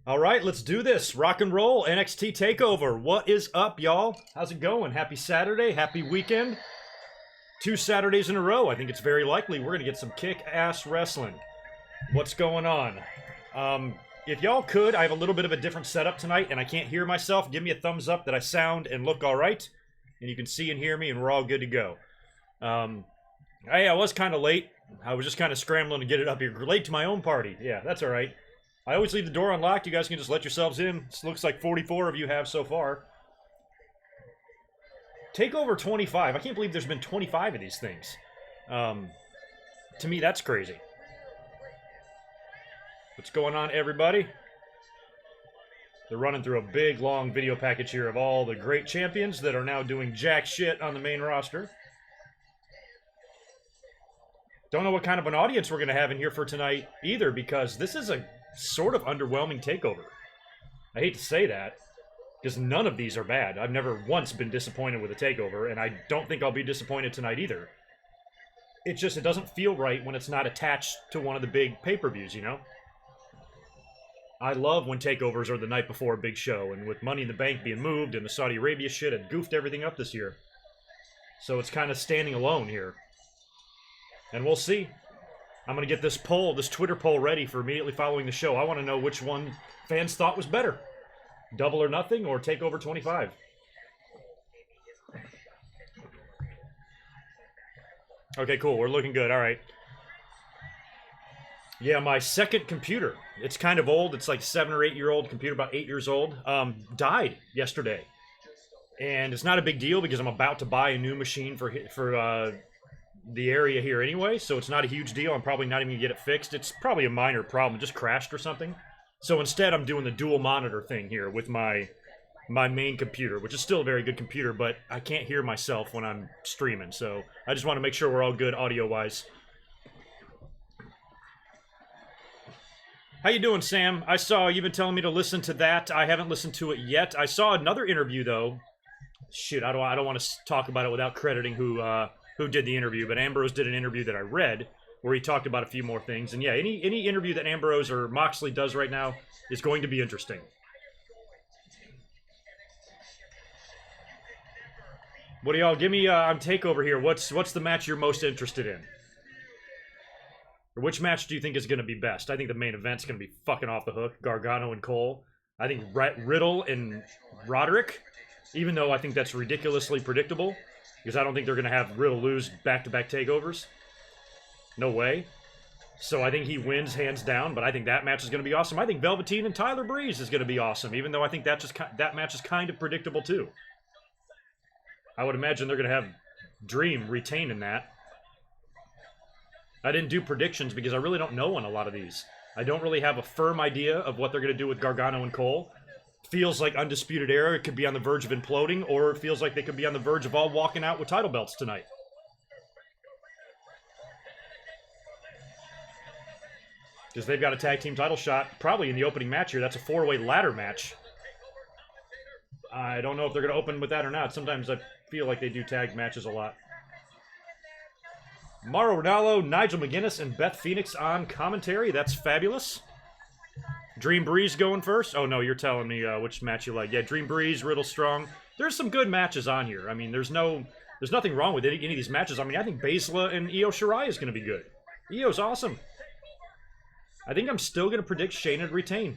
All right, let's do this. Rock and roll, NXT TakeOver. What is up, y'all? How's it going? Happy Saturday, happy weekend. 2 Saturdays in a row. I think it's very likely we're going to get some kick-ass wrestling. What's going on? If y'all could, I have a little bit of a different setup tonight, and I can't hear myself. Give me a thumbs up that I sound and look all right, and you can see and hear me, and we're all good to go. I was kind of late. I was just kind of scrambling to get it up here. Late to my own party. Yeah, that's all right. I always leave the door unlocked. You guys can just let yourselves in. This looks like 44 of you have so far. TakeOver 25. I can't believe there's been 25 of these things. To me, that's crazy. What's going on, everybody? They're running through a big, long video package here of all the great champions that are now doing jack shit on the main roster. Don't know what kind of an audience we're going to have in here for tonight either, because this is a sort of underwhelming takeover. I hate to say that, because none of these are bad. I've never once been disappointed with a takeover, and I don't think I'll be disappointed tonight either. It doesn't feel right when it's not attached to one of the big pay-per-views, you know? I love when takeovers are the night before a big show, and with Money in the Bank being moved and the Saudi Arabia shit had goofed everything up this year. So it's kind of standing alone here. And we'll see. I'm going to get this poll, this Twitter poll ready for immediately following the show. I want to know which one fans thought was better. Double or Nothing or TakeOver 25. Okay, cool. We're looking good. All right. Yeah, my second computer. It's kind of old. It's like 7 or 8 year old computer, about 8 years old. Died yesterday. And it's not a big deal because I'm about to buy a new machine for the area here anyway, so it's not a huge deal. I'm probably not even gonna get it fixed. It's probably a minor problem, just crashed or something. So instead, I'm doing the dual monitor thing here with my main computer, which is still a very good computer, but I can't hear myself when I'm streaming, so I just want to make sure we're all good audio-wise. How you doing, Sam? I saw you've been telling me to listen to that. I haven't listened to it yet. I saw another interview though. Shit, I don't want to talk about it without crediting who did the interview, but Ambrose did an interview that I read where he talked about a few more things. And yeah, any interview that Ambrose or Moxley does right now is going to be interesting. What do y'all give me on TakeOver here? What's the match you're most interested in? Or which match do you think is going to be best? I think the main event's going to be fucking off the hook. Gargano and Cole. I think Riddle and Roderick, even though I think that's ridiculously predictable. Because I don't think they're going to have Riddle lose back-to-back takeovers. No way. So I think he wins hands down, but I think that match is going to be awesome. I think Velveteen and Tyler Breeze is going to be awesome, even though I think that match is kind of predictable too. I would imagine they're going to have Dream retain in that. I didn't do predictions because I really don't know on a lot of these. I don't really have a firm idea of what they're going to do with Gargano and Cole. Feels like Undisputed Era, it could be on the verge of imploding, or it feels like they could be on the verge of all walking out with title belts tonight. Because they've got a tag team title shot, probably in the opening match here. That's a 4-way ladder match. I don't know if they're going to open with that or not. Sometimes I feel like they do tag matches a lot. Mauro Ranallo, Nigel McGuinness, and Beth Phoenix on commentary. That's fabulous. Dream Breeze going first? Oh, no, you're telling me which match you like. Yeah, Dream Breeze, Riddle Strong. There's some good matches on here. I mean, there's nothing wrong with any of these matches. I mean, I think Baszler and Io Shirai is going to be good. Io's awesome. I think I'm still going to predict Shayna to retain.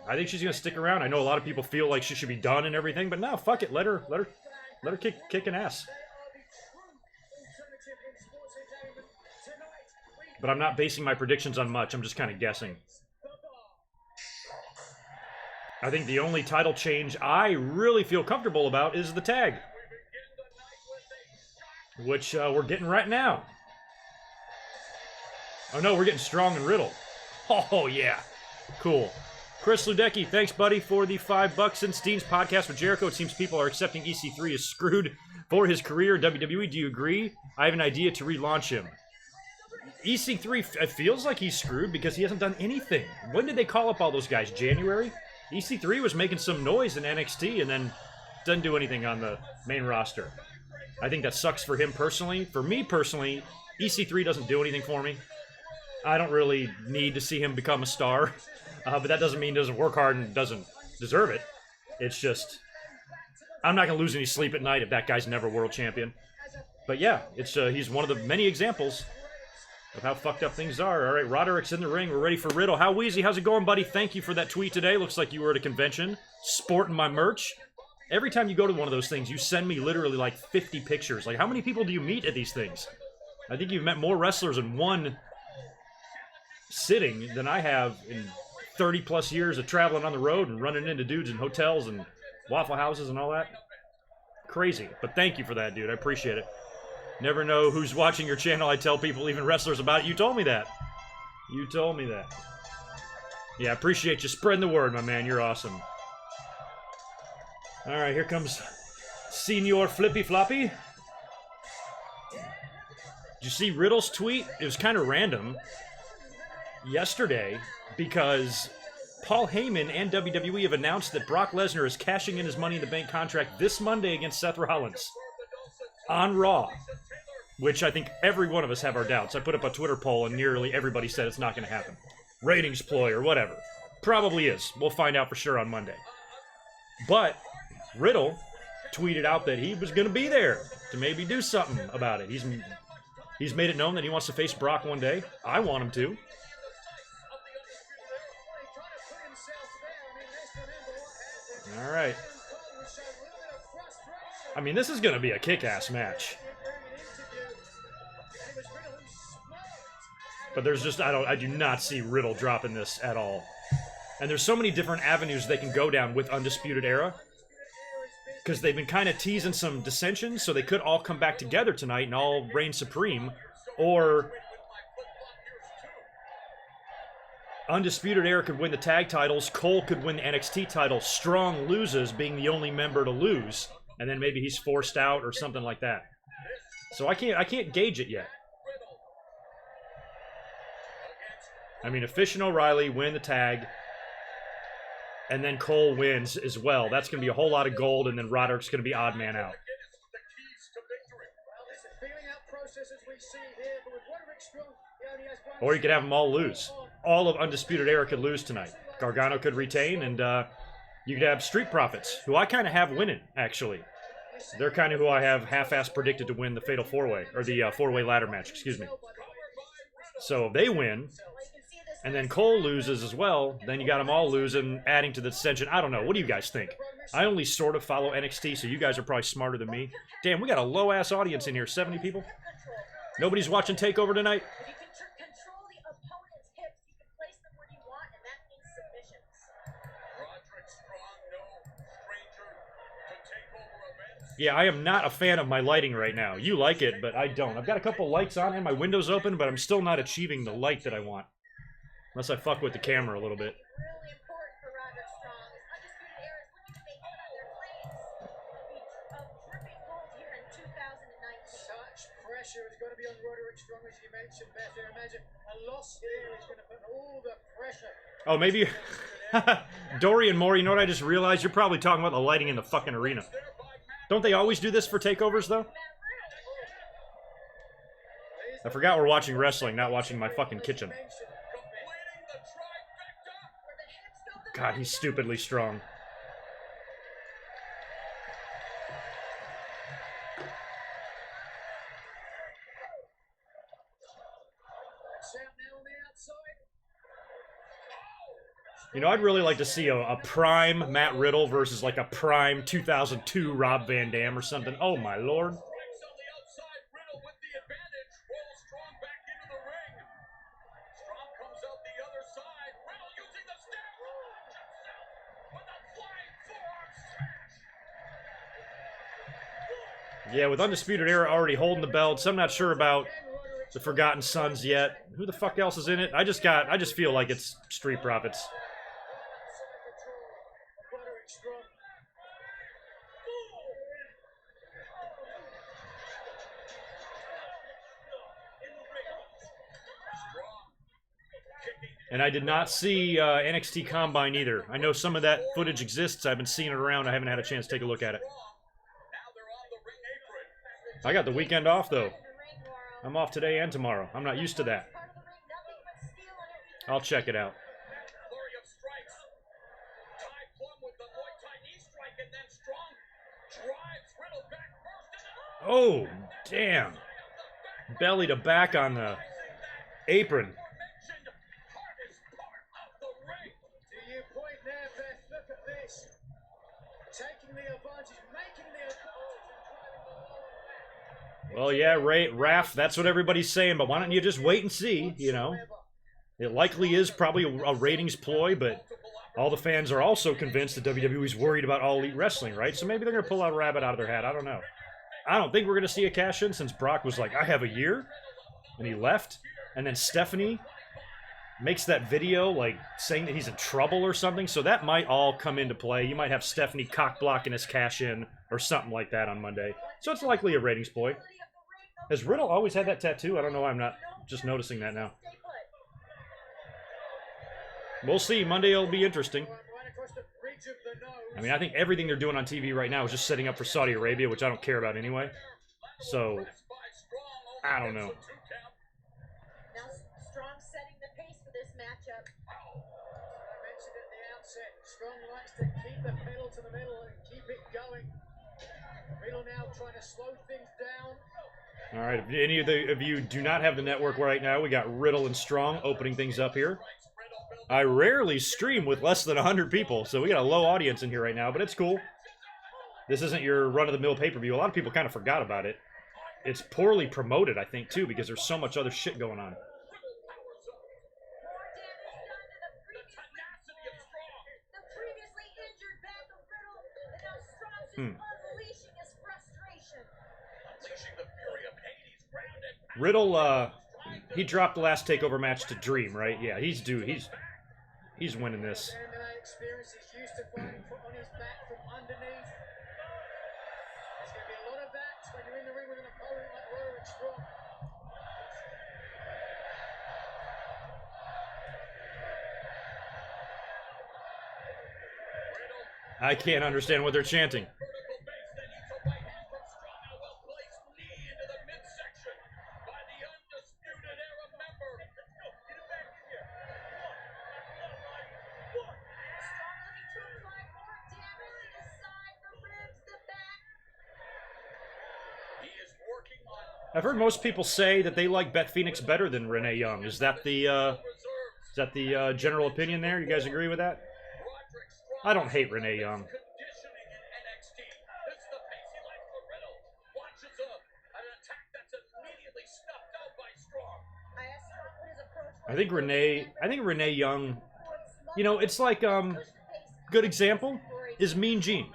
I think she's going to stick around. I know a lot of people feel like she should be done and everything, but no, fuck it. Let her kick an ass. But I'm not basing my predictions on much. I'm just kind of guessing. I think the only title change I really feel comfortable about is the tag. Which we're getting right now. Oh no, we're getting Strong and Riddle. Oh yeah. Cool. Chris Ludecki, thanks buddy for the $5 in Steen's podcast with Jericho. It seems people are accepting EC3 is screwed for his career in WWE. Do you agree? I have an idea to relaunch him. EC3, it feels like he's screwed because he hasn't done anything. When did they call up all those guys? January? EC3 was making some noise in NXT and then doesn't do anything on the main roster. I think that sucks for him personally. For me personally, EC3 doesn't do anything for me. I don't really need to see him become a star, but that doesn't mean he doesn't work hard and doesn't deserve it. It's just, I'm not going to lose any sleep at night if that guy's never world champion. But yeah, it's he's one of the many examples of how fucked up things are. All right, Roderick's in the ring. We're ready for Riddle. How Wheezy, how's it going, buddy? Thank you for that tweet today. Looks like you were at a convention sporting my merch. Every time you go to one of those things, you send me literally like 50 pictures. Like, how many people do you meet at these things? I think you've met more wrestlers in one sitting than I have in 30 plus years of traveling on the road and running into dudes in hotels and Waffle Houses and all that. Crazy. But thank you for that, dude. I appreciate it. Never know who's watching your channel. I tell people, even wrestlers, about it. You told me that. You told me that. Yeah, I appreciate you spreading the word, my man. You're awesome. All right, here comes Senor Flippy Floppy. Did you see Riddle's tweet? It was kind of random yesterday because Paul Heyman and WWE have announced that Brock Lesnar is cashing in his Money in the Bank contract this Monday against Seth Rollins on Raw, which I think every one of us have our doubts. I put up a Twitter poll and nearly everybody said it's not going to happen. Ratings ploy or whatever. Probably is. We'll find out for sure on Monday. But Riddle tweeted out that he was going to be there to maybe do something about it. He's made it known that he wants to face Brock one day. I want him to. All right. I mean, this is going to be a kick-ass match. But there's just, I do not see Riddle dropping this at all. And there's so many different avenues they can go down with Undisputed Era. Because they've been kind of teasing some dissensions, so they could all come back together tonight and all reign supreme. Or Undisputed Era could win the tag titles, Cole could win the NXT title, Strong loses, being the only member to lose. And then maybe he's forced out or something like that. So I can't gauge it yet. I mean, if Fish and O'Reilly win the tag, and then Cole wins as well, that's going to be a whole lot of gold, and then Roderick's going to be odd man out. Or you could have them all lose. All of Undisputed Era could lose tonight. Gargano could retain, and you could have Street Profits, who I kind of have winning, actually. They're kind of who I have half-ass predicted to win the Fatal 4-Way, or the 4-Way ladder match, excuse me. So if they win, and then Cole loses as well, then you got them all losing, adding to the dissension. I don't know. What do you guys think? I only sort of follow NXT, so you guys are probably smarter than me. Damn, we got a low-ass audience in here. 70 people? Nobody's watching TakeOver tonight? Yeah, I am not a fan of my lighting right now. You like it, but I don't. I've got a couple lights on and my window's open, but I'm still not achieving the light that I want. Unless I fuck with the camera a little bit. Oh, maybe... Dorian Moore, you know what I just realized? You're probably talking about the lighting in the fucking arena. Don't they always do this for takeovers, though? I forgot we're watching wrestling, not watching my fucking kitchen. God, he's stupidly strong. You know, I'd really like to see a prime Matt Riddle versus like a prime 2002 Rob Van Dam or something. Oh my lord. Yeah, with Undisputed Era already holding the belts, I'm not sure about the Forgotten Sons yet. Who the fuck else is in it? I just feel like it's Street Profits. And I did not see NXT Combine either. I know some of that footage exists. I've been seeing it around. I haven't had a chance to take a look at it. I got the weekend off, though. I'm off today and tomorrow. I'm not used to that. I'll check it out. Oh, damn. Belly to back on the apron. Well, yeah, Raph, that's what everybody's saying, but why don't you just wait and see, you know? It likely is probably a ratings ploy, but all the fans are also convinced that WWE's worried about All Elite Wrestling, right? So maybe they're going to pull out a rabbit out of their hat. I don't know. I don't think we're going to see a cash-in since Brock was like, I have a year, and he left. And then Stephanie makes that video, like, saying that he's in trouble or something, so that might all come into play. You might have Stephanie cock-blocking his cash-in or something like that on Monday. So it's likely a ratings ploy. Has Riddle always had that tattoo? I don't know why I'm not just noticing that now. We'll see. Monday will be interesting. I mean, I think everything they're doing on TV right now is just setting up for Saudi Arabia, which I don't care about anyway. So, I don't know. Now, Strong setting the pace for this matchup. I mentioned at the outset, Strong likes to keep the pedal to the middle and keep it going. Riddle now trying to slow things down. All right, if any of you do not have the network right now, we got Riddle and Strong opening things up here. I rarely stream with less than 100 people, so we got a low audience in here right now, but it's cool. This isn't your run-of-the-mill pay-per-view. A lot of people kind of forgot about it. It's poorly promoted, I think, too, because there's so much other shit going on. Riddle, he dropped the last TakeOver match to Dream, right? Yeah, he's due. He's winning this. I can't understand what they're chanting. I've heard most people say that they like Beth Phoenix better than Renee Young. Is that the general opinion there? You guys agree with that? I don't hate Renee Young. I think Renee Young, you know, it's like, good example is Mean Gene.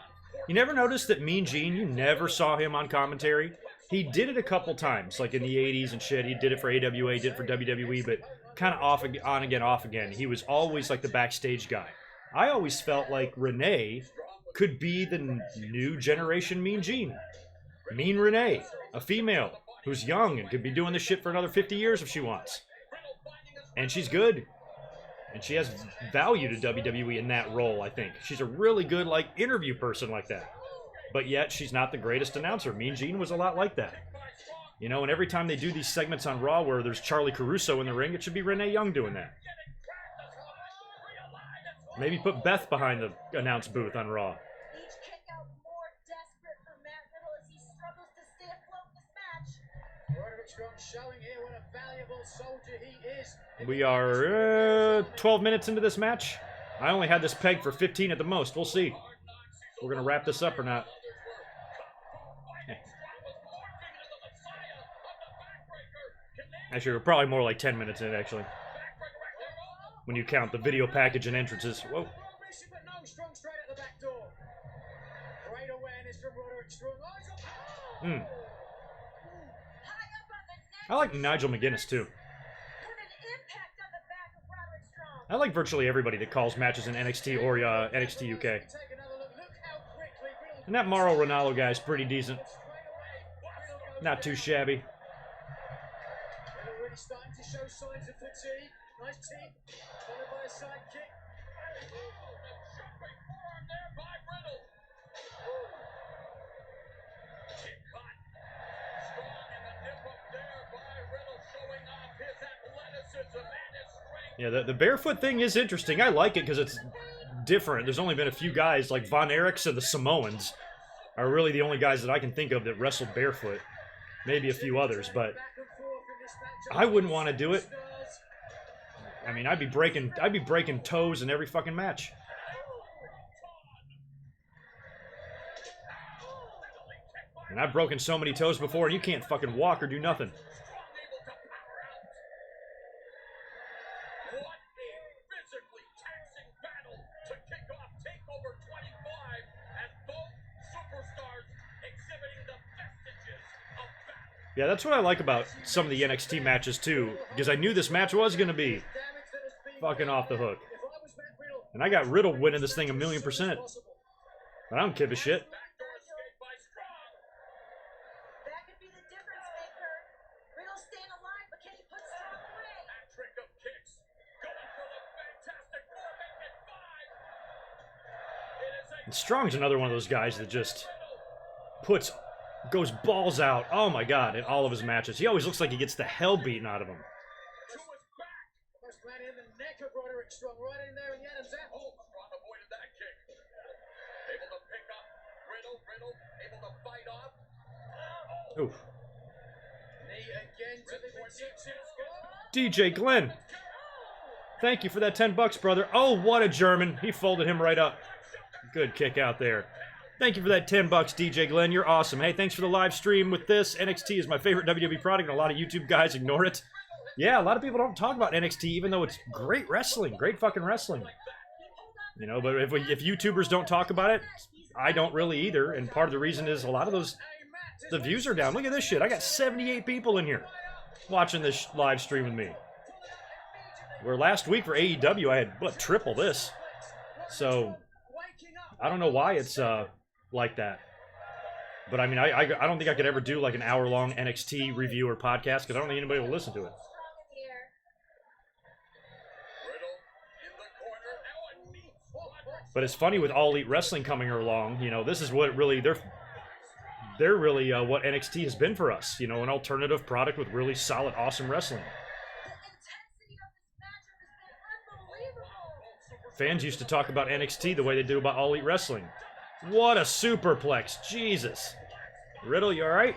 You never noticed that Mean Gene, you never saw him on commentary? He did it a couple times, like in the 80s and shit. He did it for AWA, did it for WWE, but kind of on again, off again. He was always like the backstage guy. I always felt like Renee could be the new generation Mean Gene. Mean Renee, a female who's young and could be doing this shit for another 50 years if she wants. And she's good. And she has value to WWE in that role, I think. She's a really good, like, interview person like that. But yet, she's not the greatest announcer. Mean Gene was a lot like that. You know, and every time they do these segments on Raw where there's Charlie Caruso in the ring, it should be Renee Young doing that. Maybe put Beth behind the announce booth on Raw. We are 12 minutes into this match. I only had this pegged for 15 at the most. We'll see. We're going to wrap this up or not. Actually, we're probably more like 10 minutes in, actually. When you count the video package and entrances. Whoa. I like Nigel McGuinness, too. I like virtually everybody that calls matches in NXT or NXT UK. And that Mauro Ranallo guy is pretty decent. Not too shabby. Starting to show signs of fatigue. Nice team, followed by a side kick. Jumping forearm there by Riddle. Kick caught. Strong in the nip up there by Riddle, showing off his athleticism and his strength. Yeah, the barefoot thing is interesting. I like it because it's different. There's only been a few guys, like Von Erichs and the Samoans are really the only guys that I can think of that wrestled barefoot. Maybe a few others, but I wouldn't want to do it. I mean, I'd be breaking toes in every fucking match. And I've broken so many toes before, and you can't fucking walk or do nothing. What a physically taxing battle to kick off TakeOver 25 as both superstars exhibiting the vestiges of battle. Yeah, that's what I like about some of the NXT matches too, because I knew this match was going to be fucking off the hook. And I got Riddle winning this thing 1,000,000%. But I don't give a shit. Backdoor escape by Strong. That could be the difference maker. Riddle's staying alive, but can he put Strong away? Hat trick of kicks. Going for the fantastic four, make it 5. It is a And Strong's another one of those guys that just goes balls out, oh my god, in all of his matches. He always looks like he gets the hell beaten out of him. to his back. Almost ran in the neck of Roderick Strong, right in there in the Adam's apple. Oh, Strong avoided that kick. Able to pick up Riddle, able to fight off. Oof. Knee again to the midsection. DJ Glenn, thank you for that 10 bucks, brother. Oh, what a German. He folded him right up. Good kick out there. Thank you for that 10 bucks, DJ Glenn. You're awesome. Hey, thanks for the live stream with this. NXT is my favorite WWE product, and a lot of YouTube guys ignore it. Yeah, a lot of people don't talk about NXT, even though it's great wrestling. Great fucking wrestling. You know, but if YouTubers don't talk about it, I don't really either. And part of the reason is a lot of the views are down. Look at this shit. I got 78 people in here watching this live stream with me. Where last week for AEW, I had, what, triple this. So, I don't know why it's like that. But I mean, I don't think I could ever do like an hour-long NXT review or podcast because I don't think anybody will listen to it. Riddle in the corner. Now a knee squat. But it's funny with All Elite Wrestling coming along, you know, this is what really, they're really what NXT has been for us. You know, an alternative product with really solid, awesome wrestling. Fans used to talk about NXT the way they do about All Elite Wrestling. What a superplex. Jesus. Riddle, you alright?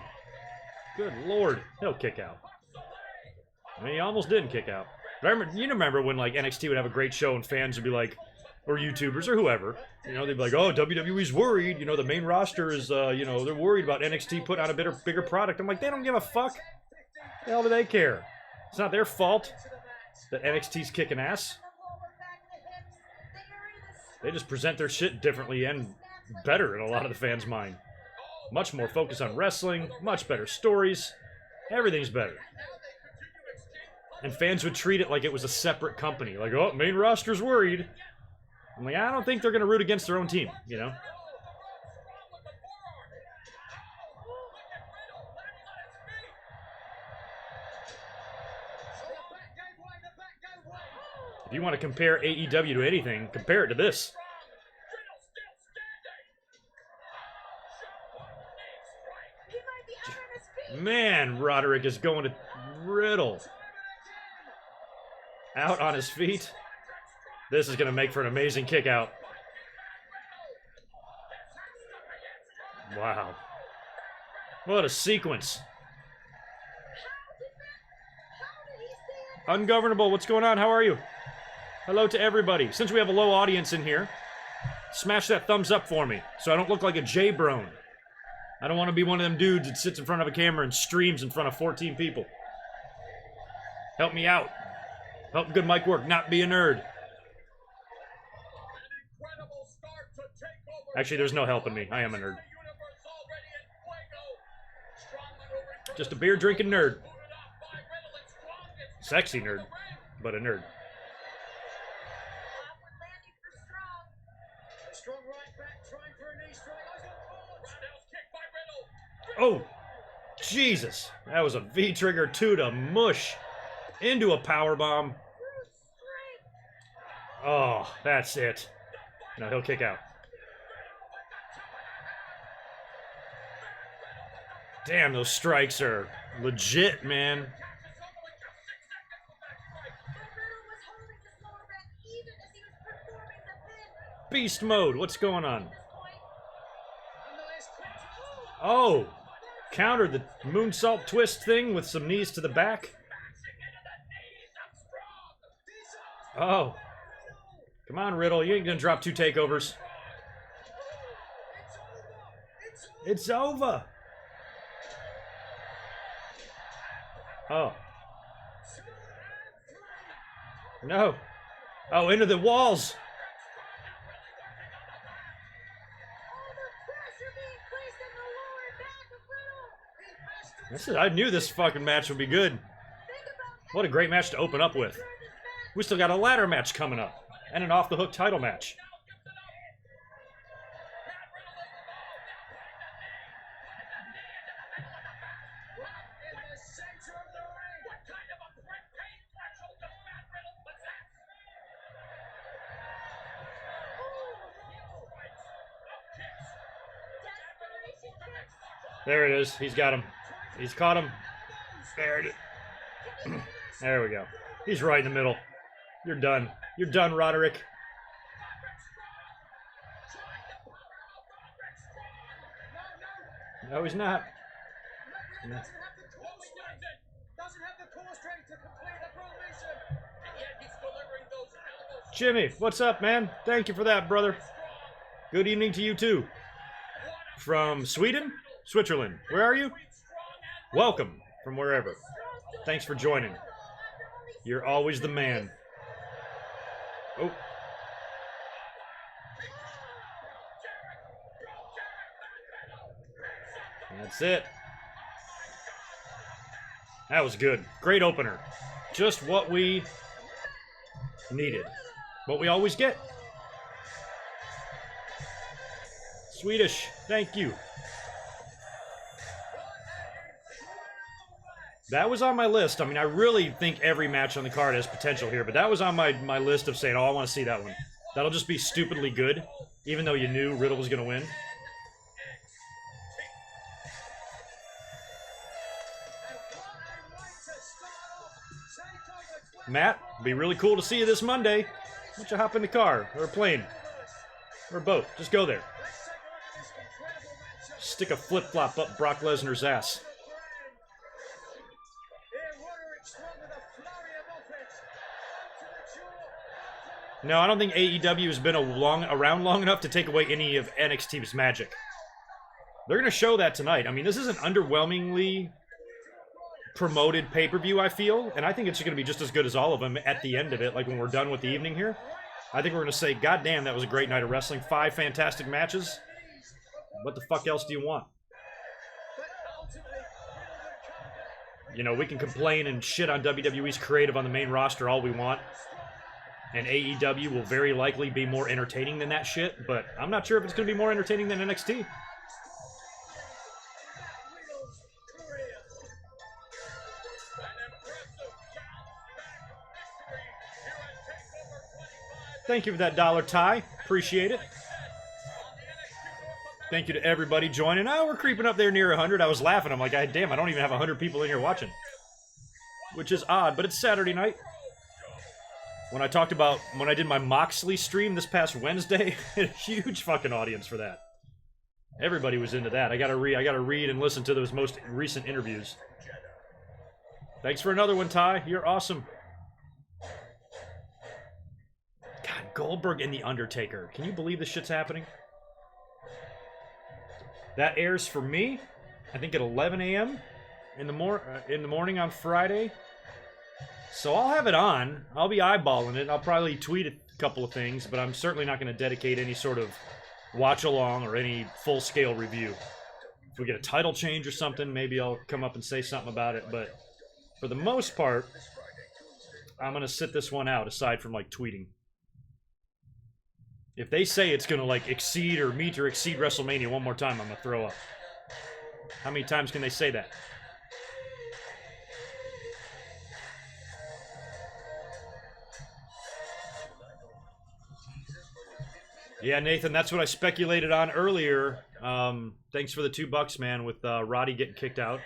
Good lord. He'll kick out. I mean, he almost didn't kick out. But I remember, you remember when like NXT would have a great show and fans would be like, or YouTubers or whoever, you know, they'd be like, oh, WWE's worried. You know, the main roster is, you know, they're worried about NXT putting out a bigger product. I'm like, they don't give a fuck. The hell do they care? It's not their fault that NXT's kicking ass. They just present their shit differently and better in a lot of the fans' mind. Much more focus on wrestling, much better stories. Everything's better. And fans would treat it like it was a separate company. Like, oh, main roster's worried. I'm like, I don't think they're going to root against their own team, you know? If you want to compare AEW to anything, compare it to this. Man, Roderick is going to Riddle. Out on his feet. This is going to make for an amazing kick out. Wow. What a sequence. Ungovernable, what's going on? How are you? Hello to everybody. Since we have a low audience in here, smash that thumbs up for me so I don't look like a J-brone. I don't want to be one of them dudes that sits in front of a camera and streams in front of 14 people. Help me out. Help GoodMicWork not be a nerd. Actually, there's no helping me. I am a nerd. Just a beer-drinking nerd. Sexy nerd, but a nerd. Oh, Jesus. That was a V-trigger 2 to mush into a powerbomb. Oh, that's it. No, he'll kick out. Damn, those strikes are legit, man. beast mode. What's going on? Nonetheless, quick. Oh, countered the moonsault twist thing with some knees to the back. Oh. Come on, Riddle. You ain't gonna drop 2 takeovers. It's over. Oh. No. Oh, into the walls. I knew this fucking match would be good. What a great match to open up with. We still got a ladder match coming up. And an off-the-hook title match. There it is. He's got him. He's caught him. There it is. There we go. He's right in the middle. You're done. You're done, Roderick. No, he's not. Doesn't have the core strength to complete the full mission. And yet he's delivering those elbows. Jimmy, what's up, man? Thank you for that, brother. Good evening to you, too. From Sweden? Switzerland. Where are you? Welcome from wherever. Thanks for joining. You're always the man. Oh. That's it. That was good. Great opener. Just what we needed. What we always get. Swedish. Thank you. That was on my list. I mean, I really think every match on the card has potential here, but that was on my list of saying, oh, I want to see that one. That'll just be stupidly good, even though you knew Riddle was going to win. Matt, it'll be really cool to see you this Monday. Why don't you hop in the car, or a plane, or a boat. Just go there. Stick a flip-flop up Brock Lesnar's ass. No, I don't think AEW has been around long enough to take away any of NXT's magic. They're going to show that tonight. I mean, this is an underwhelmingly promoted pay-per-view, I feel, and I think it's going to be just as good as all of them at the end of it, like when we're done with the evening here. I think we're going to say, God damn, that was a great night of wrestling. 5 fantastic matches. What the fuck else do you want? You know, we can complain and shit on WWE's creative on the main roster all we want. And AEW will very likely be more entertaining than that shit, but I'm not sure if it's going to be more entertaining than NXT. Thank you for that $1, Ty. Appreciate it. Thank you to everybody joining. Oh, we're creeping up there near 100. I was laughing. I'm like, God damn, I don't even have 100 people in here watching. Which is odd, but it's Saturday night. When I talked about, when I did my Moxley stream this past Wednesday, a huge fucking audience for that. Everybody was into that. I gotta read and listen to those most recent interviews. Thanks for another one, Ty. You're awesome. God, Goldberg and The Undertaker. Can you believe this shit's happening? That airs for me, I think at 11 a.m. in the morning on Friday. So I'll have it on. I'll be eyeballing it. I'll probably tweet a couple of things, but I'm certainly not going to dedicate any sort of watch-along or any full-scale review. If we get a title change or something, maybe I'll come up and say something about it. But for the most part, I'm going to sit this one out, aside from, like, tweeting. If they say it's going to, like, exceed or meet or exceed WrestleMania one more time, I'm going to throw up. How many times can they say that? Yeah, Nathan, that's what I speculated on earlier. Thanks for the $2, man, with Roddy getting kicked out.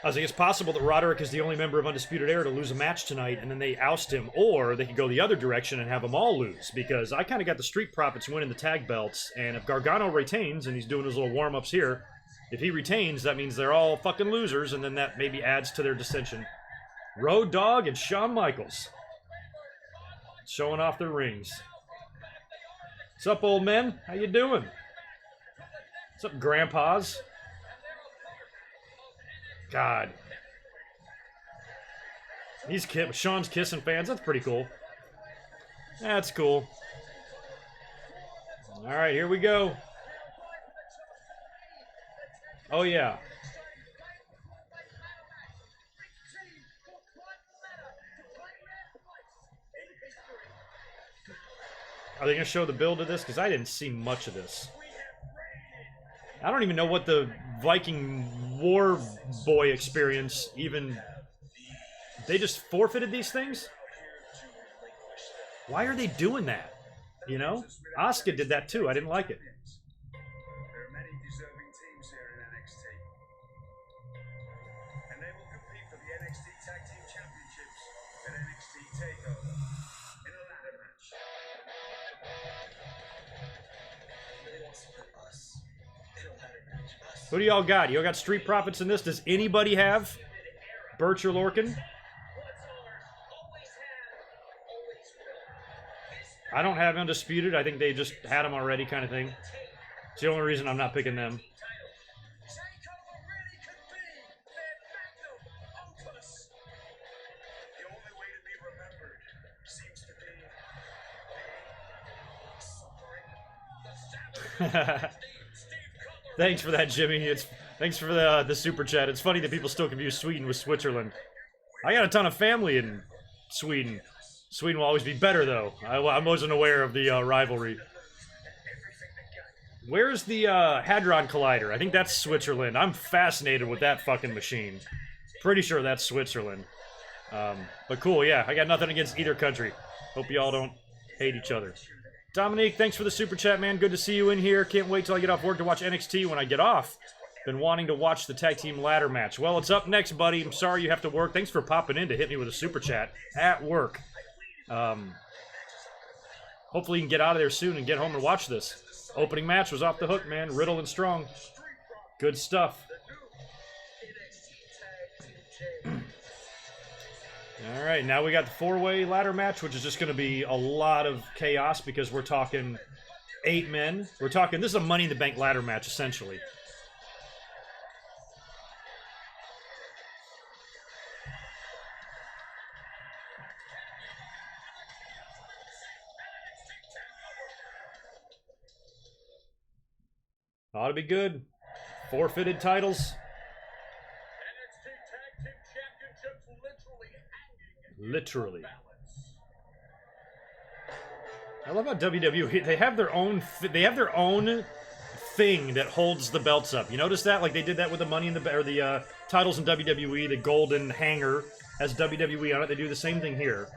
I was like, it's possible that Roderick is the only member of Undisputed Era to lose a match tonight, and then they oust him, or they could go the other direction and have them all lose, because I kind of got the Street Profits winning the tag belts, and if Gargano retains, and he's doing his little warm-ups here, if he retains, that means they're all fucking losers, and then that maybe adds to their dissension. Road Dogg and Shawn Michaels showing off their rings. What's up, old men? How you doing? What's up, grandpas? God. Sean's kissing fans. That's pretty cool. That's cool. All right, here we go. Oh, yeah. Are they going to show the build of this? Because I didn't see much of this. I don't even know what the Viking War Boy experience even... They just forfeited these things? Why are they doing that? You know? Asuka did that too. I didn't like it. There are many deserving teams here in NXT. And they will compete for the NXT Tag Team Championships at NXT TakeOver in a ladder match. Who do y'all got? Y'all got Street Profits in this? Does anybody have Birch or Lorcan? I don't have Undisputed. I think they just had them already, kind of thing. It's the only reason I'm not picking them. Thanks for that, Jimmy. Thanks for the super chat. It's funny that people still confuse Sweden with Switzerland. I got a ton of family in Sweden. Sweden will always be better, though. I wasn't aware of the rivalry. Where's the Hadron Collider? I think that's Switzerland. I'm fascinated with that fucking machine. Pretty sure that's Switzerland. But cool, yeah. I got nothing against either country. Hope y'all don't hate each other. Dominique, thanks for the super chat, man. Good to see you in here. Can't wait till I get off work to watch NXT when I get off. Been wanting to watch the tag team ladder match. Well, it's up next, buddy. I'm sorry you have to work. Thanks for popping in to hit me with a super chat at work. Hopefully you can get out of there soon and get home and watch this. Opening match was off the hook, man. Riddle and Strong. Good stuff. All right, now we got the four-way ladder match, which is just going to be a lot of chaos because we're talking 8 men. This is a Money in the Bank ladder match, essentially. Ought to be good. Forfeited titles. NXT Tag Team Championships literally hanging. Literally. I love how WWE, they have their own thing that holds the belts up. You notice that? Like they did that with the Money in the, or the titles in WWE, the golden hanger has WWE on it. They do the same thing here.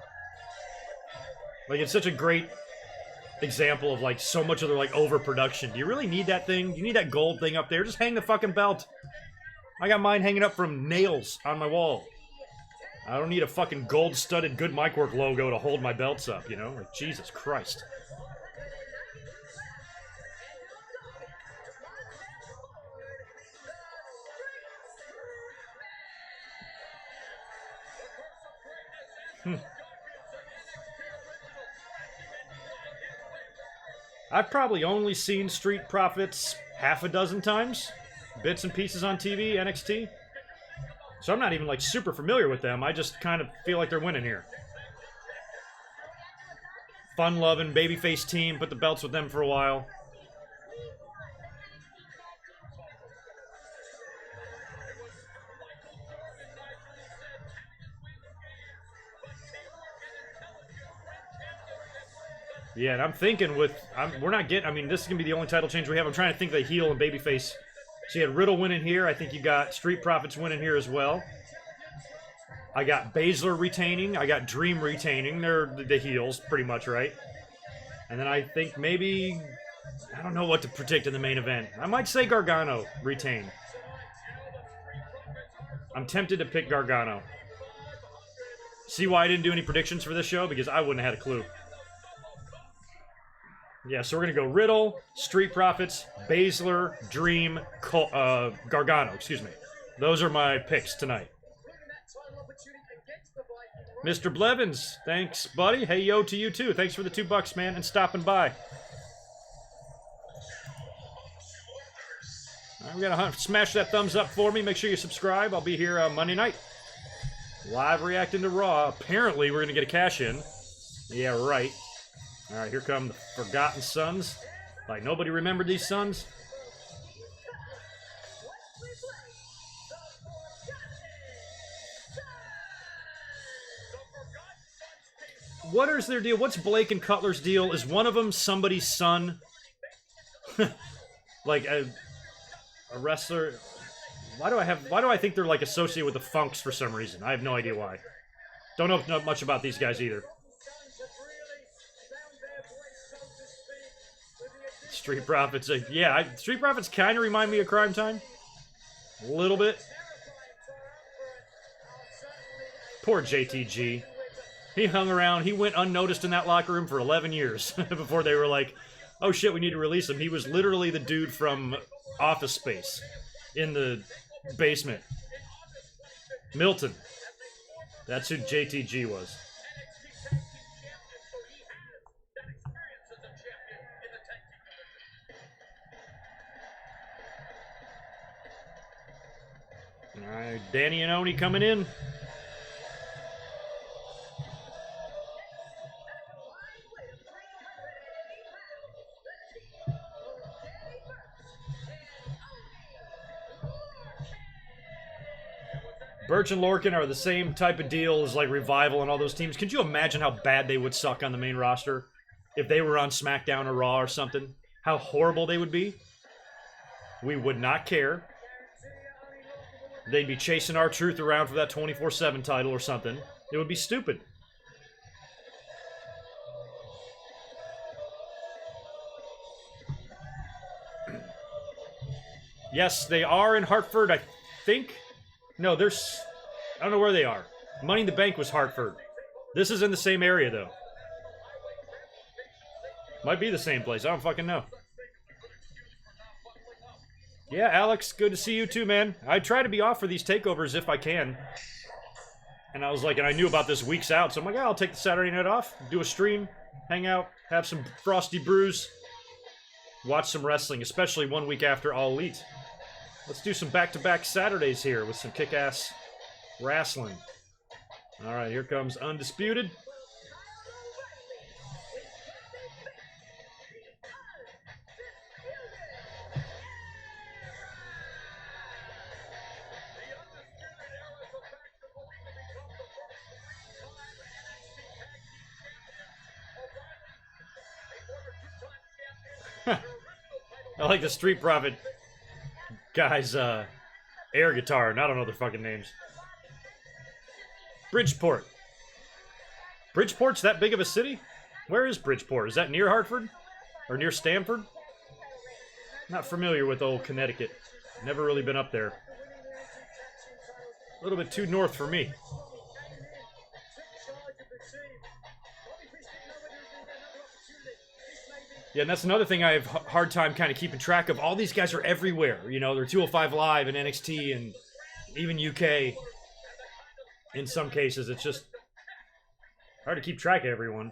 Like it's such a great example of like so much of their like overproduction. Do you really need that thing? Do you need that gold thing up there? Just hang the fucking belt. I got mine hanging up from nails on my wall. I don't need a fucking gold-studded GoodMicWork logo to hold my belts up, you know? Like, Jesus Christ. I've probably only seen Street Profits half a dozen times. Bits and pieces on TV, NXT. So I'm not even like super familiar with them. I just kind of feel like they're winning here. Fun-loving, babyface team. Put the belts with them for a while. Yeah, and I'm thinking we're not getting, I mean, this is going to be the only title change we have. I'm trying to think of the heel and babyface. So you had Riddle winning here. I think you got Street Profits winning here as well. I got Baszler retaining. I got Dream retaining. They're the heels, pretty much, right? And then I think maybe, I don't know what to predict in the main event. I might say Gargano retain. I'm tempted to pick Gargano. See why I didn't do any predictions for this show? Because I wouldn't have had a clue. Yeah, so we're going to go Riddle, Street Profits, Baszler, Dream, Gargano, excuse me. Those are my picks tonight. Mr. Blevins, thanks, buddy. Hey, yo to you, too. Thanks for the $2, man, and stopping by. All right, we got to smash that thumbs up for me. Make sure you subscribe. I'll be here Monday night. Live reacting to Raw. Apparently, we're going to get a cash-in. Yeah, right. All right, here come the Forgotten Sons. Like, nobody remembered these sons? What is their deal? What's Blake and Cutler's deal? Is one of them somebody's son? Like a wrestler? Why do I think they're like associated with the Funks for some reason? I have no idea why. Don't know much about these guys either. Street Profits, yeah, Street Profits kind of remind me of Crime Time. A little bit. Poor JTG. He hung around. He went unnoticed in that locker room for 11 years before they were like, oh shit, we need to release him. He was literally the dude from Office Space in the basement. Milton. That's who JTG was. Alright, Danny and Oni coming in. Birch and Lorcan are the same type of deal as like Revival and all those teams. Could you imagine how bad they would suck on the main roster if they were on SmackDown or Raw or something? How horrible they would be? We would not care. They'd be chasing R-Truth around for that 24/7 title or something. It would be stupid. Yes, they are in Hartford, I think. No, I don't know where they are. Money in the Bank was Hartford. This is in the same area, though. Might be the same place. I don't fucking know. Yeah, Alex, good to see you too, man. I try to be off for these takeovers if I can. And I was like, and I knew about this weeks out, so I'm like, yeah, I'll take the Saturday night off, do a stream, hang out, have some frosty brews, watch some wrestling, especially 1 week after All Elite. Let's do some back-to-back Saturdays here with some kick-ass wrestling. All right, here comes Undisputed. I like the Street Profit guys, air guitar, and I don't know their fucking names. Bridgeport. Bridgeport's that big of a city? Where is Bridgeport? Is that near Hartford? Or near Stamford? Not familiar with old Connecticut. Never really been up there. A little bit too north for me. Yeah, and that's another thing I have a hard time kind of keeping track of. All these guys are everywhere. You know, they're 205 Live and NXT and even UK. In some cases, it's just hard to keep track of everyone.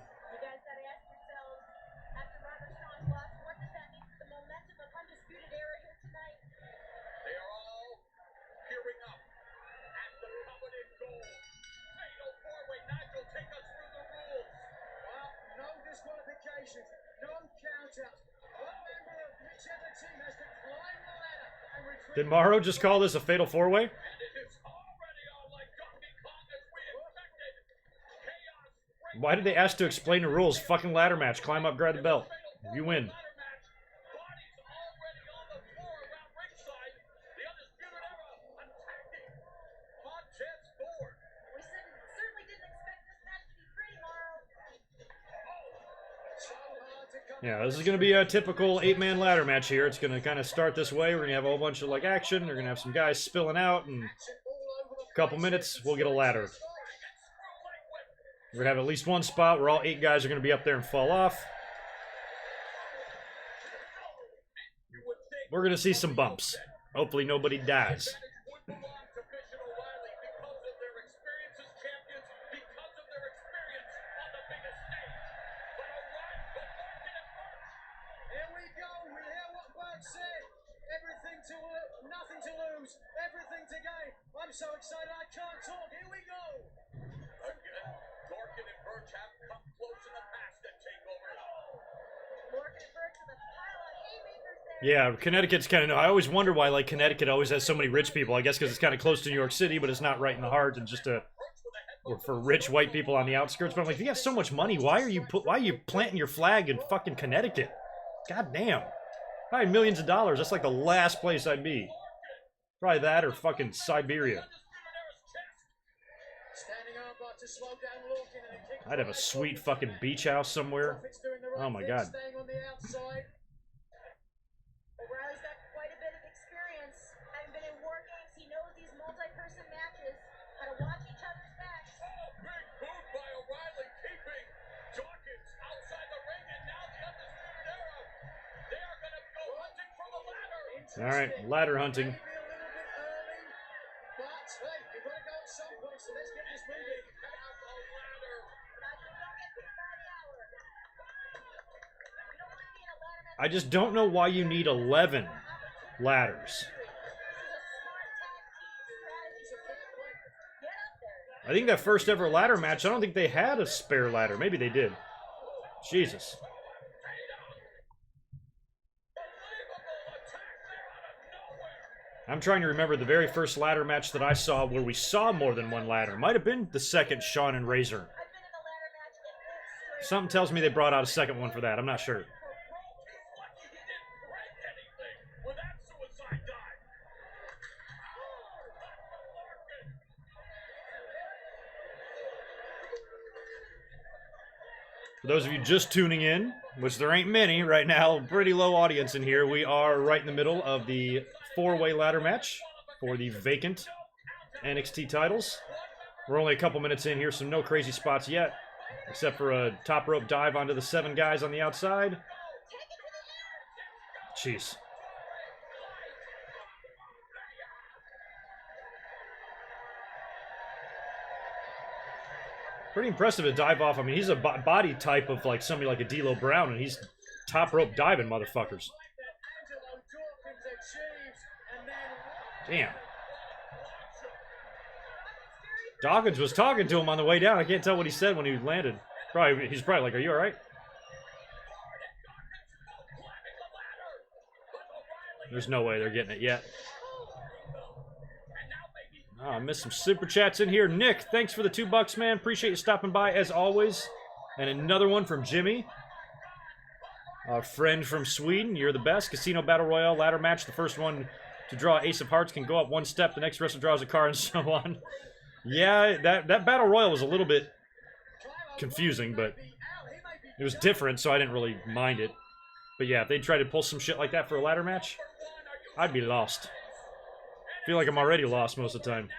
Did Morrow just call this a fatal four-way? Why did they ask to explain the rules? Fucking ladder match. Climb up, grab the belt. You win. Yeah, this is going to be a typical 8-man ladder match here. It's going to kind of start this way. We're going to have a whole bunch of like action. They're going to have some guys spilling out and Couple minutes, we'll get a ladder. We're gonna have at least one spot where all 8 guys are gonna be up there and fall off. We're gonna see some bumps. Hopefully nobody dies. Nothing to lose, everything to gain. I'm so excited I can't talk. Here we go. Again, Dorkin and Birch have come close in the past at TakeOver. Dorkin and Birch with a pile of haymakers there. Yeah, Connecticut's kind of. I always wonder why like Connecticut always has so many rich people. I guess because it's kind of close to New York City, but it's not right in the heart, and just for rich white people on the outskirts. But I'm like, if you have so much money, why are you planting your flag in fucking Connecticut? God damn. I had millions of dollars. That's like the last place I'd be. Probably that or fucking Siberia. I'd have a sweet fucking beach house somewhere. Oh my god. O'Reilly's got quite a bit of experience. Having been in war games, he knows these multi-person matches. How to watch each other's backs. Big boot by O'Reilly, keeping Dawkins outside the ring, and now the Undisputed Era. They are going to go hunting for the ladder. Alright, ladder hunting. Maybe a little bit early, but hey, you've got to go at some point, so let's get this moving. Have a ladder. I just don't know why you need 11 ladders. I think that first ever ladder match, I don't think they had a spare ladder. Maybe they did. Jesus. I'm trying to remember the very first ladder match that I saw where we saw more than one ladder. Might have been the second Shawn and Razor. Something tells me they brought out a second one for that. I'm not sure. For those of you just tuning in, which there ain't many right now, pretty low audience in here, we are right in the middle of the 4-way ladder match for the vacant NXT titles. We're only a couple minutes in here, so no crazy spots yet, except for a top rope dive onto the 7 guys on the outside. Jeez. Pretty impressive to dive off. I mean, he's a body type of like somebody like a D'Lo Brown, and he's top rope diving motherfuckers. Damn. Dawkins was talking to him on the way down. I can't tell what he said when he landed. He's probably like, "Are you all right?" There's no way they're getting it yet. Oh, I missed some super chats in here. Nick, thanks for the $2, man. Appreciate you stopping by as always. And another one from Jimmy, our friend from Sweden. You're the best. Casino Battle Royale ladder match. The first one to draw Ace of Hearts can go up 1 step. The next wrestler draws a card and so on. Yeah, that Battle Royale was a little bit confusing, but it was different, so I didn't really mind it. But yeah, if they tried to pull some shit like that for a ladder match, I'd be lost. I feel like I'm already lost most of the time.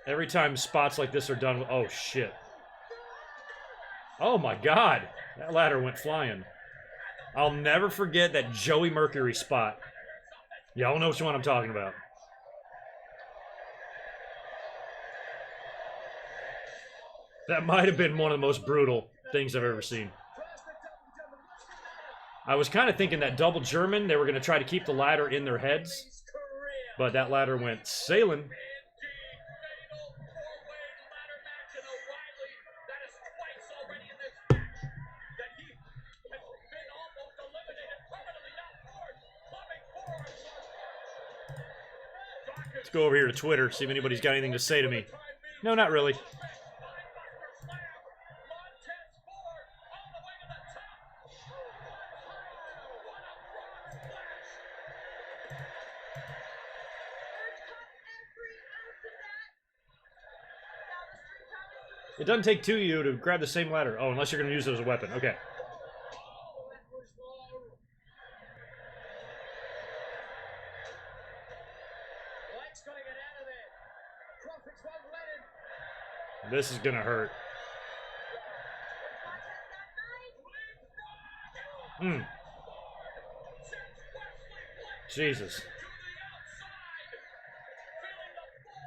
Every time spots like this are done, oh shit. Oh my god, that ladder went flying. I'll never forget that Joey Mercury spot. Y'all know which one I'm talking about. That might have been one of the most brutal things I've ever seen. I was kind of thinking that double German, they were going to try to keep the ladder in their heads, but that ladder went sailing. Let's go over here to Twitter, see if anybody's got anything to say to me. No, not really. It doesn't take two of you to grab the same ladder. Oh, unless you're going to use it as a weapon. Okay. This is going to hurt. Jesus.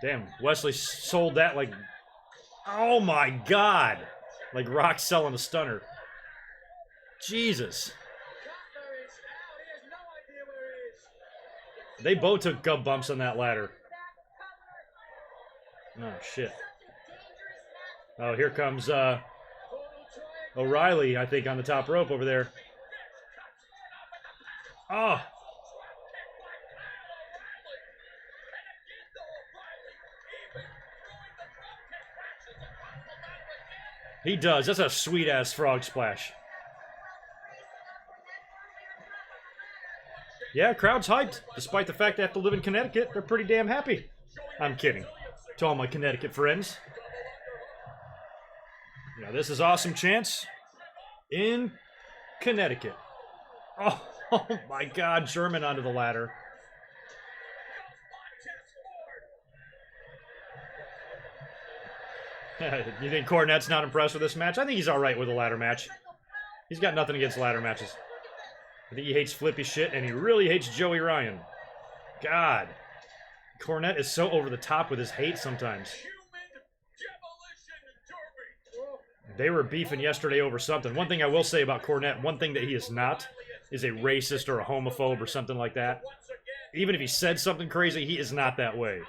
Damn, Wesley sold that like... Oh my God! Like Rock selling a stunner. Jesus. They both took gut bumps on that ladder. Oh, shit. Oh, here comes O'Reilly, I think, on the top rope over there. Oh. He does. That's a sweet-ass frog splash. Yeah, crowd's hyped. Despite the fact they have to live in Connecticut, they're pretty damn happy. I'm kidding. To all my Connecticut friends. Now, this is Awesome Chance in Connecticut. Oh, my God, Sherman onto the ladder. You think Cornette's not impressed with this match? I think he's alright with a ladder match. He's got nothing against ladder matches. I think he hates flippy shit, and he really hates Joey Ryan. God. Cornette is so over the top with his hate sometimes. They were beefing yesterday over something. One thing I will say about Cornette, one thing that he is not, is a racist or a homophobe or something like that. Even if he said something crazy, he is not that way.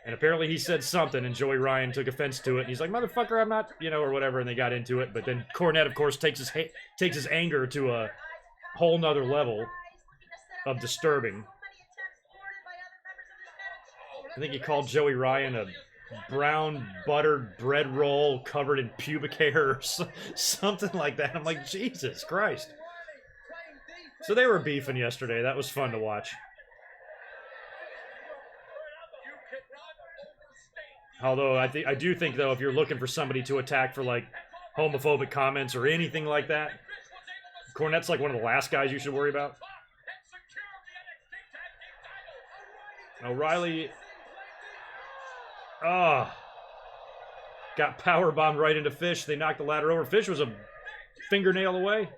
And apparently he said something, and Joey Ryan took offense to it. And he's like, motherfucker, I'm not, you know, or whatever, and they got into it. But then Cornette, of course, takes his anger to a whole nother level of disturbing. I think he called Joey Ryan a brown buttered bread roll covered in pubic hair or something like that. I'm like, Jesus Christ. So they were beefing yesterday. That was fun to watch. Although I do think though, if you're looking for somebody to attack for like homophobic comments or anything like that, Cornette's like one of the last guys you should worry about. O'Reilly, got powerbombed right into Fish. They knocked the ladder over. Fish was a fingernail away.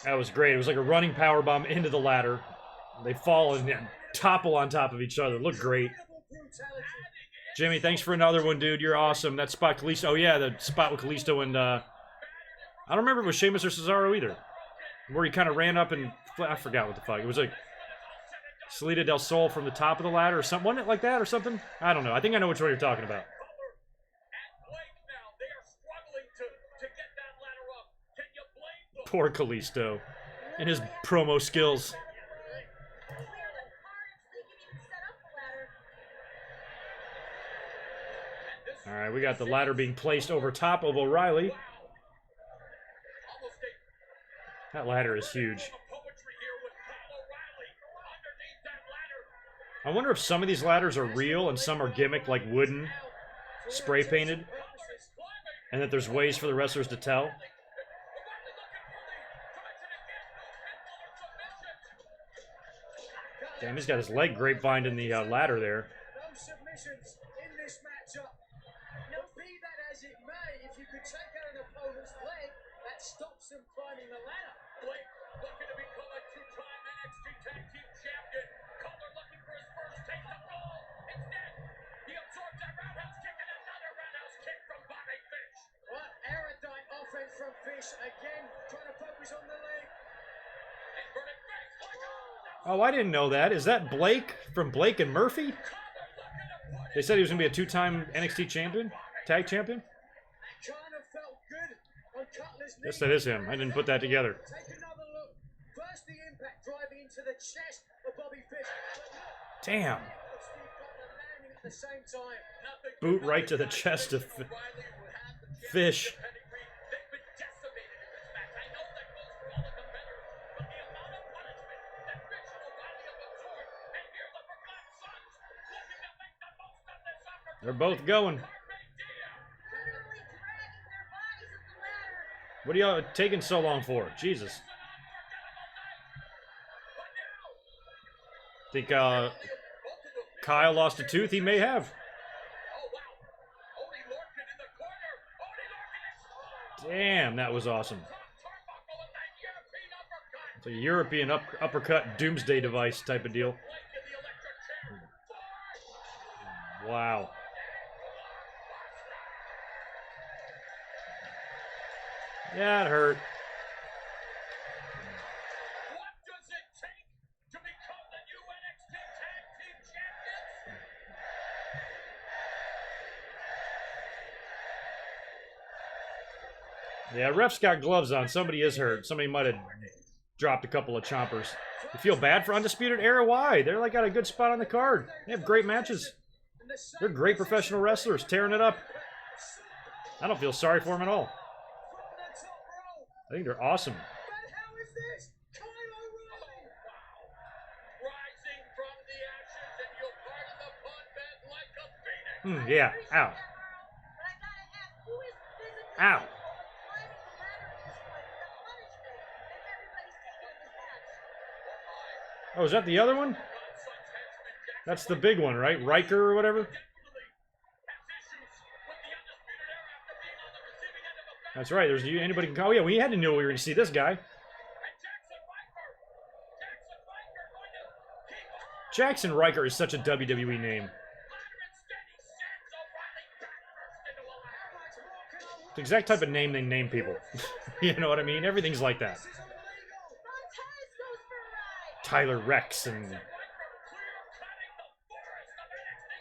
That was great. It was like a running powerbomb into the ladder. They fall and topple on top of each other. Look great. Jimmy, thanks for another one, dude. You're awesome. That spot Kalisto. Oh, yeah, the spot with Kalisto and, I don't remember if it was Sheamus or Cesaro either. Where he kind of ran up and, I forgot what the fuck. It was like Salida del Sol from the top of the ladder or something. Wasn't it like that or something? I don't know. I think I know which one you're talking about. Poor Kalisto and his promo skills. All right, we got the ladder being placed over top of O'Reilly. That ladder is huge. I wonder if some of these ladders are real and some are gimmick, like wooden, spray painted, and that there's ways for the wrestlers to tell. Damn, he's got his leg grapevine in the ladder there. No submissions in this matchup. Now, be that as it may, if you could take out an opponent's leg, that stops them climbing the ladder. Blake looking to become a two-time NXT Tag Team Champion. Color looking for his first taste of gold. Instead, he absorbs that roundhouse kick and another roundhouse kick from Bobby Fish. Well, erudite offense from Fish again, trying to focus on the leg. Inverted face, like Oh, I didn't know that. Is that Blake from Blake and Murphy? They said he was going to be a two-time NXT champion? Tag champion? Yes, that is him. I didn't put that together. Take another look. First the impact driving into the chest of Bobby Fish. Damn. Landing at the same time. Boot right to the chest of Fish. They're both going. What are y'all taking so long for? Jesus. Think Kyle lost a tooth? He may have. Damn, that was awesome. It's a European uppercut doomsday device type of deal. Wow. Yeah, it hurt. What does it take to become the new NXT Tag Team Champions? Yeah, ref's got gloves on. Somebody is hurt. Somebody might have dropped a couple of chompers. You feel bad for Undisputed Era? Why? They're like got a good spot on the card. They have great matches. They're great professional wrestlers, tearing it up. I don't feel sorry for them at all. I think they're awesome. But how is this? Kyle O'Reilly! Rising from the ashes, and you'll pardon the pun, bent like a phoenix. Yeah, ow. Ow. Oh, is that the other one? That's the big one, right? Riker or whatever? That's right. There's anybody can call. Oh, yeah, we had to know we were going to see this guy. Jackson Riker is such a WWE name. It's the exact type of name they name people. You know what I mean? Everything's like that. Tyler Rex and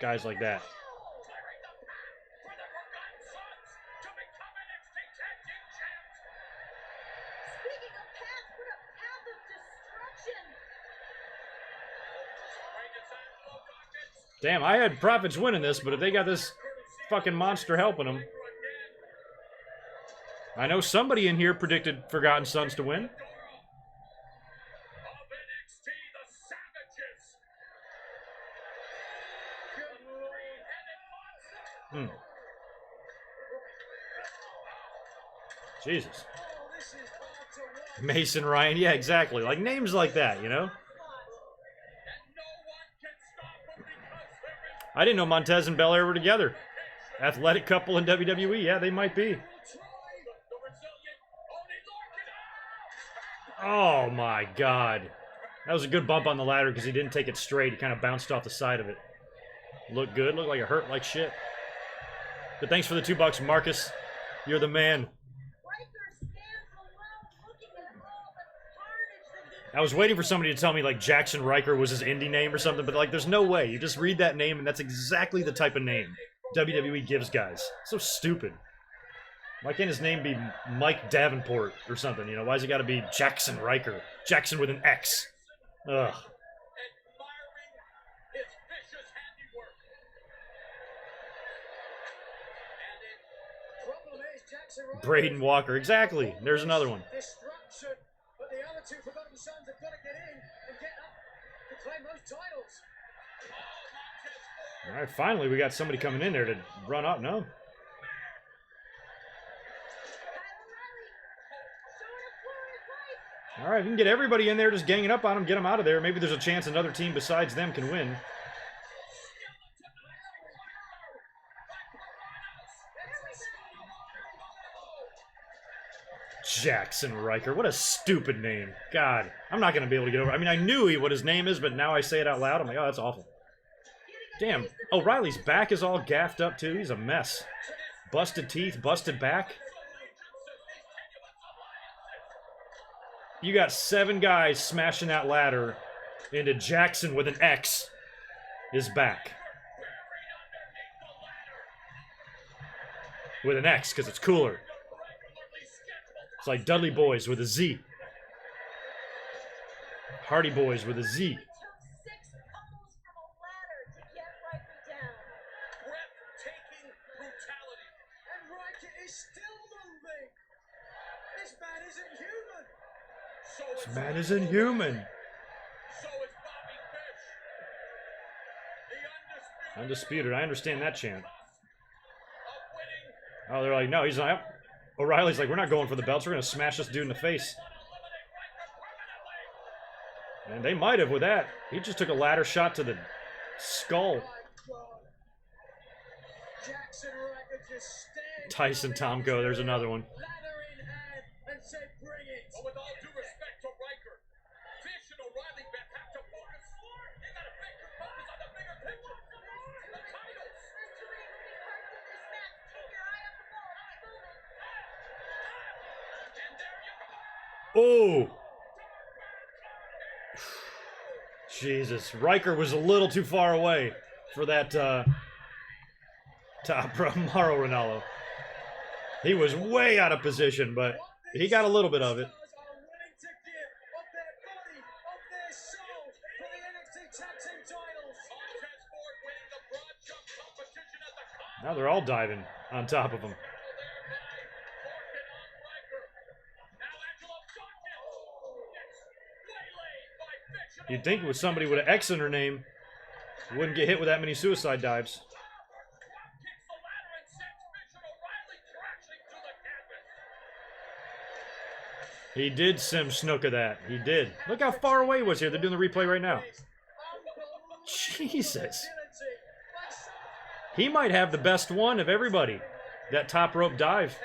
guys like that. Damn, I had Profits winning this, but if they got this fucking monster helping them. I know somebody in here predicted Forgotten Sons to win. Jesus. Mason Ryan, yeah, exactly. Like names like that, you know? I didn't know Montez and Belair were together. Athletic couple in WWE, yeah, they might be. Oh my God. That was a good bump on the ladder because he didn't take it straight. He kind of bounced off the side of it. Looked good, looked like it hurt like shit. But thanks for the $2, Marcus. You're the man. I was waiting for somebody to tell me like Jackson Riker was his indie name or something, but like there's no way. You just read that name and that's exactly the type of name WWE gives guys. So stupid. Why can't his name be Mike Davenport or something? You know, why's it got to be Jackson Riker? Jackson with an X. Ugh. Braden Walker, exactly. There's another one. But the other two Forgotten Sons have got to get in and get up to claim those titles. All right, finally we got somebody coming in there to run up. No. All right, we can get everybody in there just ganging up on them, get them out of there. Maybe there's a chance another team besides them can win. Jackson Riker, what a stupid name. God, I'm not going to be able to get over it. I mean, I knew what his name is, but now I say it out loud. I'm like, oh, that's awful. Damn, O'Reilly's back is all gaffed up, too. He's a mess. Busted teeth, busted back. You got 7 guys smashing that ladder into Jackson with an X. Is back. With an X, because it's cooler. It's like Dudley Boys with a Z. Hardy Boys with a Z. man is inhuman. So is Bobby Fish. The Undisputed. I understand that chant. of winning. Oh, they're like, no, he's not. O'Reilly's like, we're not going for the belts. We're going to smash this dude in the face. And they might have with that. He just took a ladder shot to the skull. My God. Jackson Riker just stands Tyson Tomko, there's another one. ladder in hand and said, bring it. But with all due respect to Riker, Fish and O'Reilly have to focus. You gotta focus on the bigger picture. The titles. There's too many moving parts in this match. Keep your eye on the ball. Keep moving. And there you go. Oh! Jesus. Riker was a little too far away for that top row Mauro Ranallo. He was way out of position, but he got a little bit of it. Stars are willing to give of their body, of their soul for the NXT Tag Team titles. Montez Ford winning the broad jump competition at the con. Now they're all diving on top of him. There by Morgan on Riker. Now Angelo Dawkins. Next, waylaid by Fish and You'd think with somebody with an X in her name, wouldn't get hit with that many suicide dives. kicks the ladder and sends Fish and O'Reilly crashing to the canvas. He did sim snooka that. He did. Look how far away he was here. They're doing the replay right now. Jesus. He might have the best one of everybody. That top rope dive.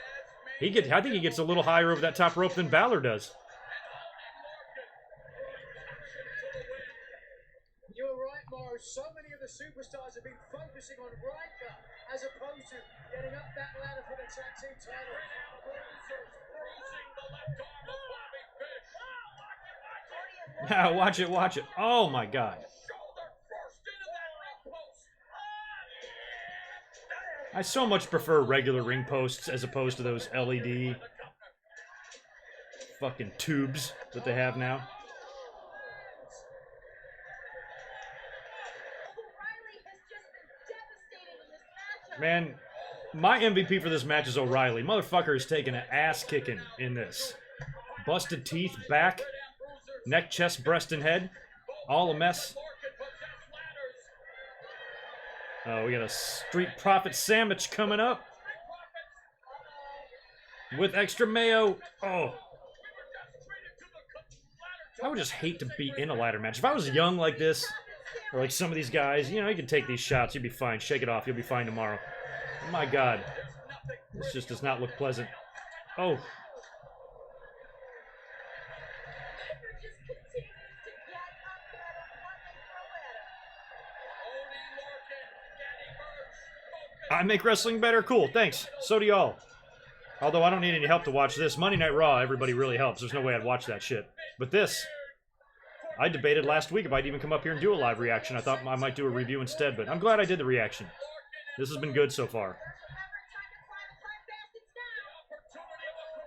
I think he gets a little higher over that top rope than Balor does. You're right, Morrow. So many of the superstars have been focusing on Riker as opposed to getting up that ladder for the tag team title. Bruising the left arm of Bobby Fish. Now watch it, watch it. Oh my God. Shoulder first into that ring post. I so much prefer regular ring posts as opposed to those LED fucking tubes that they have now. O'Reilly has just been devastating in this matchup. Man, my MVP for this match is O'Reilly. Motherfucker is taking an ass kicking in this. Busted teeth, back, neck, chest, breast, and head. All a mess. Oh, we got a Street Profit sandwich coming up. With extra mayo. Oh. I would just hate to be in a ladder match. If I was young like this, or like some of these guys, you know, you can take these shots, you'll be fine. Shake it off, you'll be fine tomorrow. Oh my God. This just does not look pleasant. Oh. Riker just continues to get up there no matter what they throw at him. I make wrestling better? Cool, thanks. So do y'all. Although I don't need any help to watch this. Monday Night Raw, everybody really helps. There's no way I'd watch that shit. But this, I debated last week if I'd even come up here and do a live reaction. I thought I might do a review instead, but I'm glad I did the reaction. This has been good so far.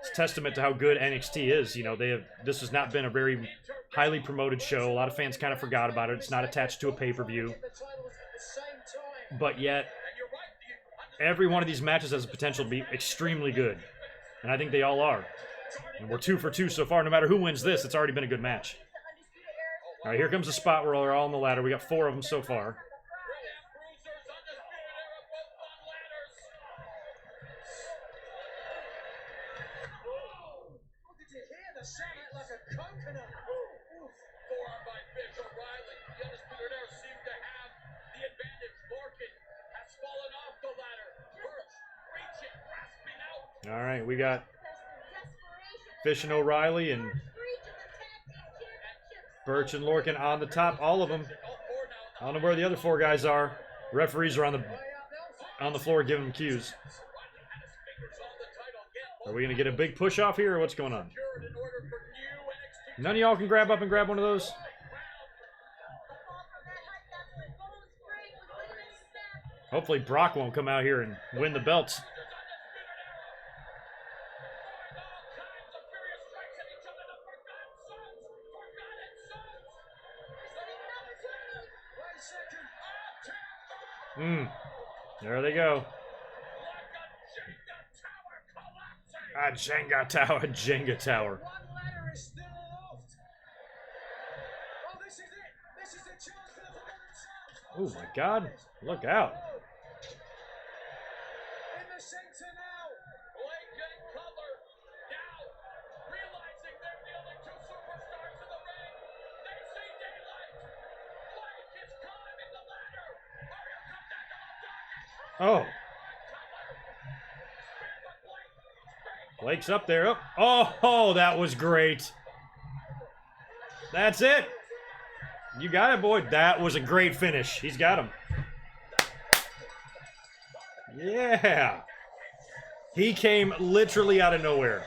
It's a testament to how good NXT is. You know, this has not been a very highly promoted show. A lot of fans kind of forgot about it. It's not attached to a pay-per-view. But yet, every one of these matches has the potential to be extremely good. And I think they all are. And we're 2 for 2 so far. No matter who wins this, it's already been a good match. All right, here comes the spot where we're all on the ladder. We got 4 of them so far. Did you hear the sound like a coconut? Forearm by Fish. O'Reilly, the Undisputed Era, seem to have the advantage. Larkin has fallen off the ladder. Birch reaching, grasping out. All right, we got Fish and O'Reilly and Birch and Lorcan on the top, all of them. I don't know where the other 4 guys are. Referees are on the floor giving them cues. Are we gonna get a big push off here, or what's going on? None of y'all can grab up and grab one of those. Hopefully Brock won't come out here and win the belts. There they go. A Jenga tower, Jenga tower. One ladder is still aloft. This is a chance for them to get themselves. Oh my God! Look out! In the center now. Blake and Cutler now realizing they're the only two superstars in the ring. They see daylight. Blake is climbing the ladder. Oh, here comes that double Oh, target. Blake's up there. Oh, that was great. That's it. You got it, boy. That was a great finish. He's got him. Yeah. He came literally out of nowhere.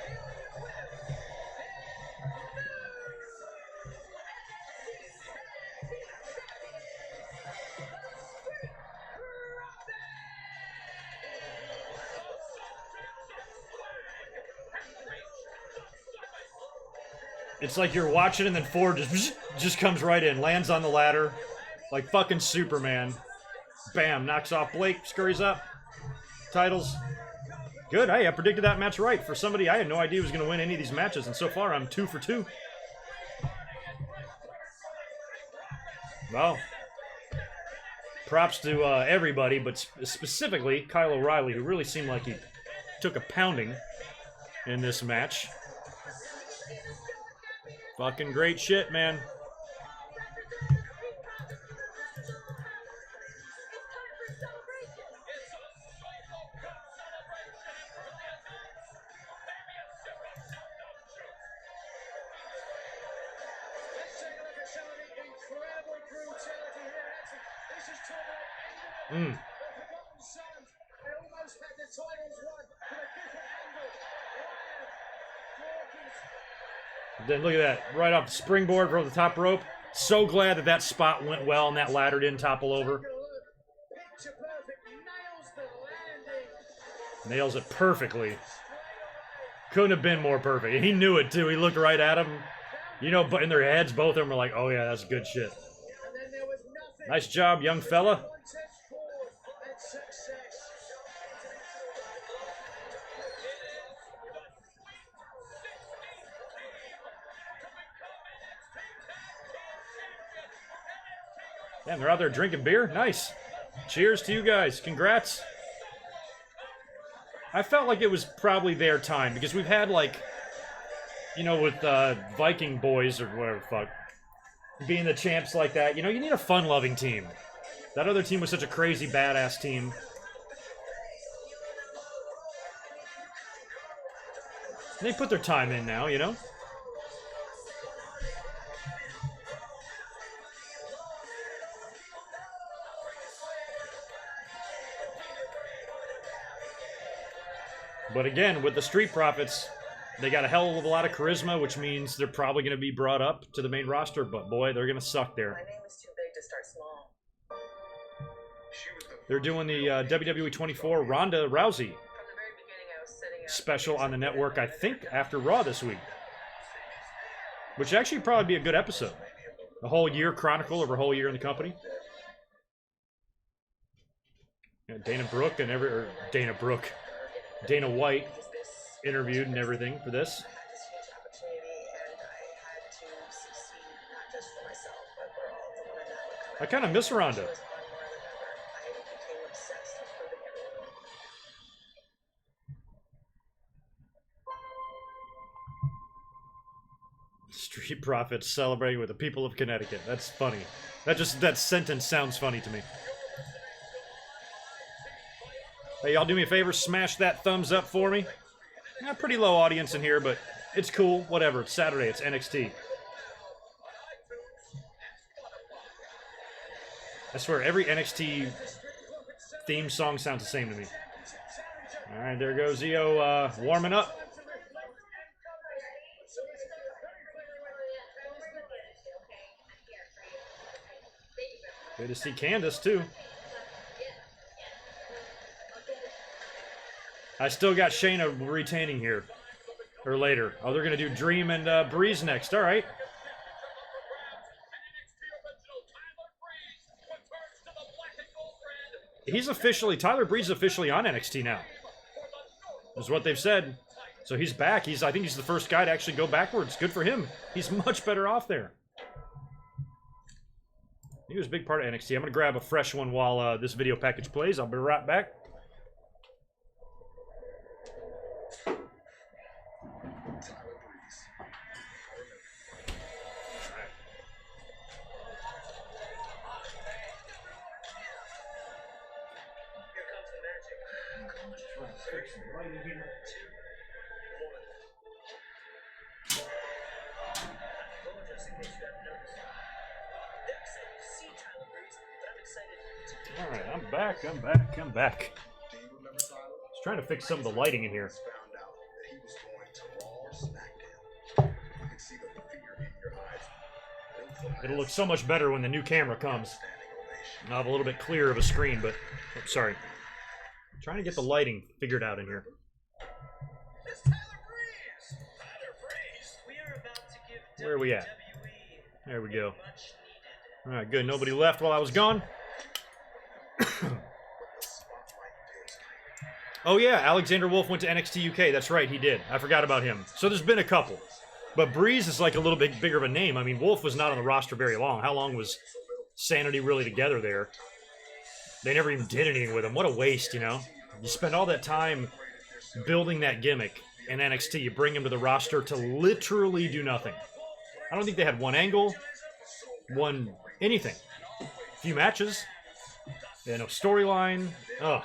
It's like you're watching and then Ford just comes right in, lands on the ladder, like fucking Superman. Bam, knocks off Blake, scurries up. Titles. Good. Hey, I predicted that match right. For somebody I had no idea was going to win any of these matches, and so far I'm 2 for 2. Well, props to everybody, but specifically Kyle O'Reilly, who really seemed like he took a pounding in this match. Fucking great shit, man. Then look at that, right off the springboard from the top rope. So glad that that spot went well and that ladder didn't topple over. Nails it perfectly. Couldn't have been more perfect. He knew it too. He looked right at him. You know, but in their heads, both of them were like, oh yeah, that's good shit. Nice job, young fella. Damn, they're out there drinking beer? Nice. Cheers to you guys. Congrats. I felt like it was probably their time because we've had, like, you know, with Viking boys or whatever the fuck, being the champs like that, you know, you need a fun-loving team. That other team was such a crazy, badass team. They put their time in now, you know? But again, with the Street Profits, they got a hell of a lot of charisma, which means they're probably going to be brought up to the main roster, but boy, they're going to suck there. My name is too big to start small. They're doing the WWE 24 Ronda Rousey From the very beginning, I was setting up special on the network, I think, after Raw this week. Which actually would probably be a good episode. A whole year chronicle of a whole year in the company. Yeah, Dana White interviewed and everything for this. this huge opportunity, and I had to succeed, not just for myself, but for all the women that would come I kind of miss Ronda. out. It was one more than ever. I became obsessed with proving everyone. Street Profits celebrating with the people of Connecticut. That's funny. That sentence sounds funny to me. Hey, y'all do me a favor, smash that thumbs up for me. Yeah, pretty low audience in here, but it's cool. Whatever. It's Saturday. It's NXT. I swear, every NXT theme song sounds the same to me. All right, there goes Io warming up. Good to see Candace, too. I still got Shayna retaining here. Or later. Oh, they're going to do Dream and Breeze next. All right. He's officially, Tyler Breeze is officially on NXT now. Is what they've said. So he's back. I think he's the first guy to actually go backwards. Good for him. He's much better off there. He was a big part of NXT. I'm going to grab a fresh one while this video package plays. I'll be right back. Alright, I'm back. I was trying to fix some of the lighting in here. It'll look so much better when the new camera comes. I'll have a little bit clearer of a screen, but... Oh, sorry. I'm trying to get the lighting figured out in here. Where are we at? There we go. Alright, good. Nobody left while I was gone. Oh yeah, Alexander Wolf went to NXT UK. That's right, he did. I forgot about him. So there's been a couple. But Breeze is like a little bit bigger of a name. I mean, Wolf was not on the roster very long. How long was Sanity really together there? They never even did anything with him. What a waste, you know? You spend all that time building that gimmick in NXT. You bring him to the roster to literally do nothing. I don't think they had one angle, one anything. A few matches. Yeah, no storyline. Ugh.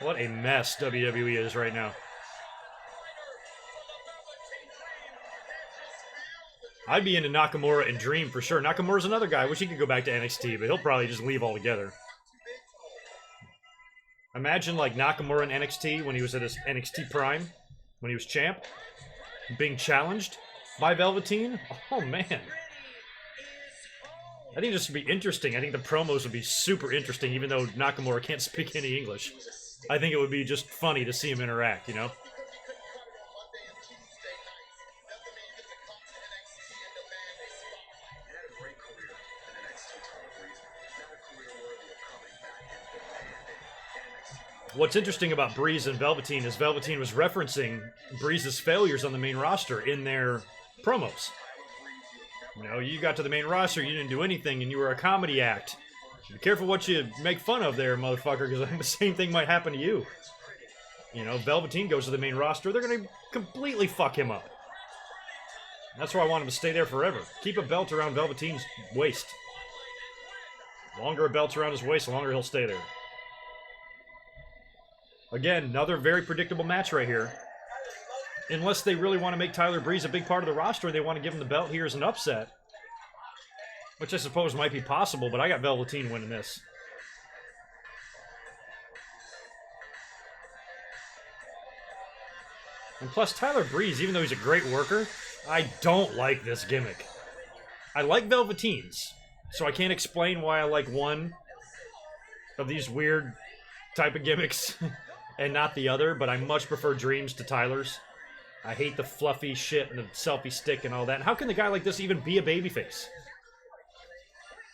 What a mess WWE is right now. I'd be into Nakamura and Dream for sure. Nakamura's another guy. I wish he could go back to NXT, but he'll probably just leave altogether. Imagine like Nakamura in NXT when he was at his NXT prime, when he was champ, being challenged by Velveteen. Oh man. I think this would be interesting. I think the promos would be super interesting, even though Nakamura can't speak any English. I think it would be just funny to see him interact, you know? What's interesting about Breeze and Velveteen is Velveteen was referencing Breeze's failures on the main roster in their promos. You know, you got to the main roster, you didn't do anything, and you were a comedy act. Be careful what you make fun of there, motherfucker, because I think the same thing might happen to you. You know, Velveteen goes to the main roster, they're going to completely fuck him up. That's why I want him to stay there forever. Keep a belt around Velveteen's waist. The longer a belt's around his waist, the longer he'll stay there. Again, another very predictable match right here. Unless they really want to make Tyler Breeze a big part of the roster, they want to give him the belt here as an upset. Which I suppose might be possible, but I got Velveteen winning this. And plus, Tyler Breeze, even though he's a great worker, I don't like this gimmick. I like Velveteen's, so I can't explain why I like one of these weird type of gimmicks and not the other, but I much prefer Dreams to Tyler's. I hate the fluffy shit and the selfie stick and all that. And how can the guy like this even be a babyface?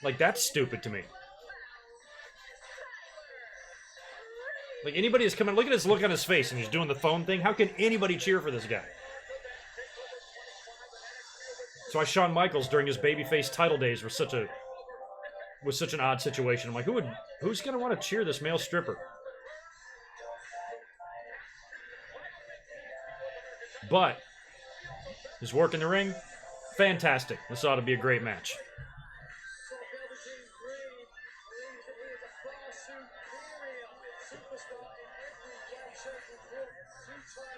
Like, that's stupid to me. Like, anybody that's coming... Look at his look on his face and he's doing the phone thing. How can anybody cheer for this guy? That's why Shawn Michaels, during his babyface title days, was such an odd situation. I'm like, who's going to want to cheer this male stripper? But his work in the ring, fantastic. This ought to be a great match.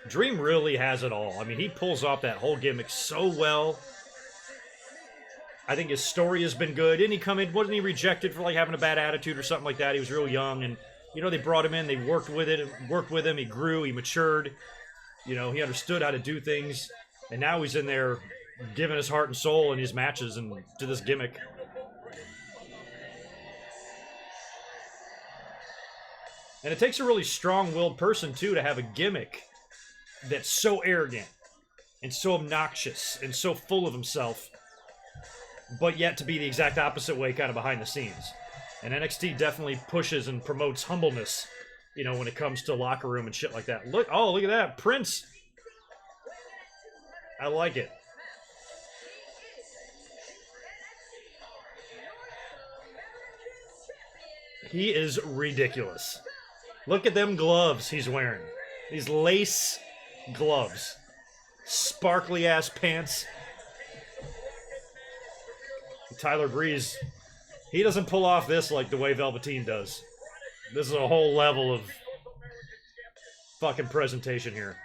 Dream really has it all. I mean, he pulls off that whole gimmick so well. I think his story has been good. Didn't he come in? Wasn't he rejected for like having a bad attitude or something like that? He was real young, and you know they brought him in. They worked with him. He grew. He matured. You know, he understood how to do things, and now he's in there giving his heart and soul in his matches and to this gimmick. And it takes a really strong-willed person, too, to have a gimmick that's so arrogant and so obnoxious and so full of himself, but yet to be the exact opposite way kind of behind the scenes. And NXT definitely pushes and promotes humbleness, you know, when it comes to locker room and shit like that. Look at that. Prince. I like it. He is ridiculous. Look at them gloves he's wearing. These lace gloves. Sparkly ass pants. Tyler Breeze, he doesn't pull off this like the way Velveteen does. This is a whole level of fucking presentation here.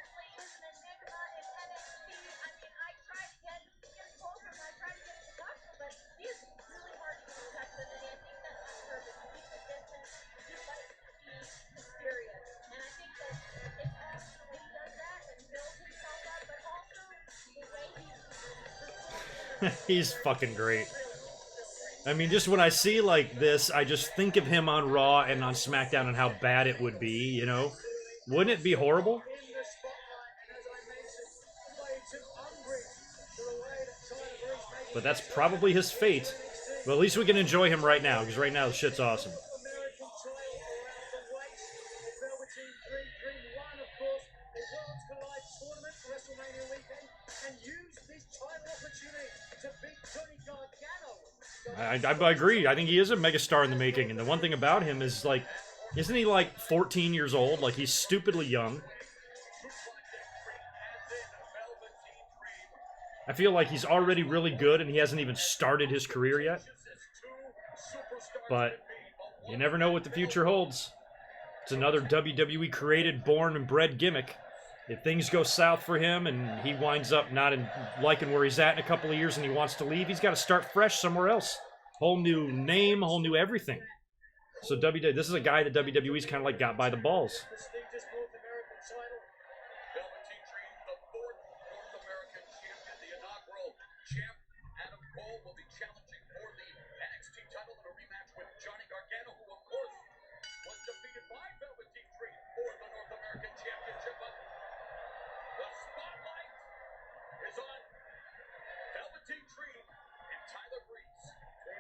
He's fucking great. I mean, just when I see like this, I just think of him on Raw and on SmackDown and how bad it would be, you know? Wouldn't it be horrible? But that's probably his fate. But at least we can enjoy him right now, because right now the shit's awesome. I agree. I think he is a megastar in the making. And the one thing about him is, like, isn't he like 14 years old? Like, he's stupidly young. I feel like he's already really good and he hasn't even started his career yet. But you never know what the future holds. It's another WWE created, born, and bred gimmick. If things go south for him and he winds up not liking where he's at in a couple of years and he wants to leave, he's got to start fresh somewhere else. Whole new name, whole new everything. So this is a guy that WWE's kind of like got by the balls.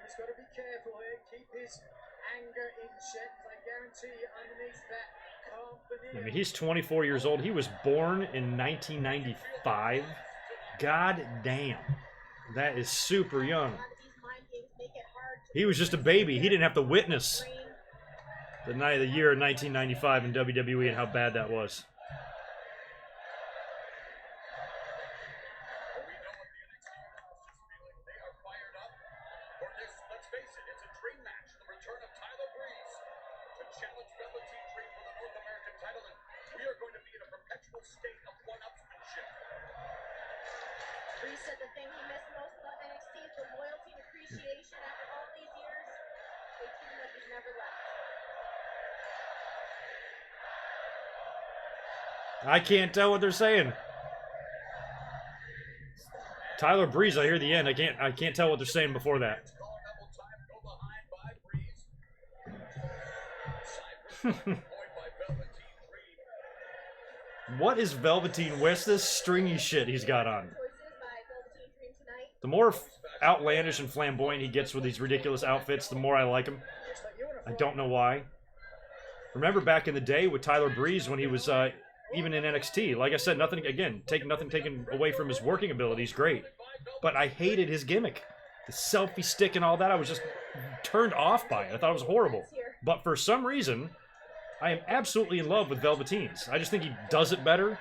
He's got to be careful here, keep his anger in check. I guarantee you underneath that calm veneer. I mean, he's 24 years old. He was born in 1995. God damn. That is super young. He was just a baby. He didn't have to witness the night of the year 1995 in WWE and how bad that was. Bree said the thing he missed most about NXT is the loyalty and appreciation after all these years. They seem like he's never left. I can't tell what they're saying. Tyler Breeze, I hear the end. I can't tell what they're saying before that. What is Velveteen? Where's this stringy shit he's got on? The more outlandish and flamboyant he gets with these ridiculous outfits, the more I like him. I don't know why. Remember back in the day with Tyler Breeze when he was even in NXT. Like I said, nothing taken away from his working abilities. Great. But I hated his gimmick. The selfie stick and all that, I was just turned off by it. I thought it was horrible. But for some reason, I am absolutely in love with Velveteens. I just think he does it better.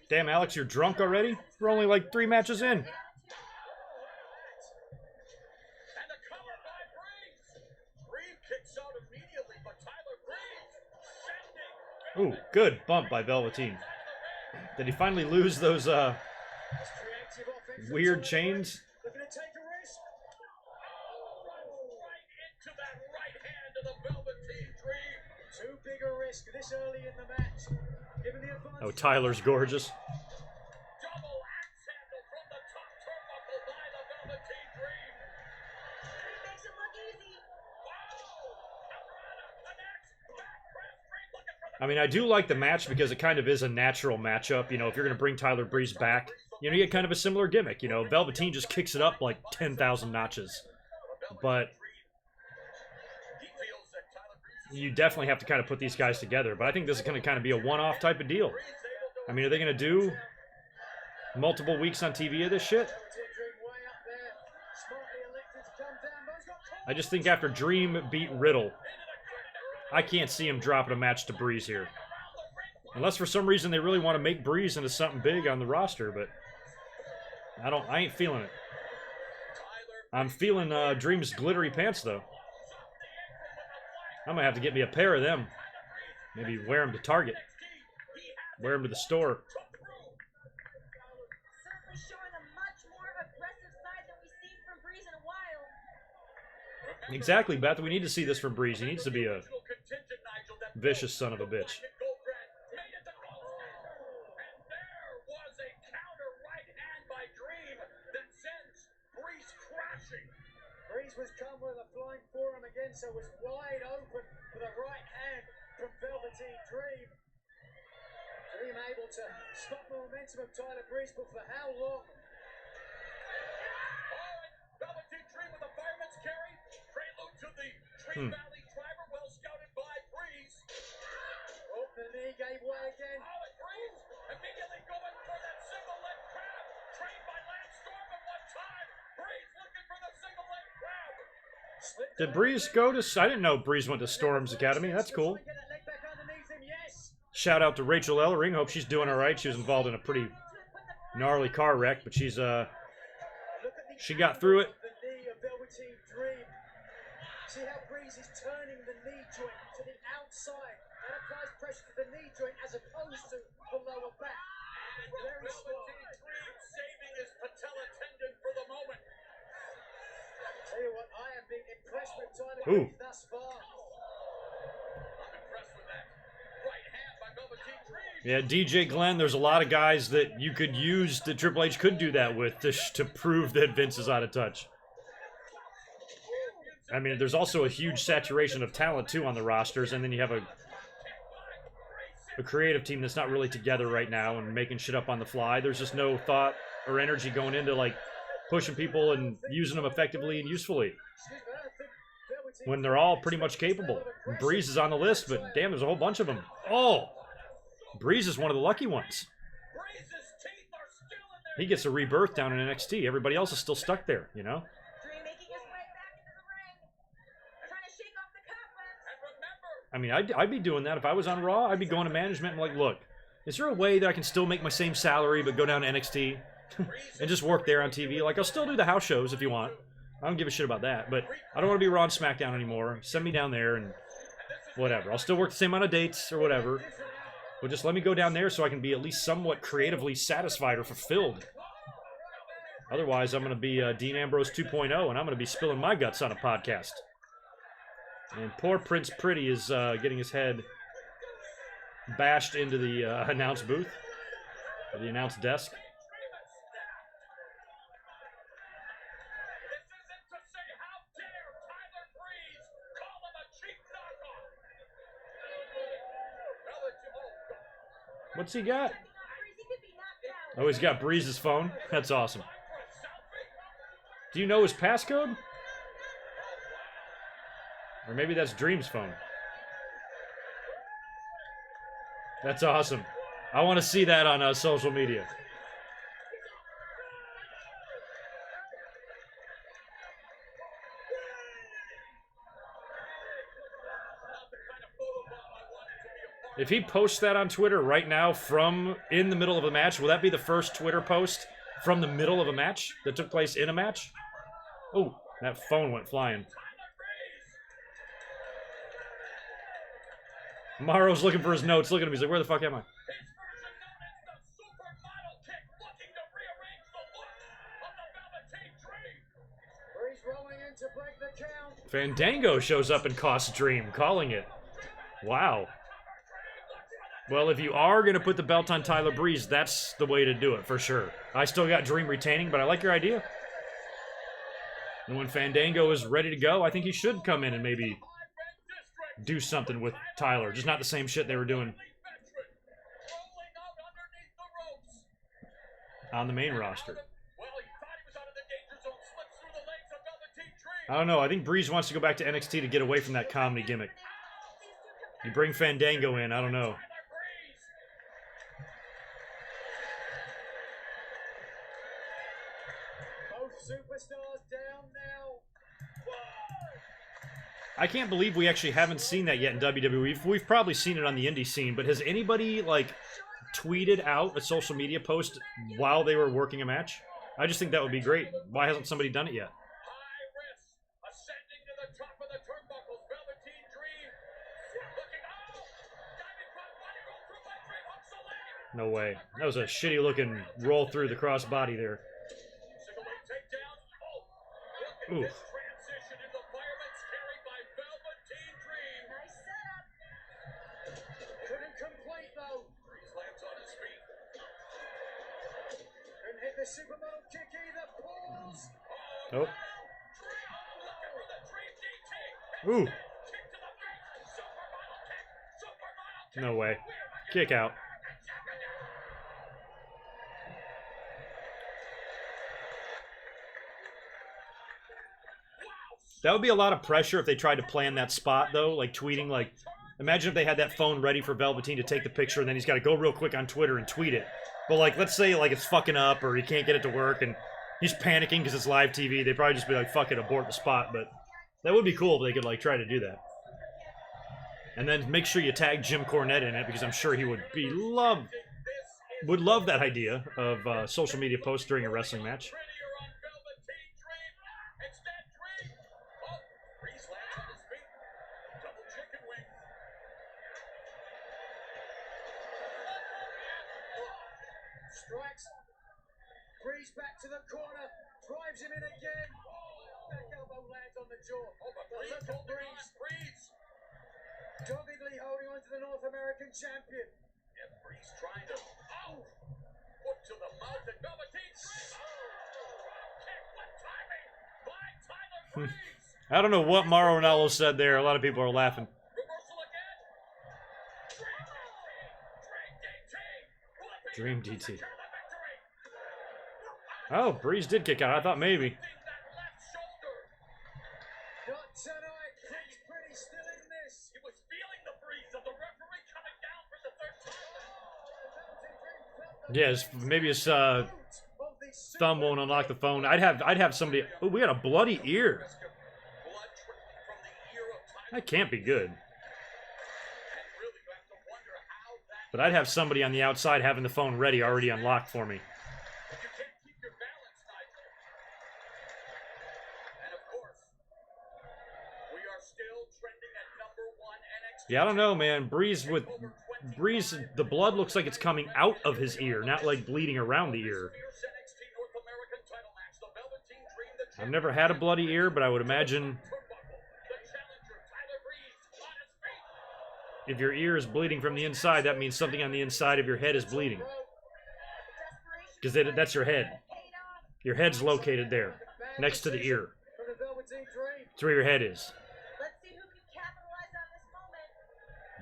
Damn, Alex, you're drunk already? We're only like 3 matches in. Ooh, good bump by Velveteen. Did he finally lose those weird chains? Too big a risk this early in the match. Oh, Tyler's gorgeous. I mean, I do like the match because it kind of is a natural matchup. You know, if you're going to bring Tyler Breeze back, you know, you get kind of a similar gimmick. You know, Velveteen just kicks it up like 10,000 notches. But you definitely have to kind of put these guys together. But I think this is going to kind of be a one-off type of deal. I mean, are they going to do multiple weeks on TV of this shit? I just think after Dream beat Riddle, I can't see him dropping a match to Breeze here. Unless for some reason they really want to make Breeze into something big on the roster, but I ain't feeling it. I'm feeling Dream's glittery pants, though. I'm gonna have to get me a pair of them. Maybe wear them to Target. Wear them to the store. Certainly showing a much more aggressive side than we've seen from Breeze in a while. Exactly, Beth. We need to see this from Breeze. He needs to be a vicious son of a bitch. Breeze was come with a flying forearm again, so was wide open with a right hand from Velveteen Dream. Dream able to stop the momentum of Tyler Breeze, but for how long? Velveteen Dream with a fireman's carry. Prelude to the Dream Valley driver, well scouted by Breeze. Oh, the knee gave way again. Oh, and Breeze immediately going for that single leg crab. Trained by Lance Storm at one time. Breeze looking for the single leg crab. Did Breeze go to... I didn't know Breeze went to Storm's Academy. That's cool. Shout out to Rachel Ellering. Hope she's doing all right. She was involved in a pretty gnarly car wreck, but she's she got through it. The knee of Velveteen Dream. See how Breeze is turning the knee joint to the outside. That applies pressure to the knee joint as opposed to the lower back. Very strong. Velveteen Dream saving his patella tendon for the moment. Tell you what, I have been impressed with Tyler Ooh. Breeze thus far. I'm impressed with that right hand by Velveteen Dream. Yeah, DJ Glenn, there's a lot of guys that you could use that Triple H could do that with to prove that Vince is out of touch. I mean, there's also a huge saturation of talent, too, on the rosters, and then you have a creative team that's not really together right now and making shit up on the fly. There's just no thought or energy going into, like, pushing people and using them effectively and usefully when they're all pretty much capable. Breeze is on the list, but damn, there's a whole bunch of them. Oh, Breeze is one of the lucky ones. Breeze's teeth are still in there. He gets a rebirth down in NXT. Everybody else is still stuck there, you know? Dream making his way back into the ring. Trying to shake off the cobwebs. And remember, I mean, I'd be doing that if I was on Raw. I'd be going to management and like, look, is there a way that I can still make my same salary but go down to NXT and just work there on TV? Like, I'll still do the house shows if you want. I don't give a shit about that, but I don't want to be Raw and SmackDown anymore. Send me down there and whatever. I'll still work the same amount of dates or whatever, but just let me go down there so I can be at least somewhat creatively satisfied or fulfilled. Otherwise, I'm going to be Dean Ambrose 2.0, and I'm going to be spilling my guts on a podcast. And poor Prince Pretty is getting his head bashed into the announce booth, or the announce desk. this isn't to say how dare Tyler Breeze call him a cheap knockoff. What's he got? Breeze, he could be knocked out. Oh, he's got Breeze's phone? That's awesome. Do you know his passcode? Or maybe that's Dream's phone. That's awesome. I want to see that on social media. If he posts that on Twitter right now from in the middle of a match, will that be the first Twitter post from the middle of a match that took place in a match? Oh, that phone went flying. Morrow's looking for his notes. Look at him. He's like, where the fuck am I? His version known as the supermodel kick, looking to rearrange the look of the Velveteen Dream. Breeze rolling in to break the count. Fandango shows up and costs Dream, calling it. Wow. Well, if you are going to put the belt on Tyler Breeze, that's the way to do it, for sure. I still got Dream retaining, but I like your idea. And when Fandango is ready to go, I think he should come in and maybe do something with Tyler. Just not the same shit they were doing on the main roster. I don't know. I think Breeze wants to go back to NXT to get away from that comedy gimmick. You bring Fandango in, I don't know. Both superstars down now. I can't believe we actually haven't seen that yet in WWE. We've probably seen it on the indie scene, but has anybody, like, tweeted out a social media post while they were working a match? I just think that would be great. Why hasn't somebody done it yet? High risk, ascending to the top of the turnbuckles. Velveteen Dream looking. Oh, diving front body roll through by Dream, hooks the leg. No way. That was a shitty looking roll through the crossbody there. Single leg takedown. Oh, look at Oof. this transition into fireman's carry by Velveteen Dream. Nice setup. Couldn't complete though. Breeze lands on his feet. Couldn't hit the supermodel kick either. Pulls. Nope. Dream looking for the Dream DT. Ooh. Kick to the face. Supermodel kick. Supermodel kick. No way. Kick out. That would be a lot of pressure if they tried to plan that spot, though. Like, tweeting, like... Imagine if they had that phone ready for Velveteen to take the picture, and then he's got to go real quick on Twitter and tweet it. But, like, let's say, like, it's fucking up, or he can't get it to work, and he's panicking because it's live TV. They'd probably just be like, fuck it, abort the spot. But that would be cool if they could, like, try to do that. And then make sure you tag Jim Cornette in it, because I'm sure he would be would love that idea of social media posts during a wrestling match. Prettier on Velveteen Dream. Instead, Dream. Oh, Breeze lands on his feet. Double chicken wing. Strikes. Breeze back to the corner. Drives him in again. Back elbow lands on the jaw. Oh, but But Breeze look at holding on. Breeze. Breeze. Doggedly holding on to the North American champion. And Breeze trying to. Oh! Foot to the mouth and Velveteen Dream. Oh! Drop kick. What timing by Tyler Breeze. I don't know what Mauro Ranallo said there. A lot of people are laughing. Reversal again. Dream DT. Dream DT. Secure the victory. Oh, Breeze did kick out. I thought maybe. That left shoulder. Not tonight. Breeze pretty still in this. He was feeling the breeze of the referee coming down for the third time. Yes, maybe his Of the thumb won't unlock the phone. I'd have somebody. Oh, we got a bloody ear. Risk of blood trickling from the ear of Tyler. That can't be good. And really, you have to wonder how that. But I'd have somebody on the outside having the phone ready, already unlocked for me. But you can't keep your balance, Nigel. And of course, we are still trending at #1 NXT. Yeah, I don't know, man. Breeze, the blood looks like it's coming out of his ear, not like bleeding around the ear. Fierce NXT North American title match. The Velveteen Dream, the I've never had a bloody ear, but I would imagine turnbuckle. The challenger, Tyler Breeze, on his feet. if your ear is bleeding from the inside, that means something on the inside of your head is bleeding. Because that's your head. Your head's located there, next to the ear. From the Velveteen Dream. That's where your head is. Let's see who can capitalize on this moment.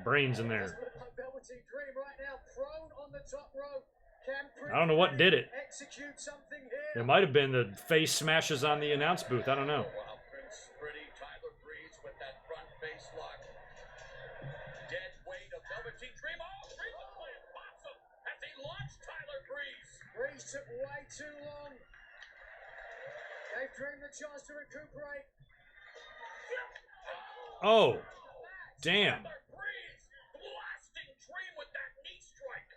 Brains in there. Velveteen Dream right now prone on the top rope. Can I don't know what did it. execute something here. It might have been the face smashes on the announce booth. I don't know. Wow, Prince Pretty, Tyler Breeze with that front face lock. Dead weight of Velveteen Dream. Oh, Dream the plan pops him as he launched Tyler Breeze. Breeze took way too long. Gave Dream the chance to recuperate. Oh, damn. Tyler Breeze blasting Dream with that knee strike.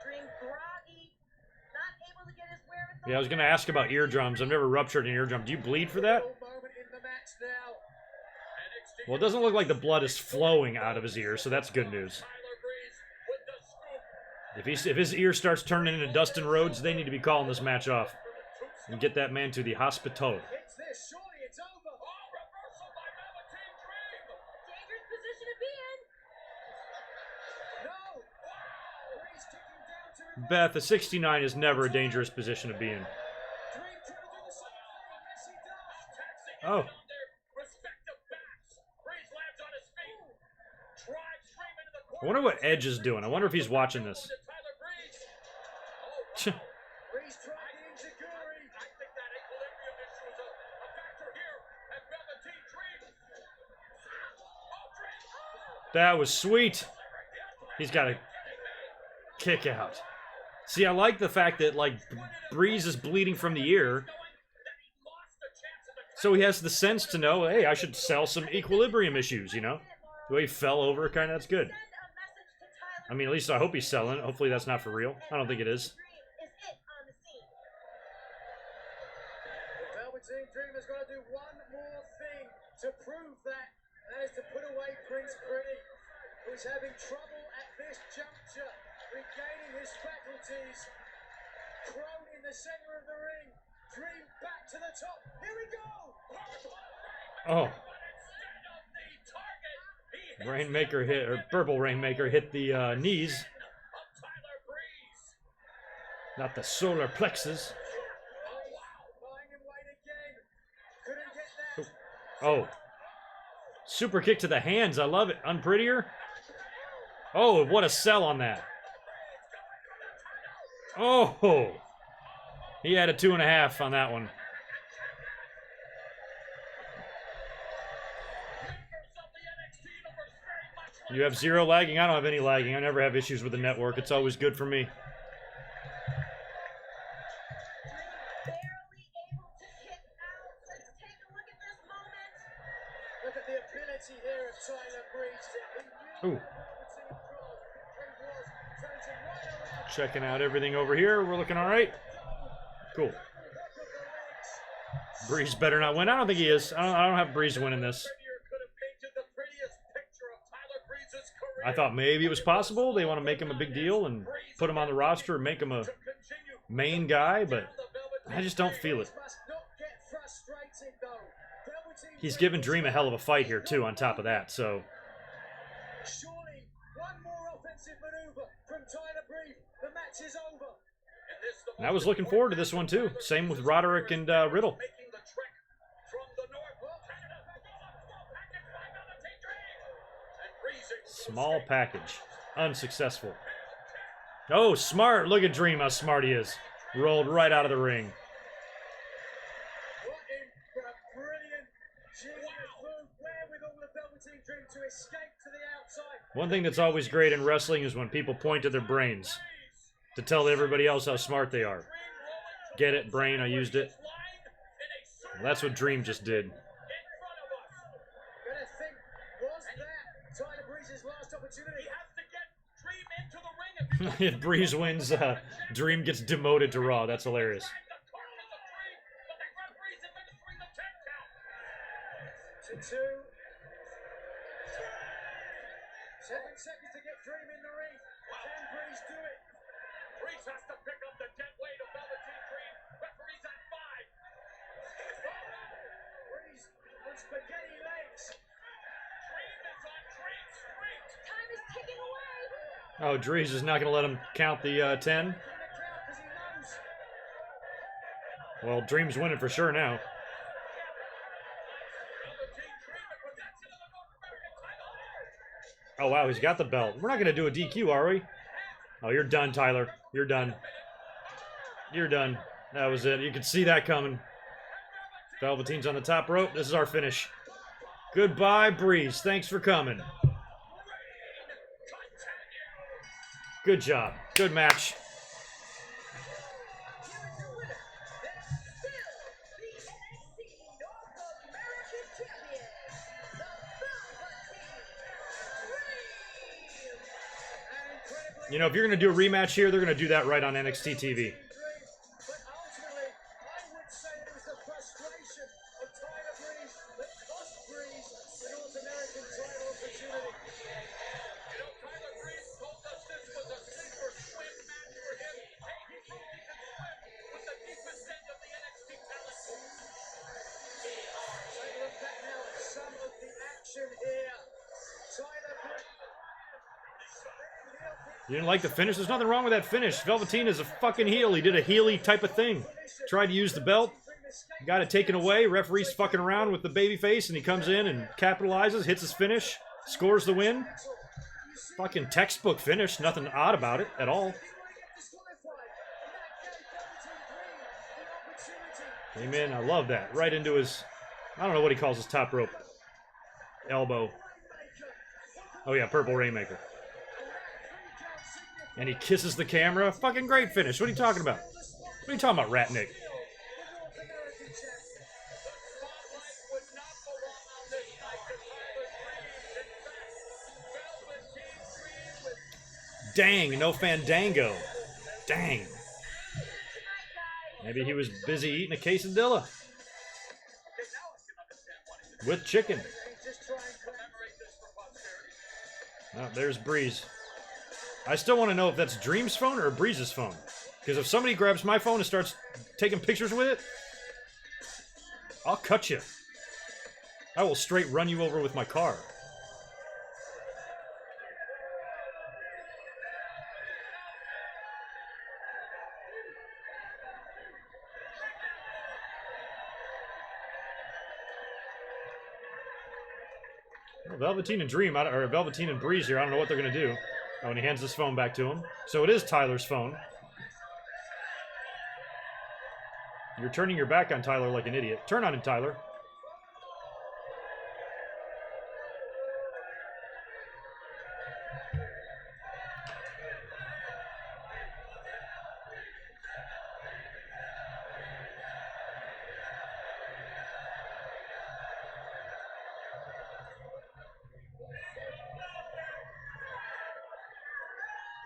Dream groggy, not able to get his wherewithal. Yeah, I was going to ask about eardrums. I've never ruptured an eardrum. Do you bleed for that? Final moment in the match now. NXT Well, it doesn't look like the blood is flowing out of his ear, so that's good news. Tyler Breeze with the scoop. If his ear starts turning into Dustin Rhodes, they need to be calling this match off and get that man to the hospital. Hits this. Surely it's over. Oh, reversal by Velveteen Dream. Dangerous position to be in. No. Breeze kicking down to Beth, a 69 is never a dangerous position to be in. Dream trying to do the same thing. Yes, he does. Taxing Oh. in on their respective backs. Breeze lands on his feet. Drives Dream into the corner. I wonder what Edge is doing. I wonder if he's watching this. To Tyler Breeze. Oh, wow. Breeze tried the Inzaguri. I think that equilibrium issue is a factor here. And Velveteen Dream. That was sweet. He's got a kick out. See, I like the fact that, like, Breeze is bleeding from the ear. So he has the sense to know, hey, I should sell some equilibrium issues, you know? The way he fell over, kind of, that's good. I mean, at least I hope he's selling it. Hopefully that's not for real. I don't think it is. The Velveteen Dream has got to do one more thing to prove that. That is to put away Prince Pretty, who's having trouble at this juncture, regaining his faculties. Crone in the center of the ring. Dream back to the top. Here we go! Oh. Rainmaker hit, or Purple Rainmaker hit the knees. Not the solar plexus. Oh. Super kick to the hands. I love it. Unprettier. Oh, what a sell on that. Oh. He had a 2.5 on that one. You have 0 lagging? I don't have any lagging. I never have issues with the network. It's always good for me. Look at the ability here of Tyler Breeze. Ooh. Checking out everything over here. We're looking all right. Cool. Breeze better not win. I don't think he is. I don't have Breeze winning this. I thought maybe it was possible. They want to make him a big deal and put him on the roster and make him a main guy, but I just don't feel it. He's given Dream a hell of a fight here, too, on top of that, so. Surely, one more offensive maneuver from Tyler Breeze. The match is over. And I was looking forward to this one, too. Same with Roderick and Riddle. Small package. Unsuccessful. Oh, smart. Look at Dream, how smart he is. Rolled right out of the ring. What a brilliant genius move. Where with all the Velveteen Dream to escape to the outside. One thing that's always great in wrestling is when people point to their brains to tell everybody else how smart they are. Get it, brain? I used it. Well, that's what Dream just did. Gonna think, was that Tyler Breeze's last opportunity? He has to get Dream into the ring. If Breeze wins, Dream gets demoted to Raw. That's hilarious. To 2. 7 seconds to get Dream in the ring. Can Breeze do it? Breeze has to pick up the dead weight of Velveteen Dream. Referee's at 5. Breeze on spaghetti legs. Dream is on Dream Street. Time is ticking away. Oh, Dreeze is not going to let him count the 10. Well, Dream's winning for sure now. Oh, wow, he's got the belt. We're not going to do a DQ, are we? Oh, you're done, Tyler. You're done. You're done. That was it. You could see that coming. Velveteen's on the top rope. This is our finish. Goodbye, Breeze. Thanks for coming. Good job. Good match. You know, if you're going to do a rematch here, they're going to do that right on NXT TV. But ultimately, I would say it was the frustration of Tyler Breeze that cost Breeze the North American title opportunity. You know, Tyler Breeze told us this was a sink or swim match for him. Hey, he proved he can swim with the deepest end of the NXT talent pool. Take a look back now at some of the action here. Tyler Breeze. You didn't like the finish? There's nothing wrong with that finish. Velveteen is a fucking heel. He did a heely type of thing. Tried to use the belt. Got it taken away. Referee's fucking around with the babyface, and he comes in and capitalizes, hits his finish, scores the win. Fucking textbook finish. Nothing odd about it at all. Came in. I love that. Right into his, I don't know what he calls his top rope. Elbow. Oh yeah, Purple Rainmaker. And he kisses the camera. Fucking great finish. What are you talking about? What are you talking about, Ratnick? Dang, no Fandango. Dang. Maybe he was busy eating a quesadilla. With chicken. Oh, there's Breeze. I still want to know if that's Dream's phone or Breeze's phone. Because if somebody grabs my phone and starts taking pictures with it, I'll cut you. I will straight run you over with my car. Well, Velveteen and Dream, or Velveteen and Breeze here, I don't know what they're going to do. Oh, and he hands his phone back to him. So it is Tyler's phone. You're turning your back on Tyler like an idiot. Turn on him, Tyler.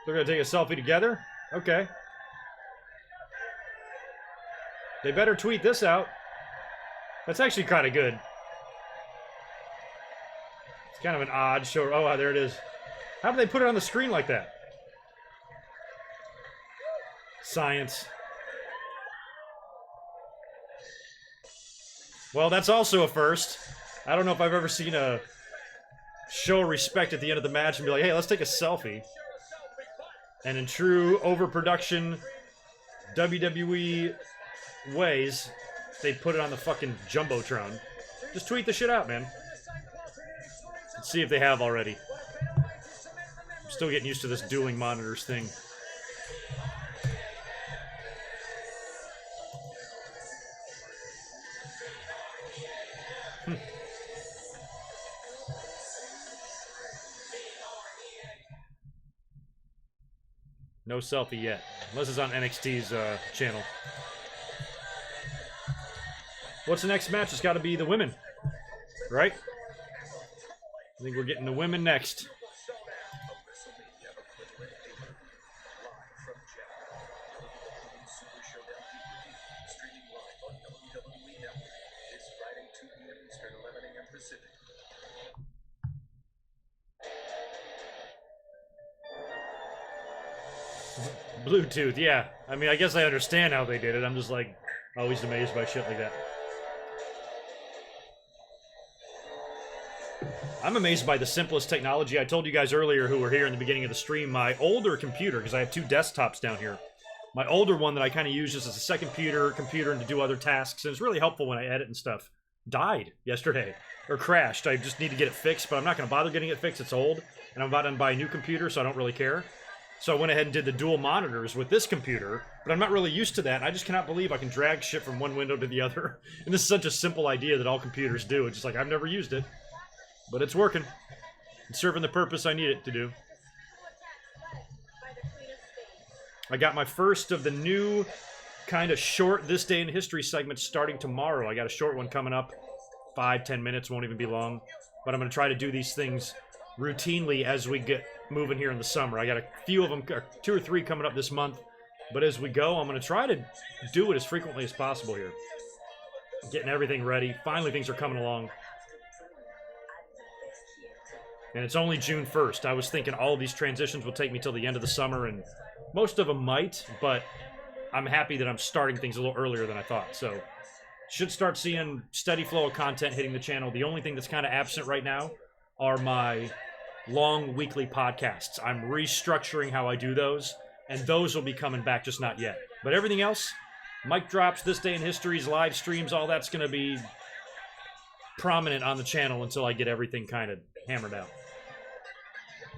They're going to take a selfie together? Okay. They better tweet this out. That's actually kind of good. It's kind of an odd show. Oh, there it is. How did they put it on the screen like that? Science. Well, that's also a first. I don't know if I've ever seen a show respect at the end of the match and be like, hey, let's take a selfie. And in true overproduction WWE ways, they put it on the fucking Jumbotron. Just tweet the shit out, man. Let's see if they have already. I'm still getting used to this dueling monitors thing. No selfie yet. Unless it's on NXT's channel. What's the next match? It's got to be the women. Right? I think we're getting the women next. Bluetooth, yeah. I mean, I guess I understand how they did it. I'm just, like, always amazed by shit like that. I'm amazed by the simplest technology. I told you guys earlier who were here in the beginning of the stream, my older computer, because I have two desktops down here. My older one that I kind of use just as a second computer and to do other tasks, and it's really helpful when I edit and stuff, died yesterday. Or crashed. I just need to get it fixed, but I'm not going to bother getting it fixed. It's old, and I'm about to buy a new computer, so I don't really care. So I went ahead and did the dual monitors with this computer, but I'm not really used to that. I just cannot believe I can drag shit from one window to the other. And this is such a simple idea that all computers do. It's just like, I've never used it, but it's working. It's serving the purpose I need it to do. I got my first of the new kind of short This Day in History segments starting tomorrow. I got a short one coming up. 5-10 minutes, won't even be long. But I'm going to try to do these things routinely as we get moving here in the summer. I got a few of them, 2 or 3 coming up this month. But as we go, I'm going to try to do it as frequently as possible here. Getting everything ready. Finally, things are coming along. And it's only June 1st. I was thinking all of these transitions will take me till the end of the summer, and most of them might, but I'm happy that I'm starting things a little earlier than I thought. So, should start seeing steady flow of content hitting the channel. The only thing that's kind of absent right now are my long weekly podcasts. I'm restructuring how I do those, and those will be coming back, just not yet. But everything else, mic drops, This Day in History's live streams, all that's going to be prominent on the channel until I get everything kind of hammered out.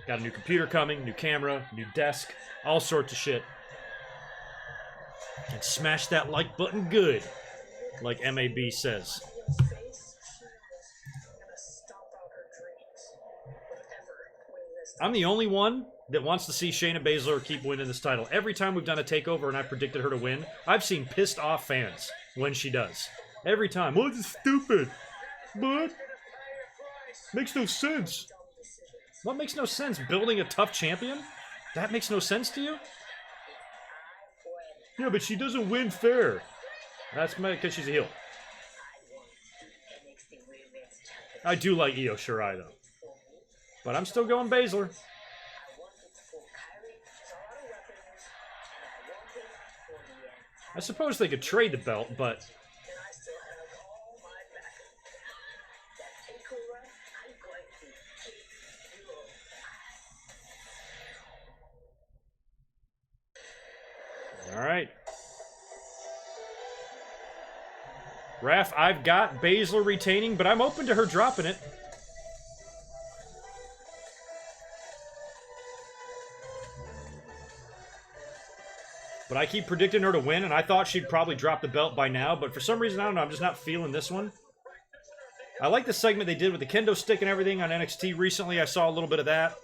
Got a new computer coming, new camera, new desk, all sorts of shit. And smash that like button good, like MAB says. I'm the only one that wants to see Shayna Baszler keep winning this title. Every time we've done a takeover and I predicted her to win, I've seen pissed off fans when she does. Every time. Well, it's stupid. But makes no sense. What makes no sense? Building a tough champion? That makes no sense to you? Yeah, but she doesn't win fair. That's because she's a heel. I do like Io Shirai, though. But I'm still going Baszler. I suppose they could trade the belt, but... Alright. Raph, I've got Baszler retaining, but I'm open to her dropping it. But I keep predicting her to win, and I thought she'd probably drop the belt by now, but for some reason, I don't know, I'm just not feeling this one. I like the segment they did with the kendo stick and everything on NXT recently. I saw a little bit of that,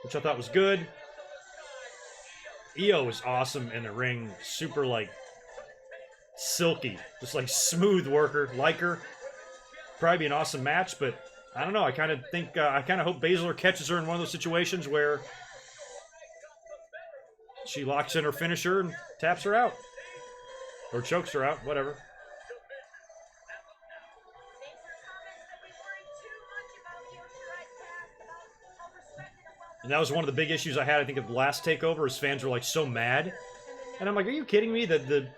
which I thought was good. Io is awesome in the ring. Super, like, silky. Just, like, smooth worker. Like her. Probably be an awesome match, but I don't know. I kind of think, I kind of hope Baszler catches her in one of those situations where she locks in her finisher and taps her out. Or chokes her out, whatever. And that was one of the big issues I had, I think, of the last TakeOver, is fans were, like, so mad. And I'm like, are you kidding me? The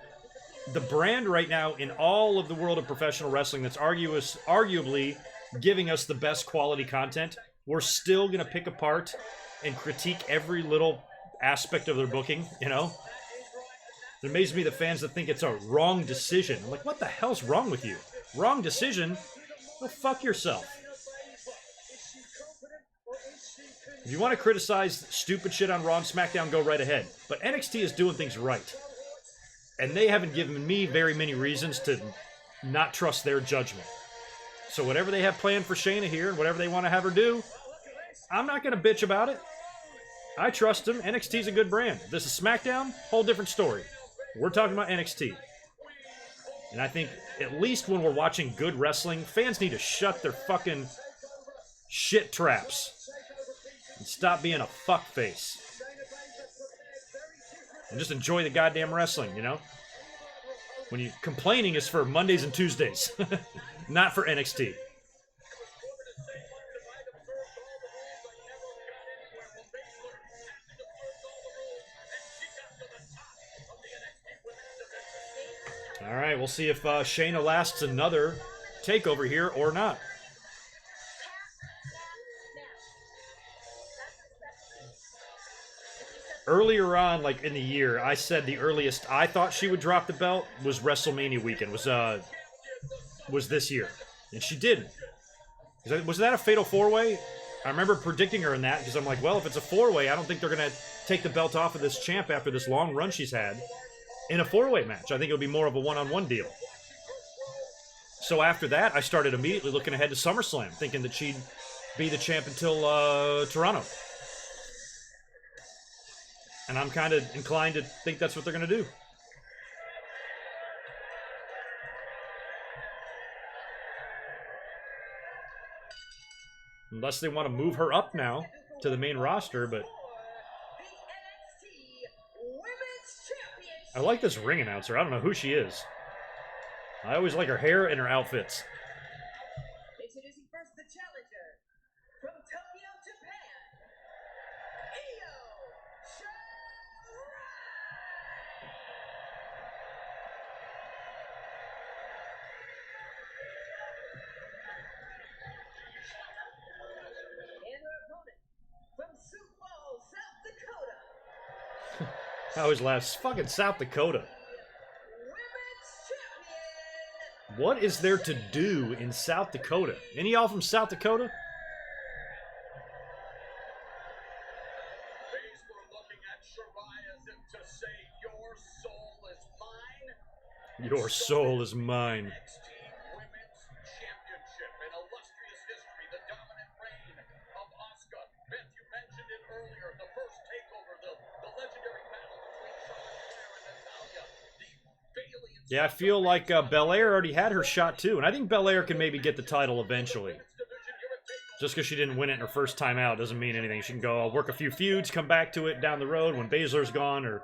brand right now in all of the world of professional wrestling that's arguably giving us the best quality content, we're still going to pick apart and critique every little aspect of their booking, you know? It amazes me the fans that think it's a wrong decision. I'm like, what the hell's wrong with you? Wrong decision? Go fuck yourself. If you want to criticize stupid shit on Raw and SmackDown, go right ahead. But NXT is doing things right. And they haven't given me very many reasons to not trust their judgment. So whatever they have planned for Shayna here, and whatever they want to have her do, I'm not going to bitch about it. I trust them. NXT's a good brand. This is SmackDown, whole different story. We're talking about NXT. And I think, at least when we're watching good wrestling, fans need to shut their fucking shit traps. And stop being a fuckface. And just enjoy the goddamn wrestling, you know? When you complaining is for Mondays and Tuesdays. Not for NXT. Alright, we'll see if Shayna lasts another takeover here or not. Earlier on, like in the year, I said the earliest I thought she would drop the belt was WrestleMania weekend, was this year. And she didn't. Was that a fatal four-way? I remember predicting her in that, because I'm like, well, if it's a four-way, I don't think they're going to take the belt off of this champ after this long run she's had in a four-way match. I think it'll be more of a one-on-one deal. So after that, I started immediately looking ahead to SummerSlam, thinking that she'd be the champ until Toronto. And I'm kind of inclined to think that's what they're going to do. Unless they want to move her up now to the main roster, but... I like this ring announcer. I don't know who she is. I always like her hair and her outfits. Introducing first the challenger from Tokyo, Japan, Io Shirai. And her opponent from Sioux Falls, South Dakota. I always laugh. Fucking South Dakota. What is there to do in South Dakota? Any of y'all from South Dakota? Baszler looking at Shirai as if to say, your soul is mine. Your soul is mine. NXT Women's Championship, an illustrious history, the dominant reign of Asuka. Beth, you mentioned it Yeah, I feel like Belair already had her shot too, and I think Belair can maybe get the title eventually. Just because she didn't win it in her first time out doesn't mean anything. She can go work a few feuds, come back to it down the road when Baszler's gone, or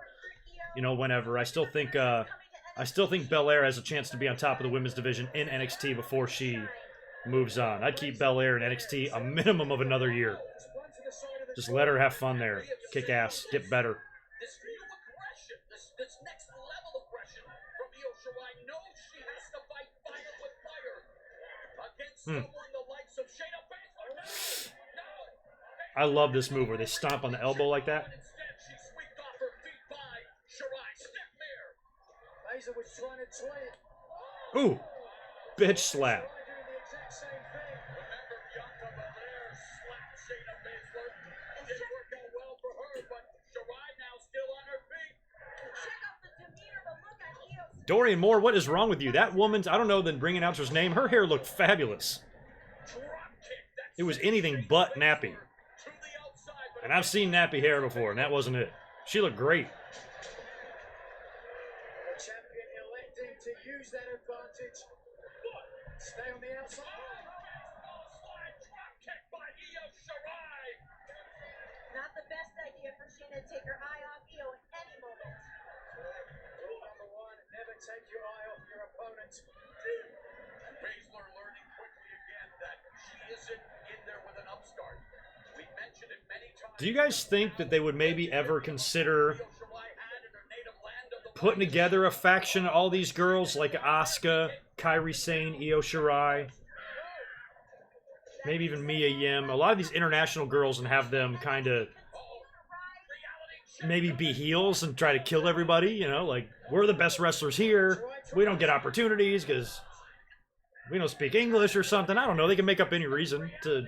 whenever. I still think Belair has a chance to be on top of the women's division in NXT before she moves on. I'd keep Belair in NXT a minimum of another year. Just let her have fun there, kick ass, get better. This view of aggression, this next level of aggression from Io Shirai knows she has to fight fire with fire against someone the likes of Shayna Baszler. No! I love this move where they stomp on the elbow like that. Instead, she swept off her feet by Shirai. Stiff mirror. Baszler was trying to toy it. Ooh, bitch slap. Shirai doing the exact same thing. Remember, Bianca Belair slapped Shayna Baszler. Didn't work out well for her, but Shirai now still on her feet. Check out the demeanor, the look on Io's Dorian Moore, what is wrong with you? That woman's, I don't know the ring announcer's name, her hair looked fabulous. Drop kick. That's It was anything but nappy. to the outside, but And I've seen nappy hair before, and that wasn't it. She looked great. The champion electing to use that advantage. Stay on the outside. baseball slide drop kick by Io Shirai. not the best idea for Shayna to take her eye off Io at any moment. Rule number one, never take your eye off your opponent. Baszler learning quickly again that she isn't in there with an upstart. We mentioned it many times. Do you guys think that they would maybe ever consider Io Shirai had in her native land of the putting together a faction of all these girls like Asuka, Kairi Sane, Io Shirai, maybe even Mia Yim, a lot of these international girls, and have them kind of maybe be heels and try to kill everybody, like, we're the best wrestlers here, we don't get opportunities because we don't speak English or something. I don't know, they can make up any reason to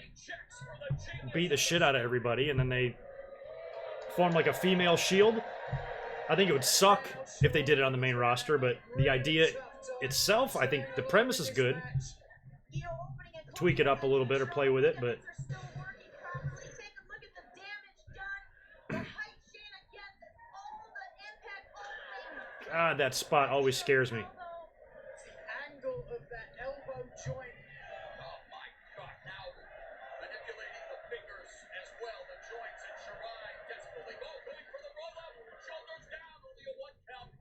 beat the shit out of everybody, and then they form like a female shield. I think it would suck if they did it on the main roster, but the idea itself, I think the premise is good. Tweak it up a little bit or play with it, but God, that spot always scares me. Angle of that elbow joint. Oh my God! Now manipulating the fingers as well, the joints, and Shirai desperately going for the roll up, shoulders down, only a one count.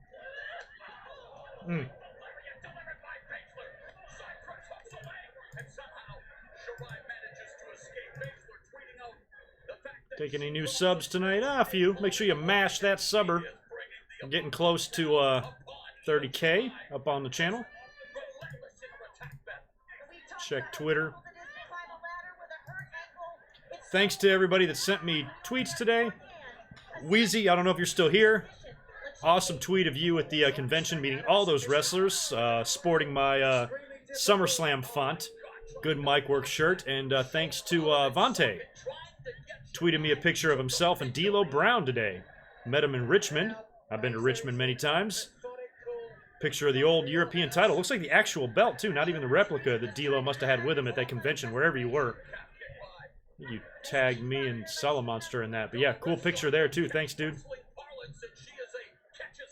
Lariat delivered by Baszler. Side crunch hooks away, and somehow Shirai manages to escape. Baszler tweeting out the fact that Take any new subs tonight? A few. Make sure you mash that subber. I'm getting close to 30K up on the channel. relentless in her attack bet. Check Twitter. Thanks to everybody that sent me tweets today. Wheezy, I don't know if you're still here. Awesome tweet of you at the convention meeting all those wrestlers, sporting my SummerSlam font, GoodMicWork shirt, and thanks to Vontae. Tweeted me a picture of himself and D'Lo Brown today. Met him in Richmond. I've been to Richmond many times. Picture of the old European title. Looks like the actual belt, too, not even the replica that D'Lo must have had with him at that convention, wherever you were. I think you tagged me and Salamonster in that. But yeah, cool picture there, too. Thanks, dude. Parlance, and she is a catch-can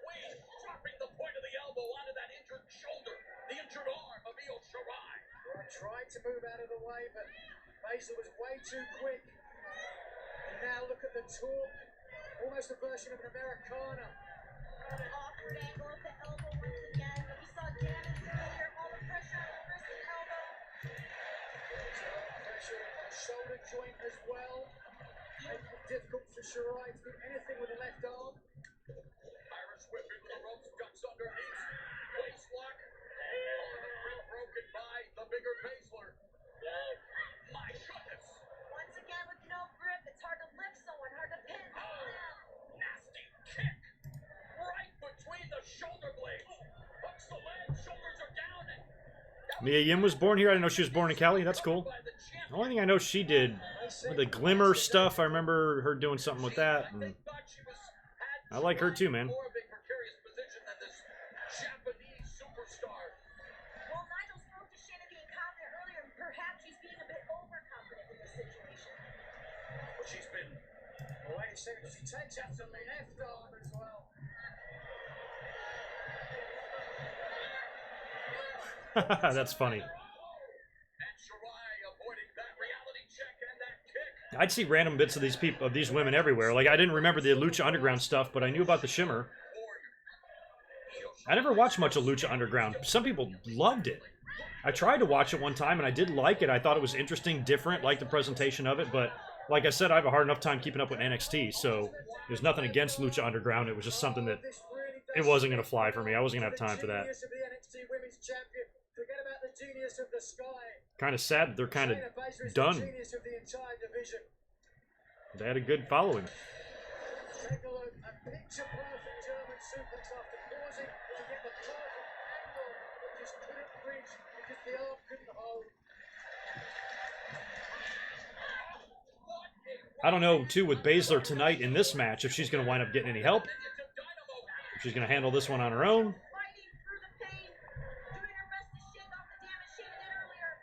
queen, dropping the point of the elbow onto that injured shoulder, the injured arm of Io Shirai. Tried to move out of the way, but Baszler was way too quick. And now look at the torque. Almost a version of an Americana. Awkward angle of the elbow once again. We saw damage earlier. All the pressure on the wrist and elbow. Pressure on the shoulder joint as well. Making it difficult for Shirai to do anything with the left arm. Irish whip into the ropes, ducks underneath, waist lock. Oh, the grip broken by the bigger Baszler. My goodness. Once again with no grip, it's hard to lift someone, hard to pin. Nasty kick. Right between the shoulder blades. Hooks the leg, shoulders are down, and Mia Yim was born here. I didn't know she was born in Cali. That's cool. by the champ. The only thing I know she did with the Glimmer stuff, I remember her doing something with that. They And thought she I had like her too, man. more of a precarious position than this Japanese superstar. Well, Nigel spoke to Shayna being confident earlier, and perhaps she's being a bit overconfident in this situation. But she's been Wait a second, she takes out the left arm as well. That's funny. And Shirai avoiding that reality check and that kick. I'd see random bits of these people, of these women everywhere. Like, I didn't remember the Lucha Underground stuff, but I knew about the Shimmer. I never watched much of Lucha Underground. Some people loved it. I tried to watch it one time, and I did like it. I thought it was interesting, different, like the presentation of it, but like I said, I have a hard enough time keeping up with NXT, so there's nothing against Lucha Underground. It was just something that it wasn't going to fly for me. I wasn't going to have time for that. Kind of sad that they're kind of done. They had a good following. Take a look, a picture-perfect German suplex after pausing to get the perfect angle, but just couldn't reach because the arm couldn't hold. I don't know, too, with Baszler tonight in this match, if she's going to wind up getting any help. If she's going to handle this one on her own. Fighting through the pain, doing her best to shake off the damage Shayna did earlier.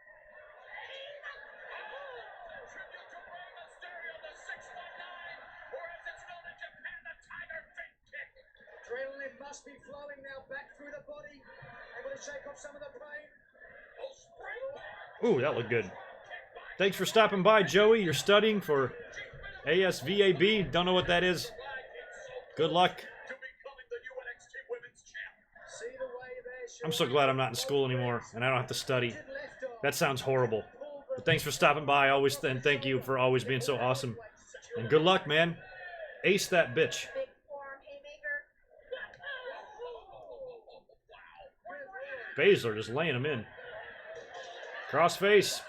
Tribute to Rey Mysterio, the 619, or as it's known in Japan, the Tiger Fin Kick. Adrenaline must be flowing now back through the body, able to shake off some of the pain. Oh, springboard. Ooh, that looked good. Thanks for stopping by, Joey. You're studying for ASVAB. Don't know what that is. Good luck. To becoming the new NXT Women's Champ. See the way there, I'm so glad I'm not in school anymore, and I don't have to study. That sounds horrible. But thanks for stopping by, always, and thank you for always being so awesome. And good luck, man. Ace that bitch. Big forearm haymaker. Baszler just laying him in. Crossface.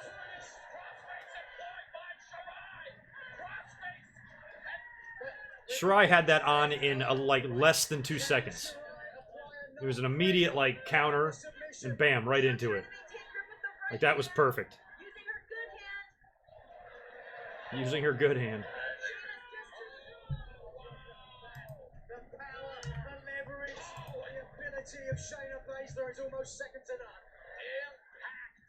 Shirai had that on in like less than 2 seconds. It was an immediate like counter, and bam, right into it. Like that was perfect. Using her good Using her good hand. hand. the power, the leverage, the ability of Shayna Baszler is almost second to none. Impact.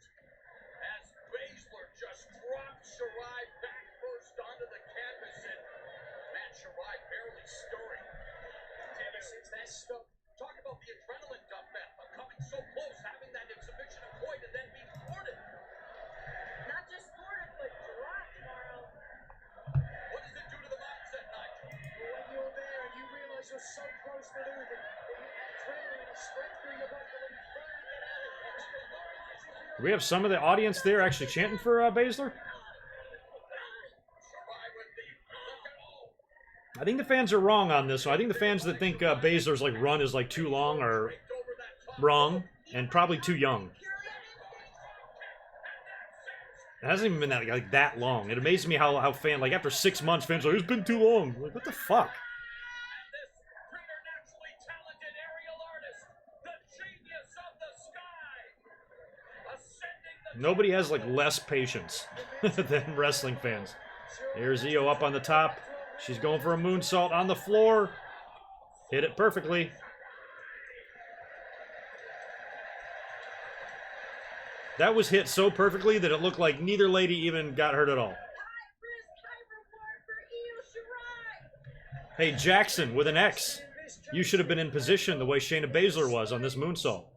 As Baszler just dropped Shirai back first onto the canvas, and man, Shirai barely stirring. Since that stop, Talk about the adrenaline dump, man. Coming so close, having that exhibition of point, and then being thwarted. Not just thwarted, but dropped, Morrow. What does it do to the mindset, Nigel? when you're there and you realize you're so close to losing, the adrenaline is spread through your body, and when you finally get out of it, Do we have some of the audience there actually chanting for Baszler? Shirai with the look at all. I think the fans are wrong on this one. I think the fans that think Baszler's like run is like too long are Over that top. wrong and probably too young. It hasn't even been that like that long. It amazes me how fan like after 6 months fans are like, it's been too long. Like what the fuck? And this preternaturally talented aerial artist, the genius of the sky, ascending the Nobody has like less patience than wrestling fans. Here's Io up on the top. She's going for a moonsault on the floor. Hit it perfectly. That was hit so perfectly that it looked like neither lady even got hurt at all. High risk, high reward for Io Shirai. Hey, Jackson with an X. You should have been in position the way Shayna Baszler was on this moonsault. I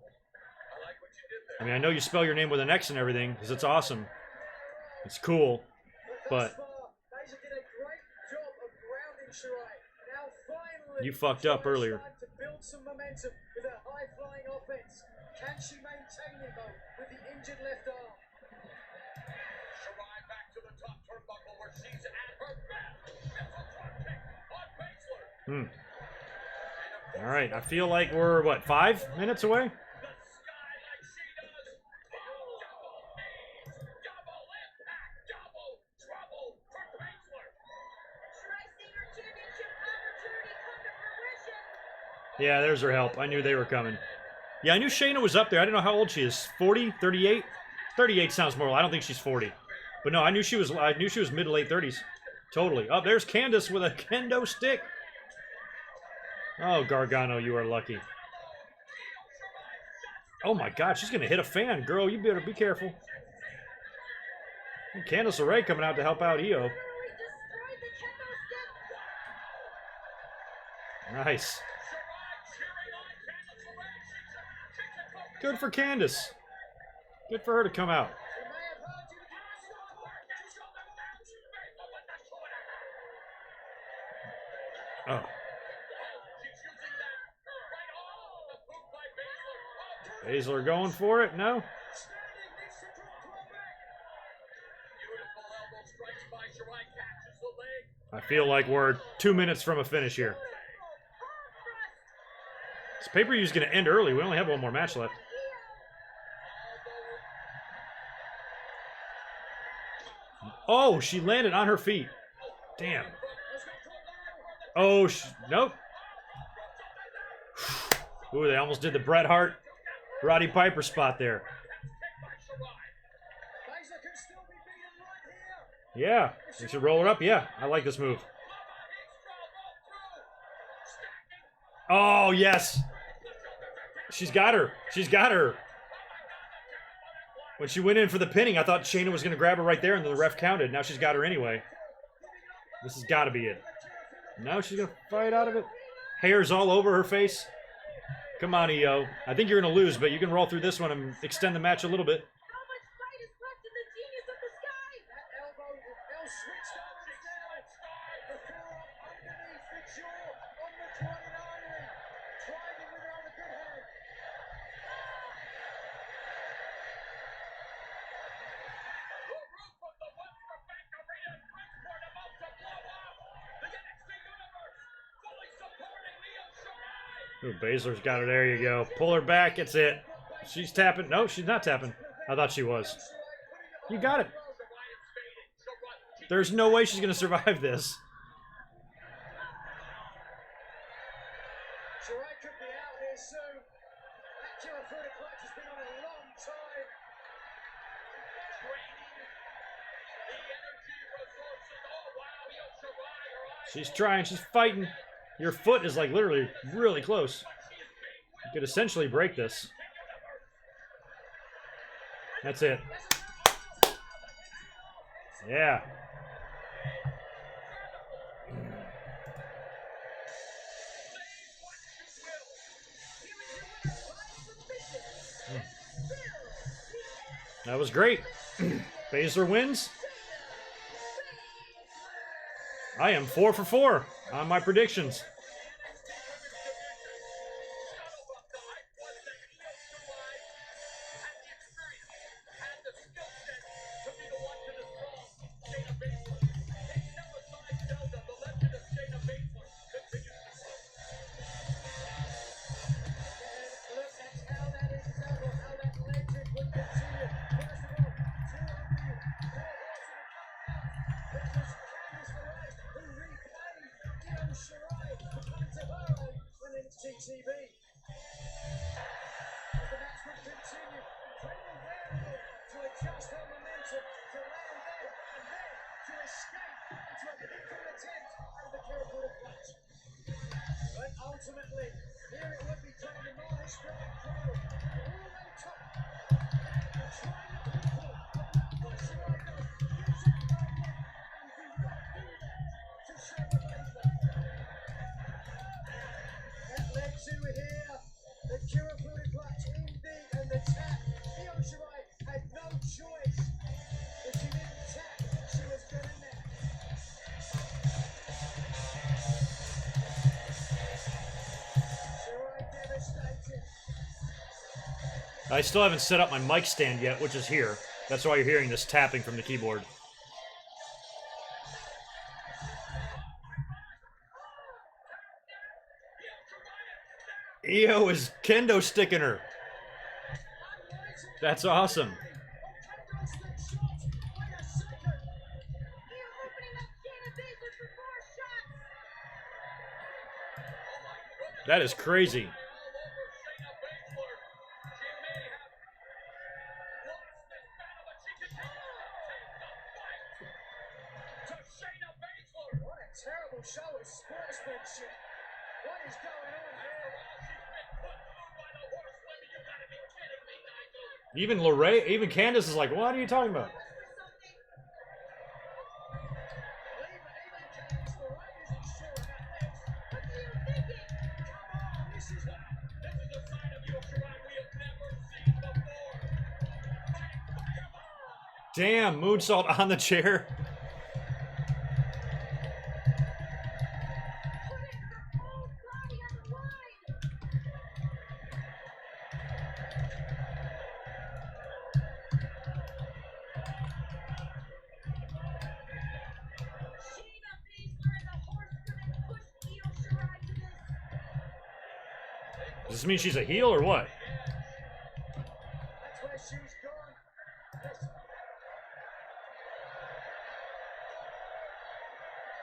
like what you did there. I mean, I know you spell your name with an X and everything, because it's awesome. It's cool. But thus far, Baszler did a great job of grounding Shirai. Now finally, you fucked up Shirai's earlier. starting to build some momentum with her high-flying offense. Can she maintain it though with the injured left arm? Shirai back to the top turnbuckle where she's at her best. Missile drop kick on Baszler. All right, I feel like we're, what, 5 minutes away? The sky like she does. Double knees, double impact, double trouble for Baszler. Shirai seeing her championship opportunity come to fruition. Yeah, there's her help. I knew they were coming. Yeah, I knew Shayna was up there. I didn't know how old she is. 40? 38? 38 sounds more. I don't think she's 40. But no, I knew she was mid to late 30s. Totally. Oh, there's Candace with a kendo stick. Oh, Gargano, you are lucky. Oh my god, she's gonna hit a fan. Girl, you better be careful. And Candice LeRae coming out to help out Io. Literally destroyed the kendo stick. Nice. Shirai cheering on Candice LeRae. Good for Candice. Good for her to come out. She may have heard you, but you must not. Oh. Baszler going for it? No? I feel like we're 2 minutes from a finish here. This pay-per-view is going to end early. We only have one more match left. Oh, she landed on her feet. Damn. Oh, nope. Ooh, they almost did the Bret Hart, Roddy Piper spot there. Baszler can still be beaten right here. Yeah, we should roll her up. Yeah, I like this move. Oh, yes. She's got her. She's got her. When she went in for the pinning, I thought Shayna was going to grab her right there, and then the ref counted. Now she's got her anyway. This has got to be it. Now she's going to fight out of it. Hair's all over her face. Come on, EO. I think you're going to lose, but you can roll through this one and extend the match a little bit. How much fight is left in the genius of the sky? That elbow now switched arms down. The forearm underneath the jaw on the carotid artery. Trying it with her other good hand. The roof of the Webster Bank Arena in Bridgeport about to blow up. The NXT Universe fully supporting Io Shirai. Ooh, Baszler's got her. There you go. Pull her back. It's it. She's tapping. No, she's not tapping. I thought she was. You got it. There's no way she's going to survive this. Shirai could be out here soon. That Kirifuda clutch has been on a long time. She's trying. She's fighting. Your foot is like literally really close. You could essentially break this. That's it. Yeah. That was great. Baszler wins. I am 4 for 4 on my predictions. TV. As the match would continue, incredible variable to adjust her momentum, to land there, and then to escape into a victory attempt out of the Kirifuda clutch. But ultimately, here it would be trying to gnaw this strong cradle all the way top. And trying to pull what Shirai does, gives it no net, and do not do that to Shayna Baszler. That led to here, the Kirifuda clutch indeed, and the tap. Io Shirai had no choice. If she didn't tap, she was going in there. Shirai devastated. I still haven't set up my mic stand yet, which is here. That's why you're hearing this tapping from the keyboard. Io is kendo sticking her. That's awesome. That is crazy. What a terrible show of sportsmanship. What is going on here? Even Lorraine, even Candace is like, what are you talking about? Damn, moonsault on the chair. Does this mean she's a heel or what? That's where she's gone.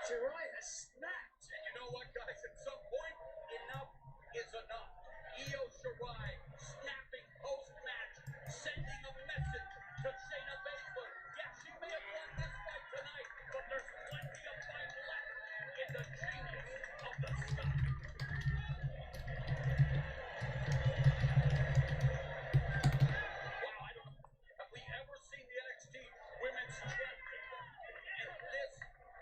Shirai has snapped. And you know what, guys? At some point, enough is enough. Io Shirai snapping post-match, sending a message to Shayna Baszler. Yeah, she may have won this fight tonight, but there's plenty of fight left in the genius of the stock. Wow, I don't know. Have we ever seen the NXT Women's Champion in this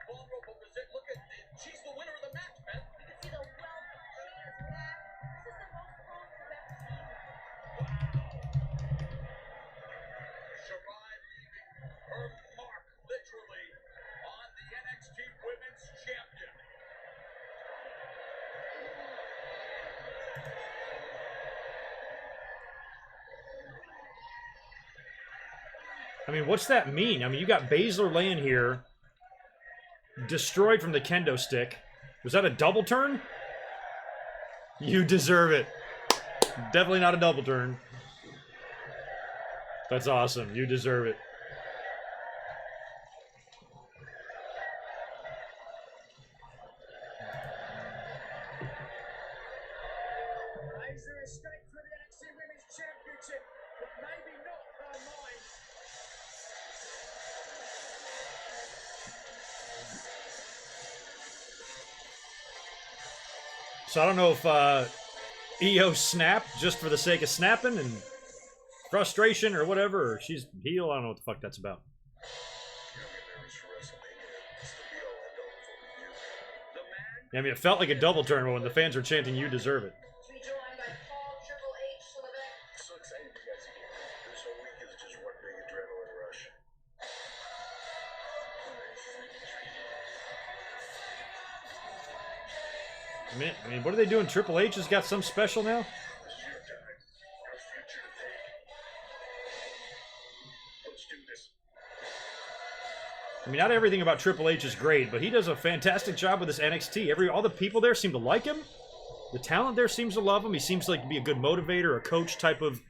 vulnerable position? Look at she's the winner of the match, man. You can see the wealth she has had. This is the most growth we've ever seen. Shirai leaving her mark, literally, on the NXT Women's Champion. I mean, what's that mean? I mean, you got Baszler laying here, destroyed from the kendo stick. Was that a double turn? You deserve it. Definitely not a double turn. That's awesome. You deserve it. Baszler escaped for the NXT Women's Championship, but maybe not her mind. So I don't know if EO snapped just for the sake of snapping and frustration or whatever, or she's heel. I don't know what the fuck that's about. Yeah, I mean, it felt like a double turn when the fans were chanting, "You deserve it." To be joined by Paul Triple H to the back. So excited you guys are here. This whole week is just one big adrenaline rush. I mean, what are they doing? Triple H has got some special now? This is your time. Your future to take. Let's do this. I mean, not everything about Triple H is great, but he does a fantastic job with this NXT. All the people there seem to like him. The talent there seems to love him. He seems like to be a good motivator, a coach type of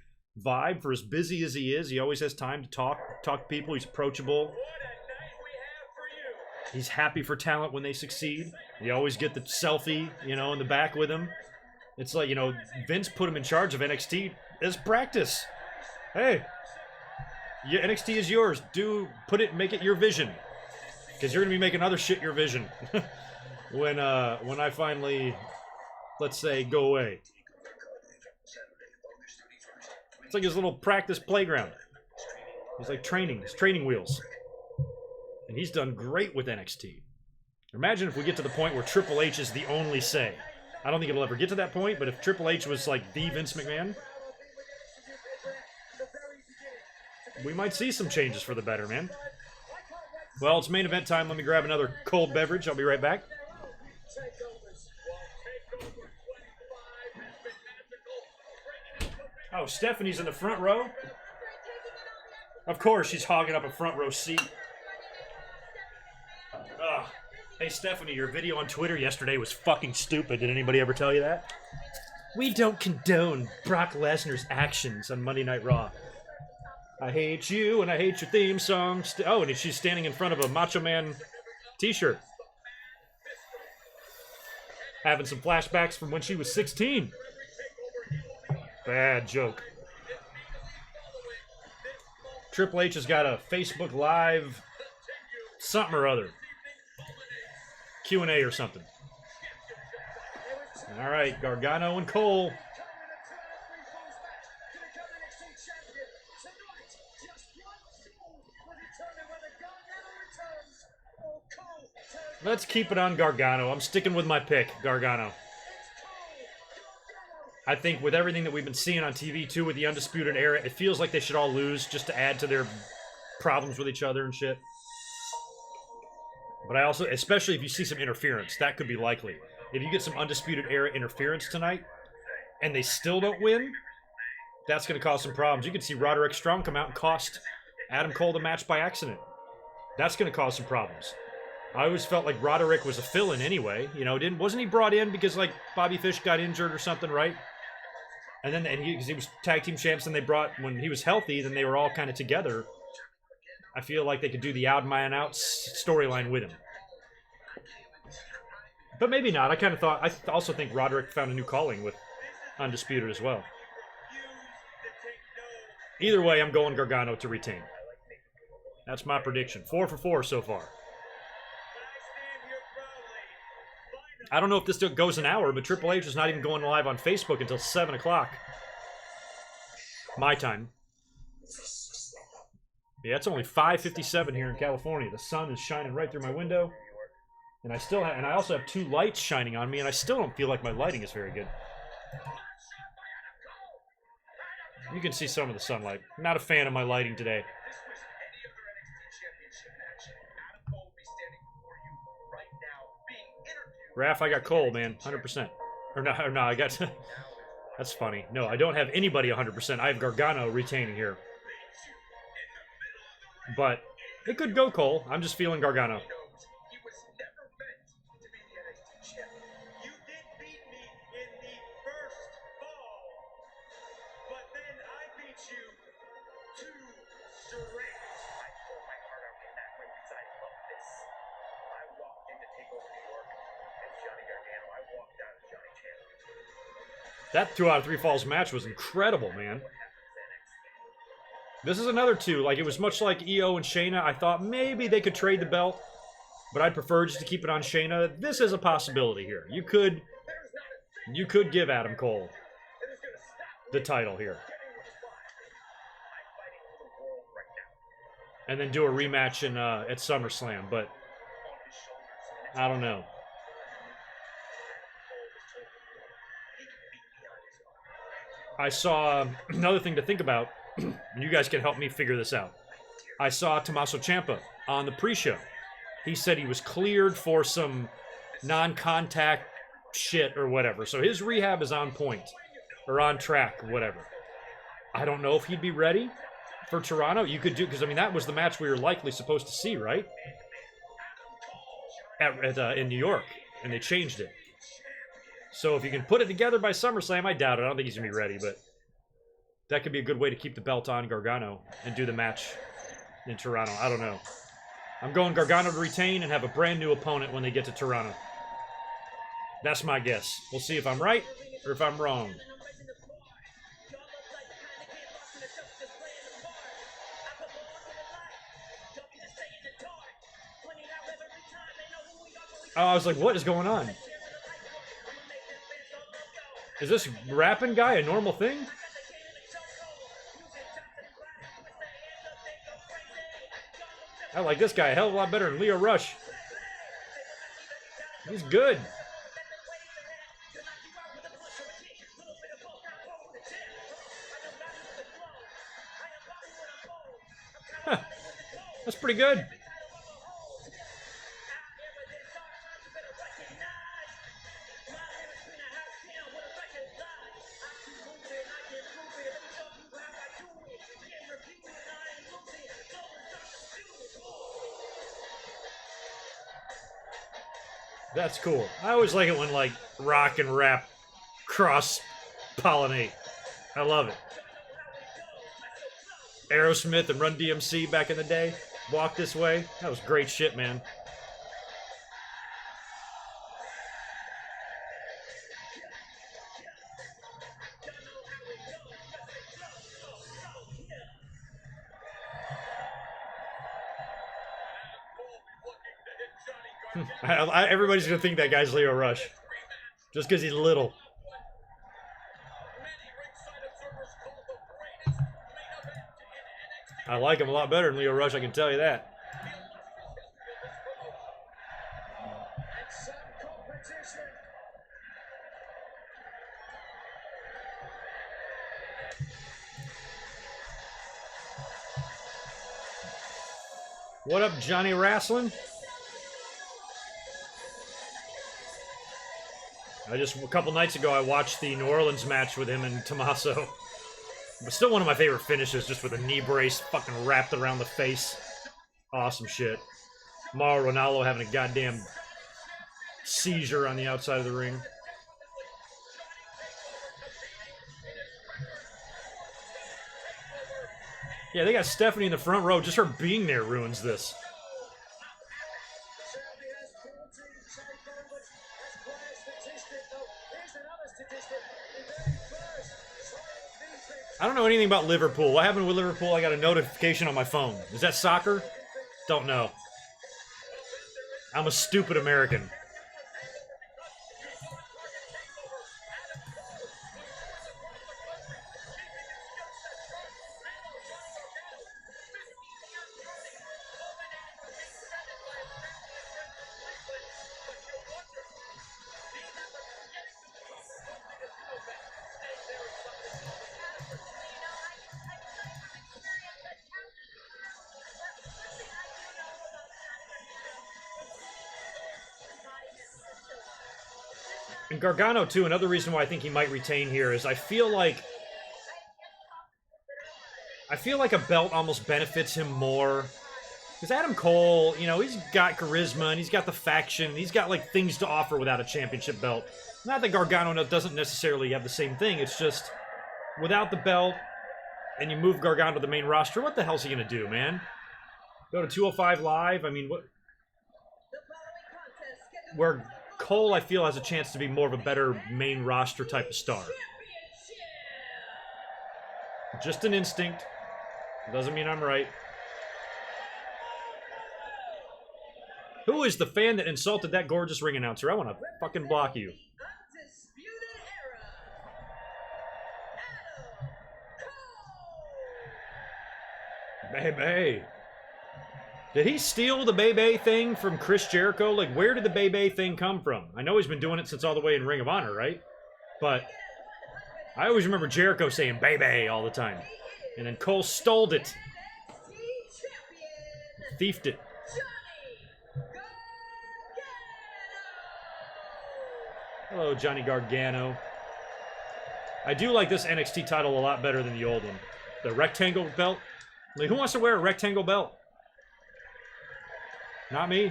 vibe. For as busy as he is, he always has time to talk to people. He's approachable. What a night we have for you. He's happy for talent when they succeed. You always get the selfie, you know, in the back with him. It's like, you know, Vince put him in charge of NXT as practice. Hey, yeah, NXT is yours. Make it your vision, because you're gonna be making other shit your vision when I finally, let's say, go away. It's like his little practice playground. He's like training, his training wheels, and he's done great with NXT. Imagine if we get to the point where Triple H is the only say. I don't think it'll ever get to that point, but if Triple H was like the Vince McMahon, we might see some changes for the better, man. Well, it's main event time. Let me grab another cold beverage. I'll be right back. Oh, Stephanie's in the front row? Of course, she's hogging up a front row seat. Ugh. Hey, Stephanie, your video on Twitter yesterday was fucking stupid. Did anybody ever tell you that? We don't condone Brock Lesnar's actions on Monday Night Raw. I hate you and I hate your theme song. Oh, and she's standing in front of a Macho Man t-shirt. Having some flashbacks from when she was 16. Bad joke. Triple H has got a Facebook Live something or other. Q&A or something. All right, Gargano and Cole. Let's keep it on Gargano. I'm sticking with my pick, Gargano. I think with everything that we've been seeing on TV too with the Undisputed Era, it feels like they should all lose just to add to their problems with each other and shit. But I also, especially if you see some interference, that could be likely. If you get some Undisputed Era interference tonight, and they still don't win, that's going to cause some problems. You can see Roderick Strong come out and cost Adam Cole the match by accident. That's going to cause some problems. I always felt like Roderick was a fill-in anyway. You know, wasn't he brought in because like Bobby Fish got injured or something, right? And then he was tag team champs, and they brought, when he was healthy, then they were all kind of together. I feel like they could do the Odd Man Out storyline with him. But maybe not. I kind of thought, I also think Roderick found a new calling with Undisputed as well. Either way, I'm going Gargano to retain. That's my prediction. 4 for 4 so far. I don't know if this goes an hour, but Triple H is not even going live on Facebook until 7 o'clock. My time. Yeah, it's only 5:57 here in California. The sun is shining right through my window. And I also have 2 lights shining on me, and I still don't feel like my lighting is very good. You can see some of the sunlight. I'm not a fan of my lighting today. Raph, I got Cole, man. 100%. Or no, I got... That's funny. No, I don't have anybody 100%. I have Gargano retaining here. But it could go Cole. I'm just feeling Gargano. That 2 out of 3 falls match was incredible, man. This is another 2. Like, it was much like EO and Shayna. I thought maybe they could trade the belt, but I'd prefer just to keep it on Shayna. This is a possibility here. You could give Adam Cole the title here. And then do a rematch in at SummerSlam, but I don't know. I saw another thing to think about, and you guys can help me figure this out. I saw Tommaso Ciampa on the pre-show. He said he was cleared for some non-contact shit or whatever. So his rehab is on point, or on track, whatever. I don't know if he'd be ready for Toronto. You could do, because I mean that was the match we were likely supposed to see, right? In New York, and they changed it. So if you can put it together by SummerSlam, I doubt it. I don't think he's going to be ready, but that could be a good way to keep the belt on Gargano and do the match in Toronto. I don't know. I'm going Gargano to retain and have a brand new opponent when they get to Toronto. That's my guess. We'll see if I'm right or if I'm wrong. Oh, I was like, what is going on? Is this rapping guy a normal thing? I like this guy a hell of a lot better than Leo Rush. He's good. Huh. That's pretty good. That's cool. I always like it when, like, rock and rap cross-pollinate. I love it. Aerosmith and Run DMC back in the day. Walk This Way. That was great shit, man. Everybody's gonna think that guy's Leo Rush, just because he's little. I like him a lot better than Leo Rush, I can tell you that. What up, Johnny Wrestling? A couple nights ago, I watched the New Orleans match with him and Tommaso. But still one of my favorite finishes, just with a knee brace fucking wrapped around the face. Awesome shit. Mauro Ranallo having a goddamn seizure on the outside of the ring. Yeah, they got Stephanie in the front row. Just her being there ruins this. I don't know anything about Liverpool. What happened with Liverpool? I got a notification on my phone. Is that soccer? Don't know. I'm a stupid American. And Gargano, too, another reason why I think he might retain here is I feel like a belt almost benefits him more. Because Adam Cole, you know, he's got charisma and he's got the faction. He's got, like, things to offer without a championship belt. Not that Gargano doesn't necessarily have the same thing. It's just, without the belt, and you move Gargano to the main roster, what the hell's he going to do, man? Go to 205 Live? I mean, what? Where Cole, I feel, has a chance to be more of a better main roster type of star. Just an instinct. Doesn't mean I'm right. Who is the fan that insulted that gorgeous ring announcer? I want to fucking block you. Baby. Did he steal the Bebe thing from Chris Jericho? Like, where did the Bebe thing come from? I know he's been doing it since all the way in Ring of Honor, right? But I always remember Jericho saying Bebe all the time. And then Cole stole it. Thiefed it. Hello, Johnny Gargano. I do like this NXT title a lot better than the old one. The rectangle belt. Like, who wants to wear a rectangle belt? Not me.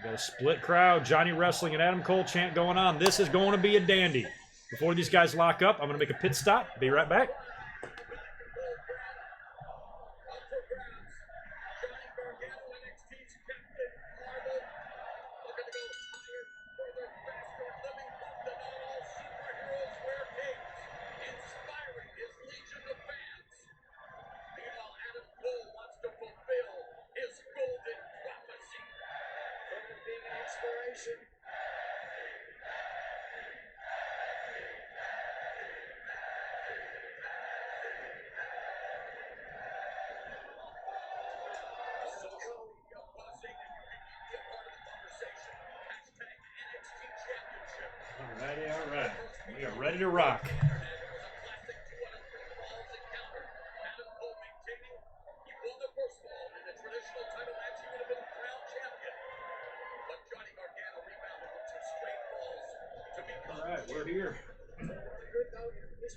Got a split crowd. Johnny Wrestling and Adam Cole chant going on. This is going to be a dandy. Before these guys lock up, I'm going to make a pit stop. Be right back. Alright. We are ready to rock. Alright, we're here. This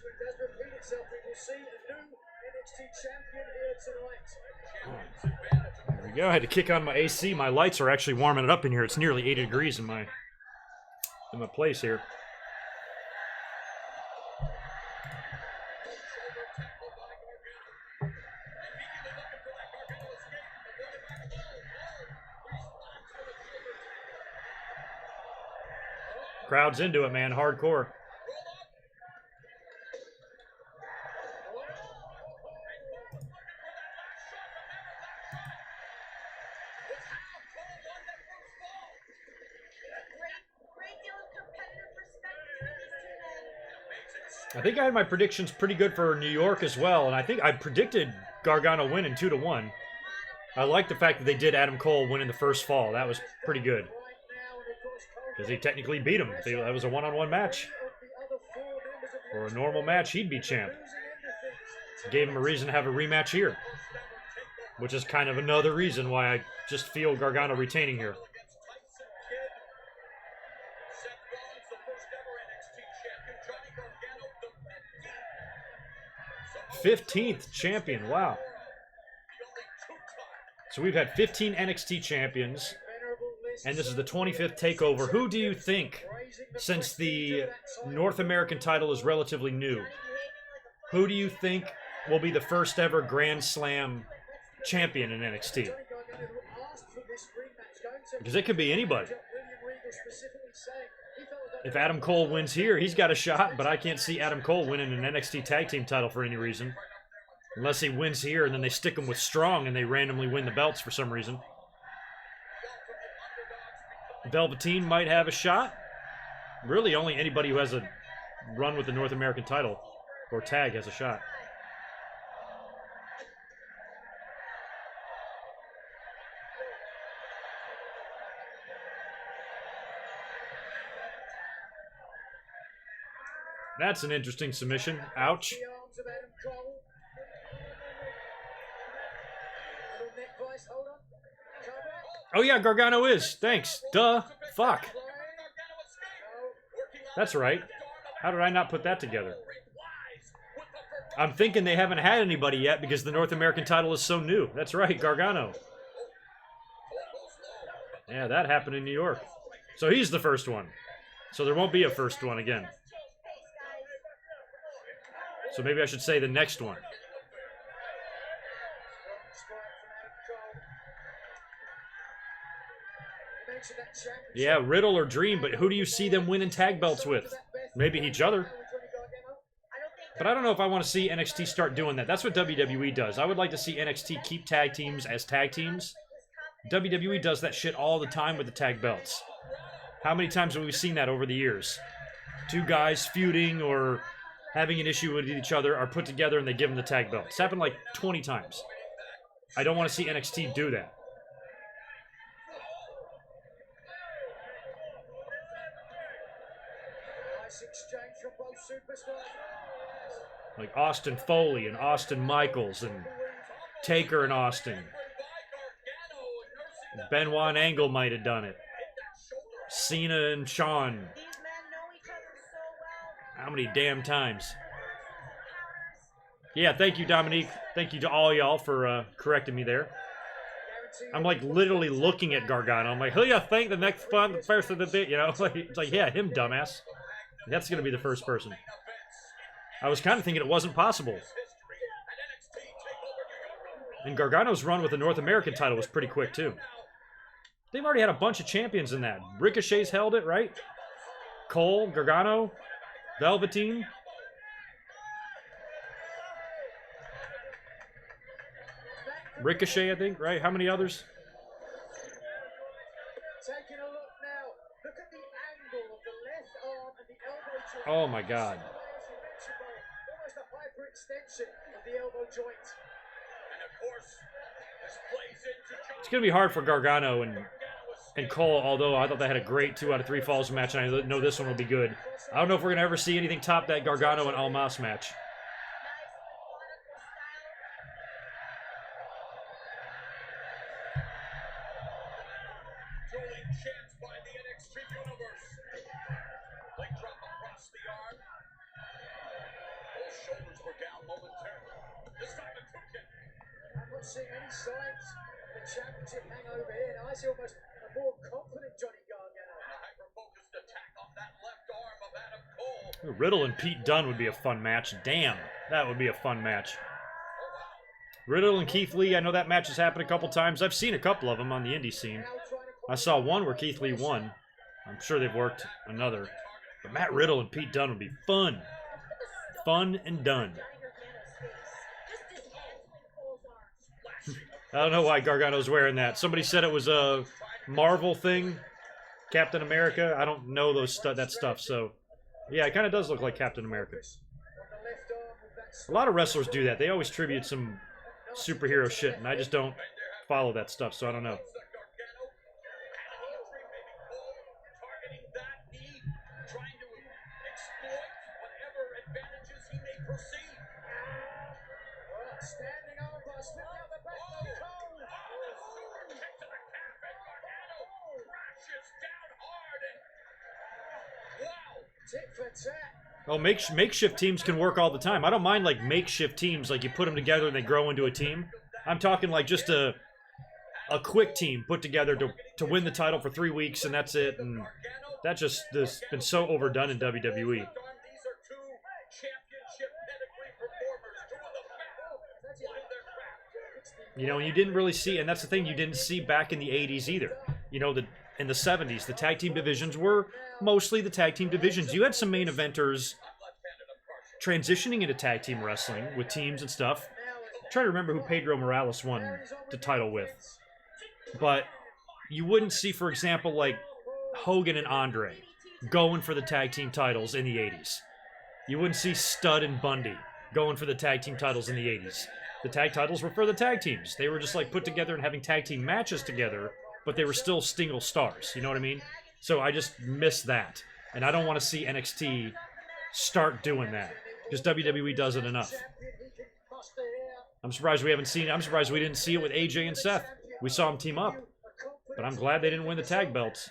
week does repeat itself. We will see a new NXT champion here tonight. There we go. I had to kick on my AC. My lights are actually warming it up in here. It's nearly 80 degrees in my place here. Crowd's into it, man. Hardcore. I think I had my predictions pretty good for New York as well, and I think I predicted Gargano winning 2-1. I like the fact that they did Adam Cole winning the first fall. That was pretty good. Because he technically beat him. That was a one-on-one match. The other four members of the For a normal match, he'd be champ. Gave him a reason to have a rematch here. Which is kind of another reason why I just feel Gargano retaining here. 15th champion, wow. So we've had 15 NXT champions, and this is the 25th TakeOver. Who do you think, since the North American title is relatively new, who do you think will be the first ever Grand Slam champion in NXT? Because it could be anybody. If Adam Cole wins here, he's got a shot, but I can't see Adam Cole winning an NXT tag team title for any reason. Unless he wins here and then they stick him with Strong and they randomly win the belts for some reason. Velveteen might have a shot. Really, only anybody who has a run with the North American title or tag has a shot. That's an interesting submission. Ouch. Oh yeah, Gargano is. Thanks. Duh. Fuck. That's right. How did I not put that together? I'm thinking they haven't had anybody yet because the North American title is so new. That's right, Gargano. Yeah, that happened in New York. So he's the first one. So there won't be a first one again. So maybe I should say the next one. Yeah, Riddle or Dream, but who do you see them winning tag belts with? Maybe each other. But I don't know if I want to see NXT start doing that. That's what WWE does. I would like to see NXT keep tag teams as tag teams. WWE does that shit all the time with the tag belts. How many times have we seen that over the years? Two guys feuding or having an issue with each other are put together and they give them the tag belt. It's happened like 20 times. I don't want to see NXT do that. Like Austin Foley and Austin Michaels and Taker and Austin. Benoit and Angle might have done it. Cena and Shawn. How many damn times? Yeah, thank you, Dominique. Thank you to all y'all for correcting me there. I'm like literally looking at Gargano. I'm like, who you think the next person to do? You know, it's like, yeah, him, dumbass. That's gonna be the first person. I was kind of thinking it wasn't possible. And Gargano's run with the North American title was pretty quick too. They've already had a bunch of champions in that. Ricochet's held it, right? Cole, Gargano, Velveteen. Ricochet, I think, right? How many others? Taking a look now. Look at the angle of the left arm and the elbow joint. Oh my God. Almost a hyperextension of the elbow joint. And of course, this plays into It's gonna be hard for Gargano and Cole, although I thought they had a great 2 out of 3 falls match, and I know this one will be good. I don't know if we're gonna ever see anything top that Gargano and Almas match. throwing chance by the NXT universe. Leg drop across the arm. Both shoulders were down momentarily. This time a two kick. I'm not seeing any signs of the championship hangover here. Now I see almost a more confident Johnny Gargano. A hyper-focused attack on that left arm of Adam Cole. Riddle and Pete Dunne would be a fun match. Damn, that would be a fun match. Riddle and Keith Lee, I know that match has happened a couple times. I've seen a couple of them on the indie scene. I saw one where Keith Lee won. I'm sure they've worked another. But Matt Riddle and Pete Dunne would be fun. Fun and done. I don't know why Gargano's wearing that. Somebody said it was a Marvel thing. Captain America. I don't know that stuff, so... Yeah, it kind of does look like Captain America. A lot of wrestlers do that. They always tribute some superhero shit, and I just don't follow that stuff, so I don't know. Targeting that knee, trying to exploit whatever advantage proceed. Standing over, slipped out the back of Cole. Super kick to the calf, and Gargano crashes down hard. And wow. Tit for tat. Oh, makeshift teams can work all the time. I don't mind like makeshift teams, like you put them together and they grow into a team. I'm talking like just a quick team put together to win the title for 3 weeks and that's it. And that just has been so overdone in WWE. These are two championship pedigree performers, two of the best of their craft. You know, you didn't really see, and that's the thing, you didn't see back in the 80s either. You know, in the 70s, the tag team divisions were mostly the tag team divisions. You had some main eventers transitioning into tag team wrestling with teams and stuff. I'm trying to remember who Pedro Morales won the title with. But you wouldn't see, for example, like Hogan and Andre going for the tag team titles in the 80s. You wouldn't see Stud and Bundy going for the tag team titles in the 80s. The tag titles were for the tag teams. They were just like put together and having tag team matches together, but they were still single stars. You know what I mean? So I just miss that. And I don't want to see NXT start doing that because WWE does it enough. I'm surprised we haven't seen it. I'm surprised we didn't see it with AJ and Seth. We saw them team up, but I'm glad they didn't win the tag belts.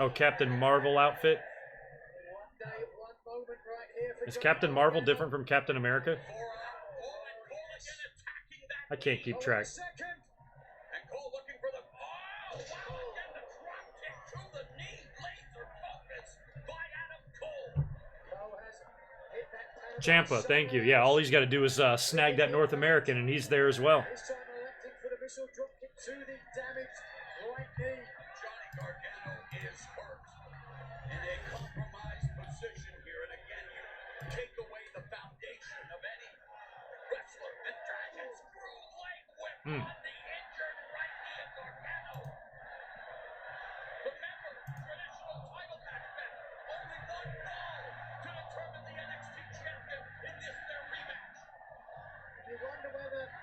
Oh, Captain Marvel outfit. Is Captain Marvel different from Captain America? I can't keep track. Ciampa, thank you. Yeah, all he's got to do is snag that North American, and he's there as well. Johnny Gargano is hurt in a compromised position here, and again, you take away the foundation of any wrestler. The Dragon Screw leg whip on the injured right knee of Gargano. Remember, traditional title match bet. Only one ball to determine the NXT champion in this their rematch. You wonder whether that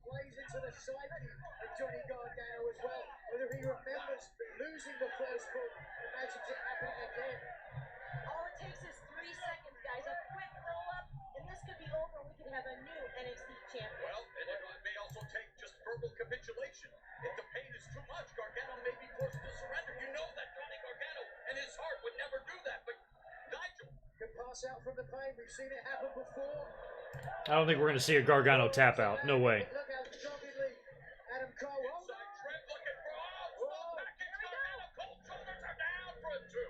plays into the psyche of Johnny Gargano as well. Whether he remembers losing the first book, imagines it happening again. All it takes is 3 seconds, guys. A quick roll-up, and this could be over, and we could have a new NXT champion. Well, and it may also take just verbal capitulation. If the pain is too much, Gargano may be forced to surrender. You know that Johnny Gargano and his heart would never do that, but Nigel could pass out from the pain. We've seen it happen before. I don't think we're going to see a Gargano tap out. No way. Look how doggedly Adam Cole. inside Trent looking for small package. Gargano, Cole's shoulders are down for a 2.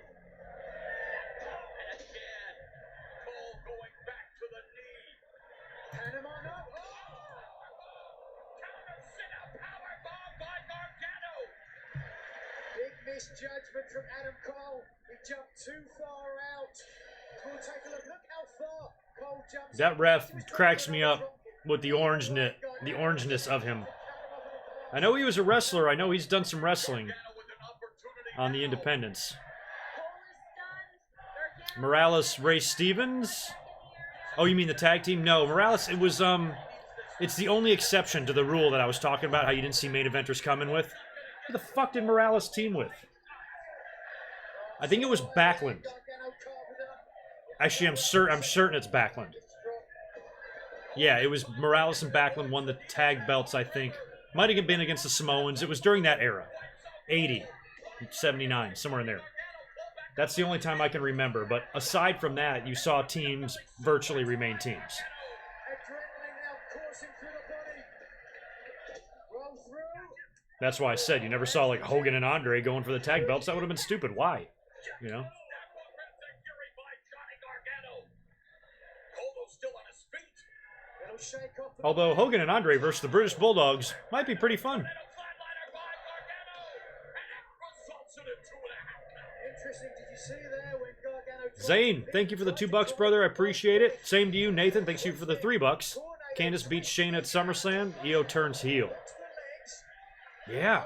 And again, Cole going back to the knee. Panama, no. Counter sit-up powerbomb by Gargano. Big misjudgment from Adam Cole. He jumped too far out. We'll take a look. Look how far Cole jumps. That ref cracks me up with the orangeness of him. I know he was a wrestler. I know he's done some wrestling on the independents. Morales, Ray Stevens? Oh, you mean the tag team? No, Morales, it was, it's the only exception to the rule that I was talking about, how you didn't see main eventers coming with. Who the fuck did Morales team with? I think it was Backlund. Actually, I'm certain it's Backlund. Yeah, it was Morales and Backlund won the tag belts, I think. Might have been against the Samoans. It was during that era. 80, 79, somewhere in there. That's the only time I can remember. But aside from that, you saw teams virtually remain teams. That's why I said you never saw like Hogan and Andre going for the tag belts. That would have been stupid. Why? You know? Although Hogan and Andre versus the British Bulldogs might be pretty fun. Zane, thank you for the $2, brother. I appreciate it. Same to you, Nathan. Thanks you for the $3. Candace beats Shane at SummerSlam. Io turns heel. Yeah.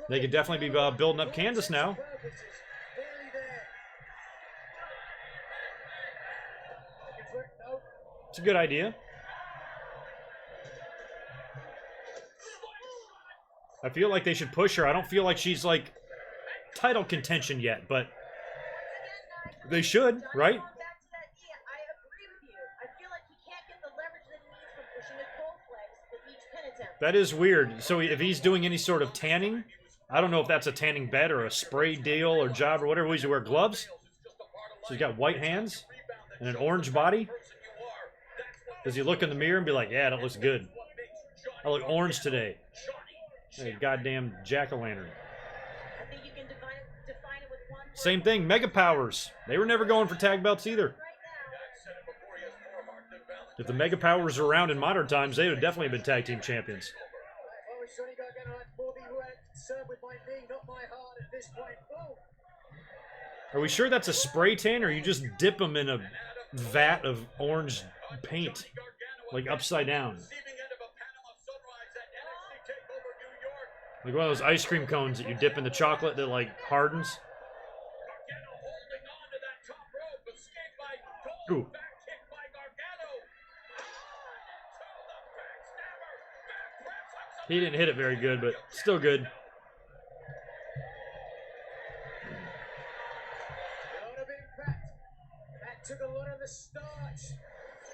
They could definitely be building up Candace now. It's a good idea. I feel like they should push her. I don't feel like she's like title contention yet, but they should, right? That is weird. So if he's doing any sort of tanning, I don't know if that's a tanning bed or a spray deal or job or whatever. He's to wear gloves. So he's got white hands and an orange body. Does he look in the mirror and be like, yeah, that looks good. I look orange today. Hey, goddamn jack-o'-lantern. Same thing, Mega Powers. They were never going for tag belts either. If the Mega Powers were around in modern times, they would definitely have been tag team champions. Are we sure that's a spray tan, or you just dip them in a vat of orange paint, like upside down? Like one of those ice cream cones that you dip in the chocolate that like hardens. Ooh. He didn't hit it very good, but still good. A lot of impact. That took a lot of the starch.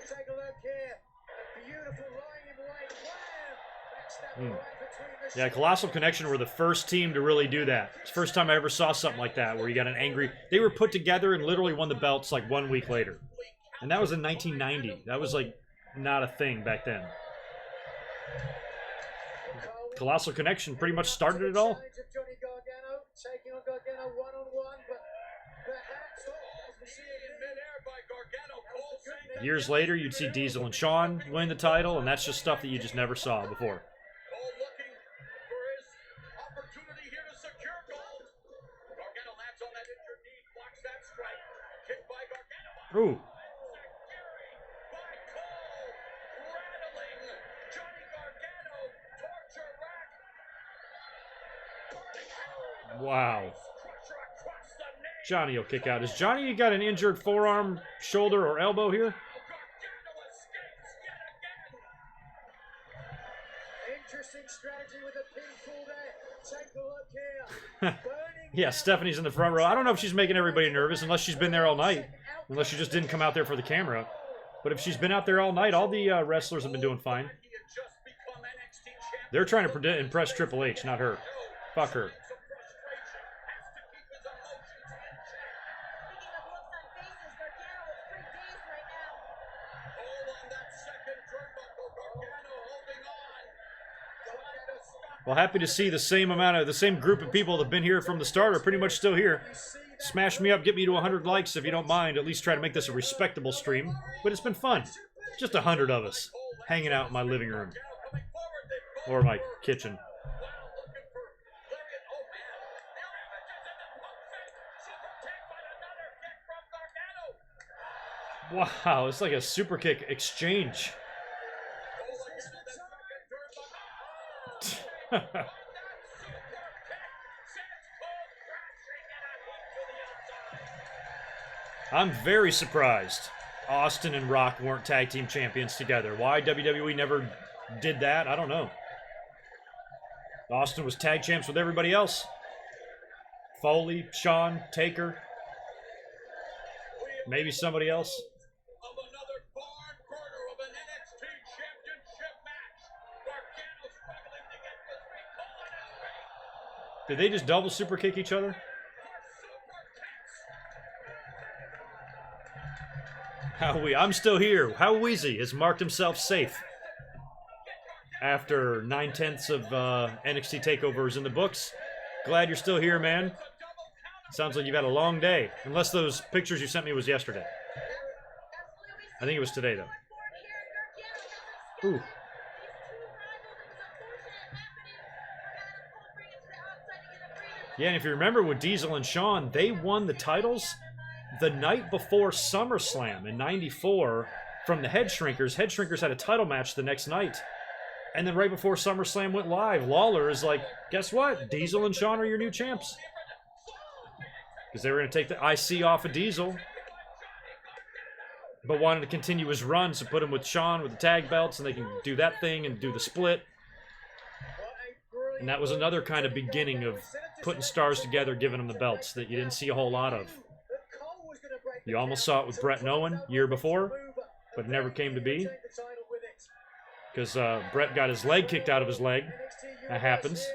Take a look here. A beautiful lying in wait. Wham! Backstabber right between the Yeah, Colossal Connection were the first team to really do that. It's the first time I ever saw something like that, where you got an angry... They were put together and literally won the belts like 1 week later. And that was in 1990. That was like not a thing back then. Colossal Connection pretty much started it all. Years later, you'd see Diesel and Shawn win the title, and that's just stuff that you just never saw before. Ooh. Wow. Johnny will kick out. Has Johnny got an injured forearm, shoulder, or elbow here? Interesting strategy with a pinfall there. Take a look here. Yeah, Stephanie's in the front row. I don't know if she's making everybody nervous, unless she's been there all night. Unless she just didn't come out there for the camera. But if she's been out there all night, all the wrestlers have been doing fine. They're trying to impress Triple H, not her. Fuck her. Well, happy to see the same group of people that have been here from the start are pretty much still here. Smash me up, get me to 100 likes if you don't mind. At least try to make this a respectable stream. But it's been fun. Just 100 of us hanging out in my living room. Or my kitchen. Wow, it's like a super kick exchange. I'm very surprised Austin and Rock weren't tag team champions together. Why WWE never did that, I don't know. Austin was tag champs with everybody else. Foley, Shawn, Taker. Maybe somebody else. Did they just double super kick each other? I'm still here. How Weezy has marked himself safe. After 9/10 of NXT TakeOver is in the books. Glad you're still here, man. Sounds like you've had a long day. Unless those pictures you sent me was yesterday. I think it was today, though. Ooh. Yeah, and if you remember with Diesel and Shawn, they won the titles the night before SummerSlam in '94 from the Head Shrinkers. Head Shrinkers had a title match the next night. And then right before SummerSlam went live, Lawler is like, guess what? Diesel and Shawn are your new champs. Because they were going to take the IC off of Diesel. but wanted to continue his run, so put him with Shawn with the tag belts, and they can do that thing and do the split. And that was another kind of beginning of putting stars together, giving them the belts that you didn't see a whole lot of. You almost saw it with Brett and Owen year before, but it never came to be. Because Brett got his leg kicked out of his leg. That happens.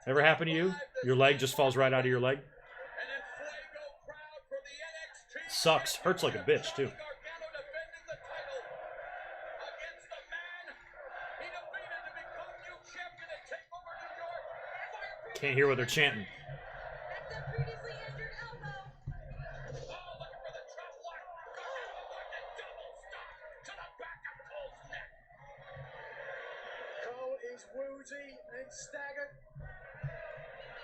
Ever happen to you? Your leg just falls right out of your leg? Sucks. Hurts like a bitch, too. Can't hear what they're chanting. Cole is woozy and staggered.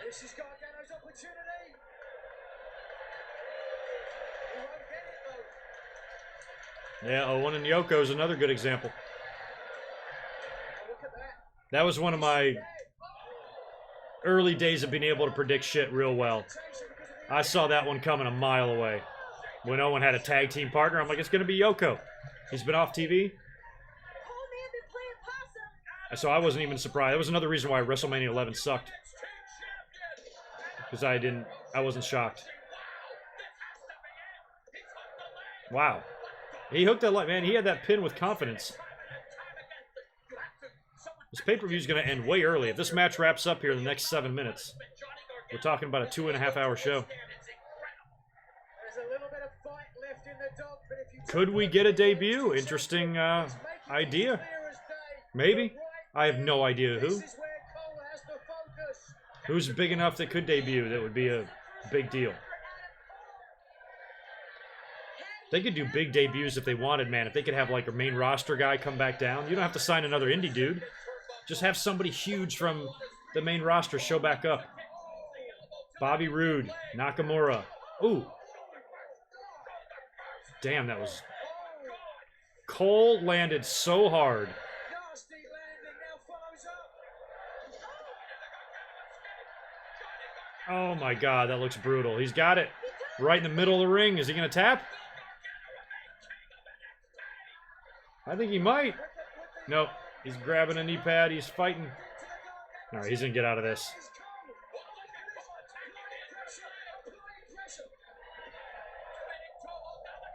This is Gargano's opportunity. He won't get it though. Yeah, Owen and Yoko is another good example. Oh, look at that. That was one of my early days of being able to predict shit real well. I saw that one coming a mile away. When Owen had a tag team partner, I'm like, it's going to be Yoko. He's been off TV. So I wasn't even surprised. That was another reason why WrestleMania 11 sucked. Because I wasn't shocked. Wow. He hooked that light, man. He had that pin with confidence. This pay-per-view is going to end way early. If this match wraps up here in the next 7 minutes, we're talking about a 2.5-hour show. There's a little bit of fight left in the dog, but if you Could we get a debut? Interesting idea. Maybe. I have no idea who. this is where Cole has to focus. Who's big enough that could debut that would be a big deal. They could do big debuts if they wanted, man. If they could have like a main roster guy come back down. You don't have to sign another indie dude. Just have somebody huge from the main roster show back up. Bobby Roode, Nakamura. Ooh. Damn, that was... Cole landed so hard. Nasty landing now follows up. Oh my god, that looks brutal. He's got it right in the middle of the ring. Is he going to tap? I think he might. Nope. He's grabbing a knee pad. He's fighting. All right, he's going to get out of this.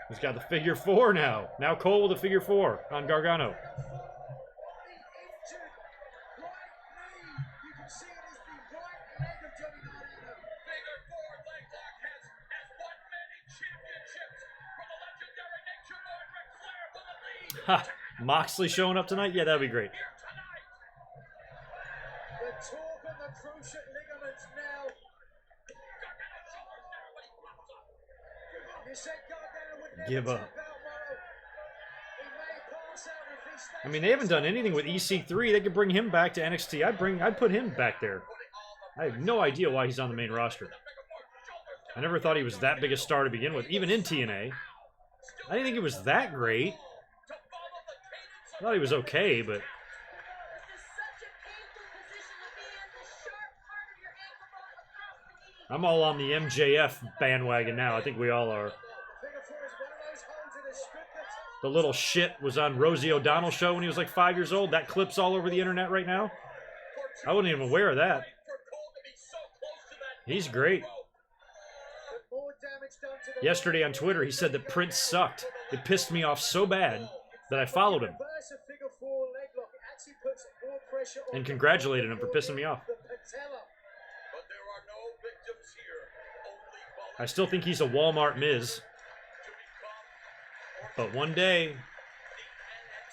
He's got the figure four now. Now Cole with a figure four on Gargano. Ha! Moxley showing up tonight? Yeah, that'd be great. The torque on the cruciate ligaments now. You said Gargano would never Give up. tap out, Morrow. He may pass out if he stays. I mean, they haven't done anything with EC3. They could bring him back to NXT. I'd put him back there. I have no idea why he's on the main roster. I never thought he was that big a star to begin with, even in TNA. I didn't think he was that great. I thought he was okay, but... I'm all on the MJF bandwagon now. I think we all are. The little shit was on Rosie O'Donnell's show when he was like 5 years old. That clip's all over the internet right now. I wasn't even aware of that. He's great. Yesterday on Twitter, he said that Prince sucked. It pissed me off so bad that I followed him and congratulated him for pissing me off. I still think he's a Walmart Miz. But one day,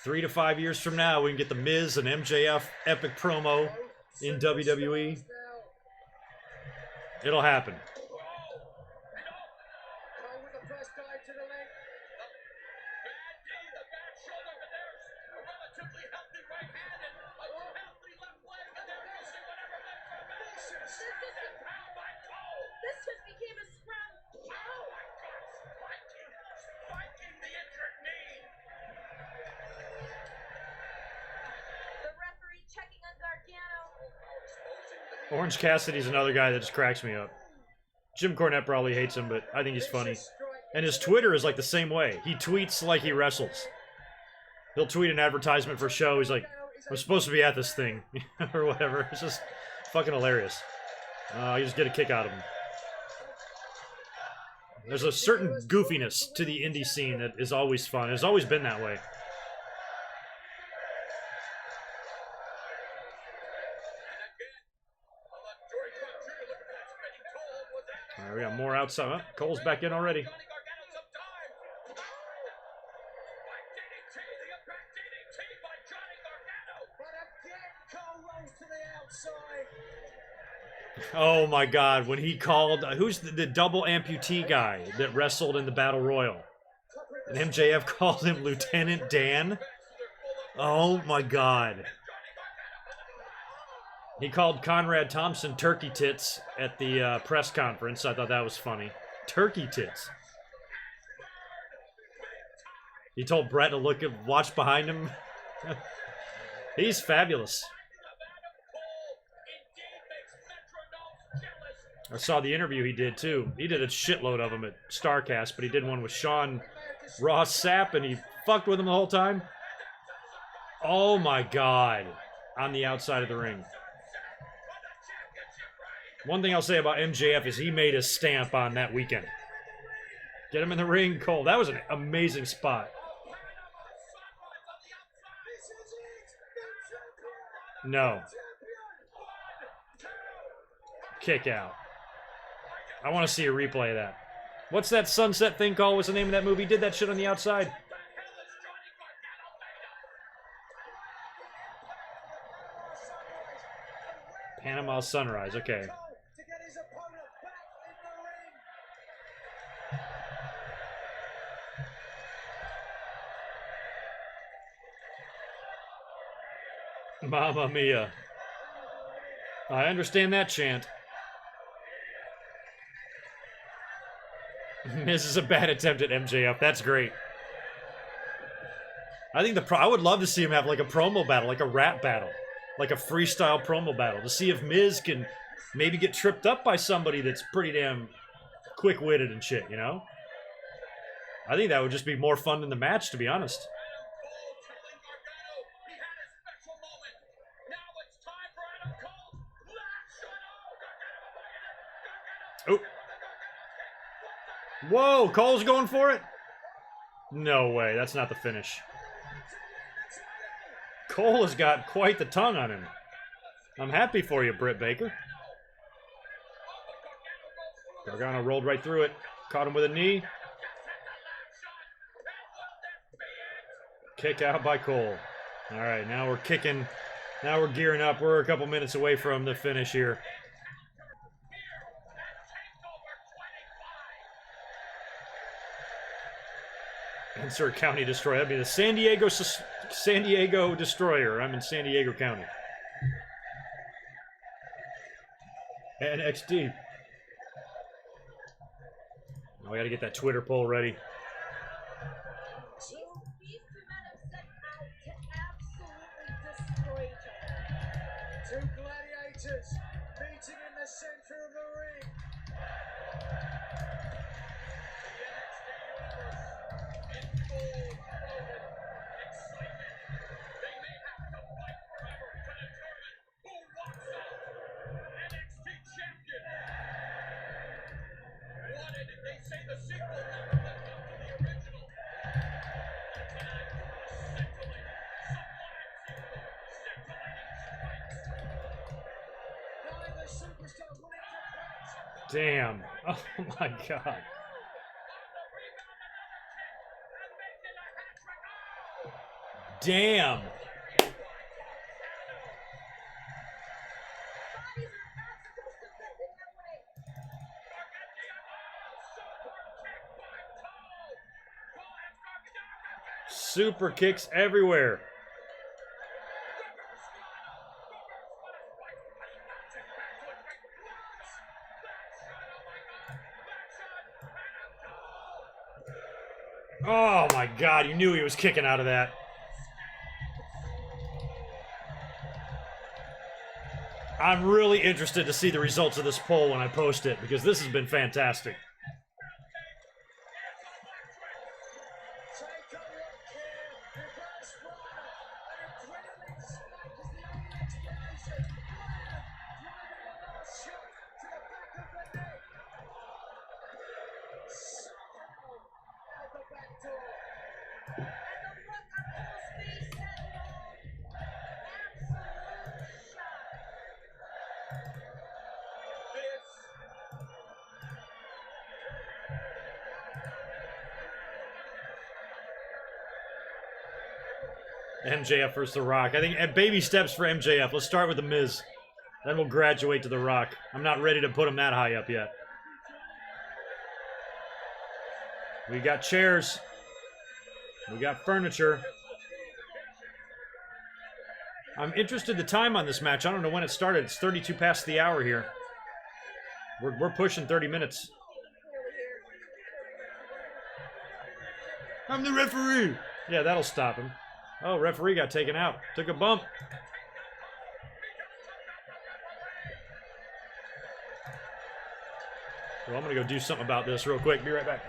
3 to 5 years from now, we can get the Miz and MJF epic promo in WWE. It'll happen. Orange Cassidy's another guy that just cracks me up. Jim Cornette probably hates him, but I think he's funny. And his Twitter is like the same way. He tweets like he wrestles. He'll tweet an advertisement for a show. He's like, I'm supposed to be at this thing. or whatever. It's just fucking hilarious. You just get a kick out of him. There's a certain goofiness to the indie scene that is always fun. It's always been that way. Alright, we got more outside. Oh, Cole's back in already. Oh my god, when he called... who's the double amputee guy that wrestled in the Battle Royal? And MJF called him Lieutenant Dan? Oh my god. He called Conrad Thompson Turkey Tits at the press conference. I thought that was funny. Turkey Tits. He told Brett to watch behind him. He's fabulous. I saw the interview he did, too. He did a shitload of them at StarCast, but he did one with Sean Ross Sapp, and he fucked with him the whole time. Oh, my God. On the outside of the ring. One thing I'll say about MJF is he made his stamp on that weekend. Get him in the ring, Cole. That was an amazing spot. No. Kick out. I want to see a replay of that. What's that sunset thing called? What's the name of that movie? He did that shit on the outside. Panama Sunrise, okay. Mamma mia. I understand that chant. This is a bad attempt at MJF. That's great. I think I would love to see him have like a promo battle, like a rap battle, like a freestyle promo battle, to see if Miz can maybe get tripped up by somebody that's pretty damn quick-witted and shit, you know? I think that would just be more fun than the match, to be honest. Oh. Whoa, Cole's going for it? No way, that's not the finish. Cole has got quite the tongue on him. I'm happy for you, Britt Baker. Gargano rolled right through it. Caught him with a knee. Kick out by Cole. All right, now we're kicking. Now we're gearing up. We're a couple minutes away from the finish here. Insert County Destroyer. That'd be the San Diego Destroyer. I'm in San Diego County. NXT. Oh, we gotta get that Twitter poll ready. These two men have set out to absolutely destroy each other. Two gladiators meeting in the center of the ring. Damn. Oh my god. Damn. Super kicks everywhere. Oh my god, you knew he was kicking out of that. I'm really interested to see the results of this poll when I post it, because this has been fantastic. MJF versus The Rock. I think baby steps for MJF. Let's start with The Miz. Then we'll graduate to The Rock. I'm not ready to put him that high up yet. We got chairs. We got furniture. I'm interested in the time on this match. I don't know when it started. It's 32 past the hour here. We're pushing 30 minutes. I'm the referee. Yeah, that'll stop him. Oh, referee got taken out. Took a bump. Well, I'm going to go do something about this real quick. Be right back.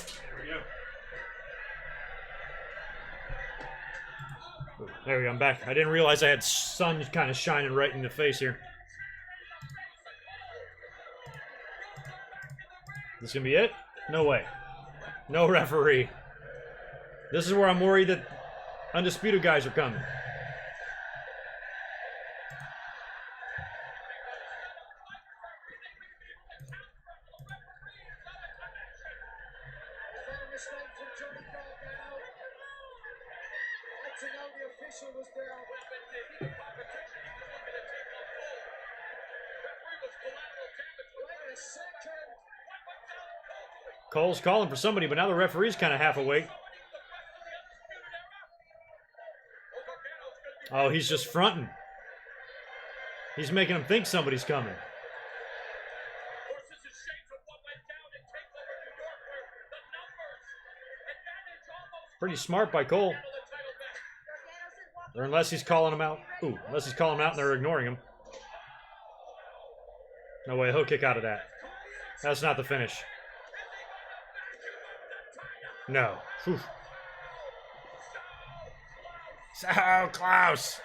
There we go. Oh, there we go. I'm back. I didn't realize I had sun kind of shining right in the face here. This gonna be it? No way. No referee. This is where I'm worried that Undisputed guys are coming. Cole's calling for somebody, but now the referee's kind of half awake. Oh, he's just fronting. He's making him think somebody's coming. Pretty smart by Cole. Or unless he's calling him out. Ooh, unless he's calling him out and they're ignoring him. No way, he'll kick out of that. That's not the finish. No. Whew. So close.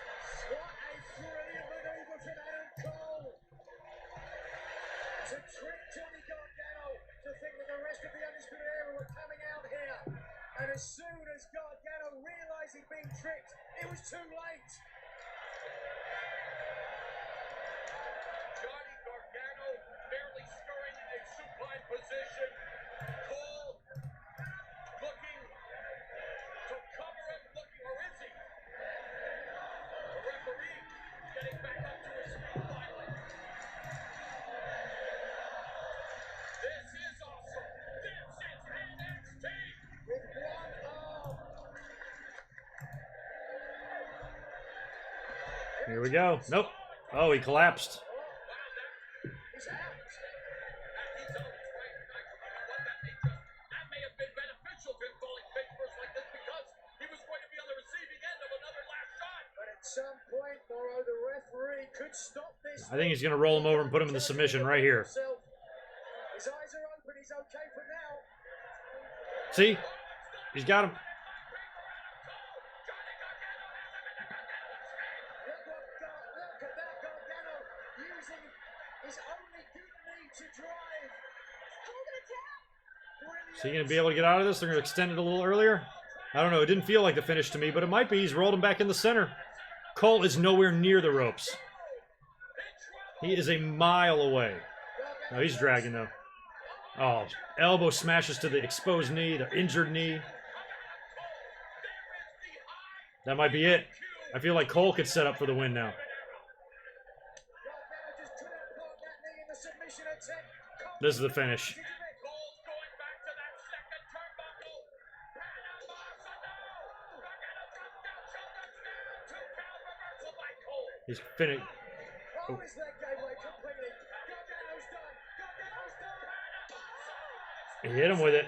And as soon as Gargano realized he'd been tricked, it was too late. Johnny Gargano barely stirring in a supine position. Cole looking to cover him, or is he? The referee getting back up to his feet finally. This is awesome. This is NXT. With one arm. Here we go. Nope. Oh, he collapsed. He's out. He's always right. That may have been beneficial to him falling face first like this because he was going to be on the receiving end of another last shot. But at some point, Morrow, the referee could stop this. I think he's going to roll him over and put him in the submission right here. His eyes are open. He's okay for now. See? He's got him. Look at that, Gargano using his only good knee to drive. Holding it down. Is he going to be able to get out of this? They're going to extend it a little earlier? I don't know. It didn't feel like the finish to me, but it might be. He's rolled him back in the center. Cole is nowhere near the ropes. He is a mile away. No, he's dragging, though. Oh, elbow smashes to the exposed knee, the injured knee. That might be it. I feel like Cole could set up for the win now. Gargano just couldn't plant that knee in the submission attempt. This is the finish. Cole's going back to that second turnbuckle. Gargano drops down, shoulders down. 2 count reversal by Cole. He's finished. Oh, his leg gave way completely. Gargano's done. Gargano's done. He hit him with it.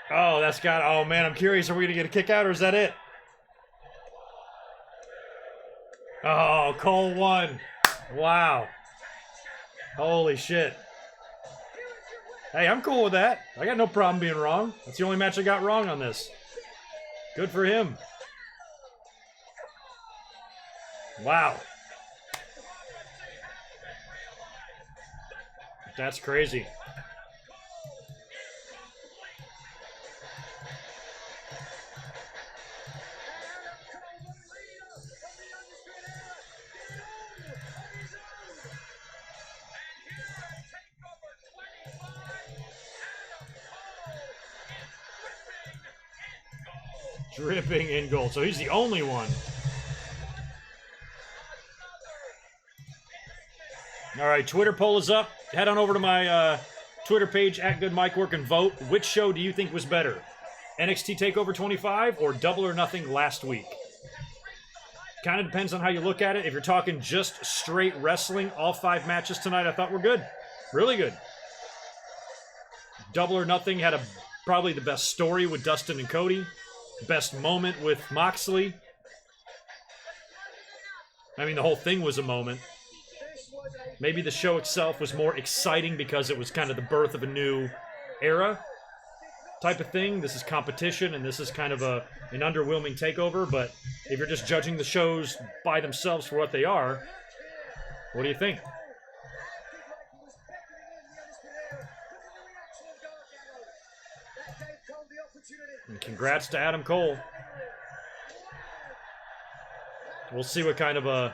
Oh, that's got. Oh man, I'm curious. Are we gonna get a kick out or is that it? Oh, Cole won. Wow. Holy shit. Hey, I'm cool with that. I got no problem being wrong. That's the only match I got wrong on this. Good for him. Wow. That's crazy. Dripping in gold. So he's the only one. All right, Twitter poll is up. Head on over to my Twitter page at GoodMicWork and vote. Which show do you think was better? NXT TakeOver 25 or Double or Nothing last week? Kind of depends on how you look at it. If you're talking just straight wrestling, all 5 matches tonight I thought were good. Really good. Double or Nothing had probably the best story with Dustin and Cody. Best moment with Moxley. I mean, the whole thing was a moment. Maybe the show itself was more exciting because it was kind of the birth of a new era type of thing. This is competition, and this is kind of an underwhelming takeover. But if you're just judging the shows by themselves for what they are, what do you think? And congrats to Adam Cole. We'll see what kind of a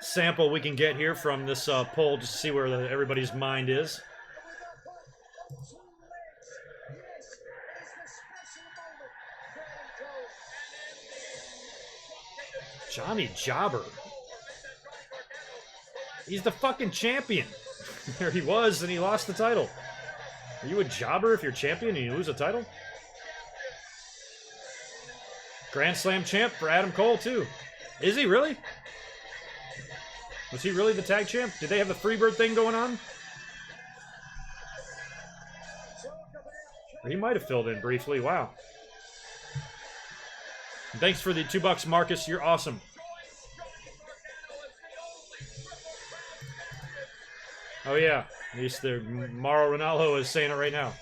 sample we can get here from this poll, just to see where everybody's mind is. Johnny Jobber. He's the fucking champion. There he was, and he lost the title. Are you a jobber if you're champion and you lose a title? Grand Slam champ for Adam Cole, too. Is he really? Was he really the tag champ? Did they have the Freebird thing going on? He might have filled in briefly. Wow. And thanks for the $2, Marcus. You're awesome. Oh, yeah. At least Mauro Ranallo is saying it right now.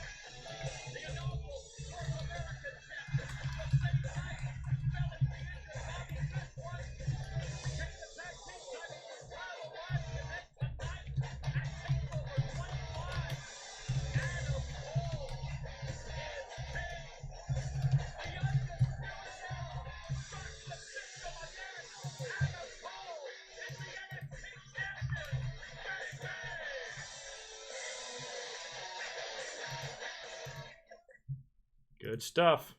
Good stuff.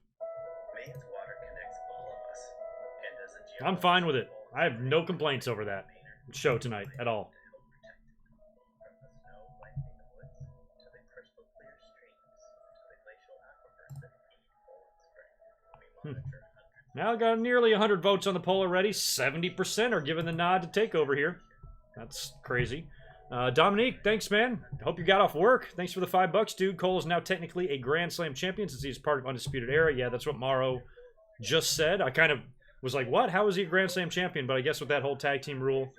I'm fine with it. I have no complaints over that show tonight at all. Now I got nearly 100 votes on the poll already. 70% are giving the nod to TakeOver here. That's crazy. Dominique, thanks, man. Hope you got off work. Thanks for the $5, dude. Cole is now technically a Grand Slam champion since he's part of Undisputed Era. Yeah, that's what Mauro just said. I kind of was like, what? How is he a Grand Slam champion? But I guess with that whole tag team rule,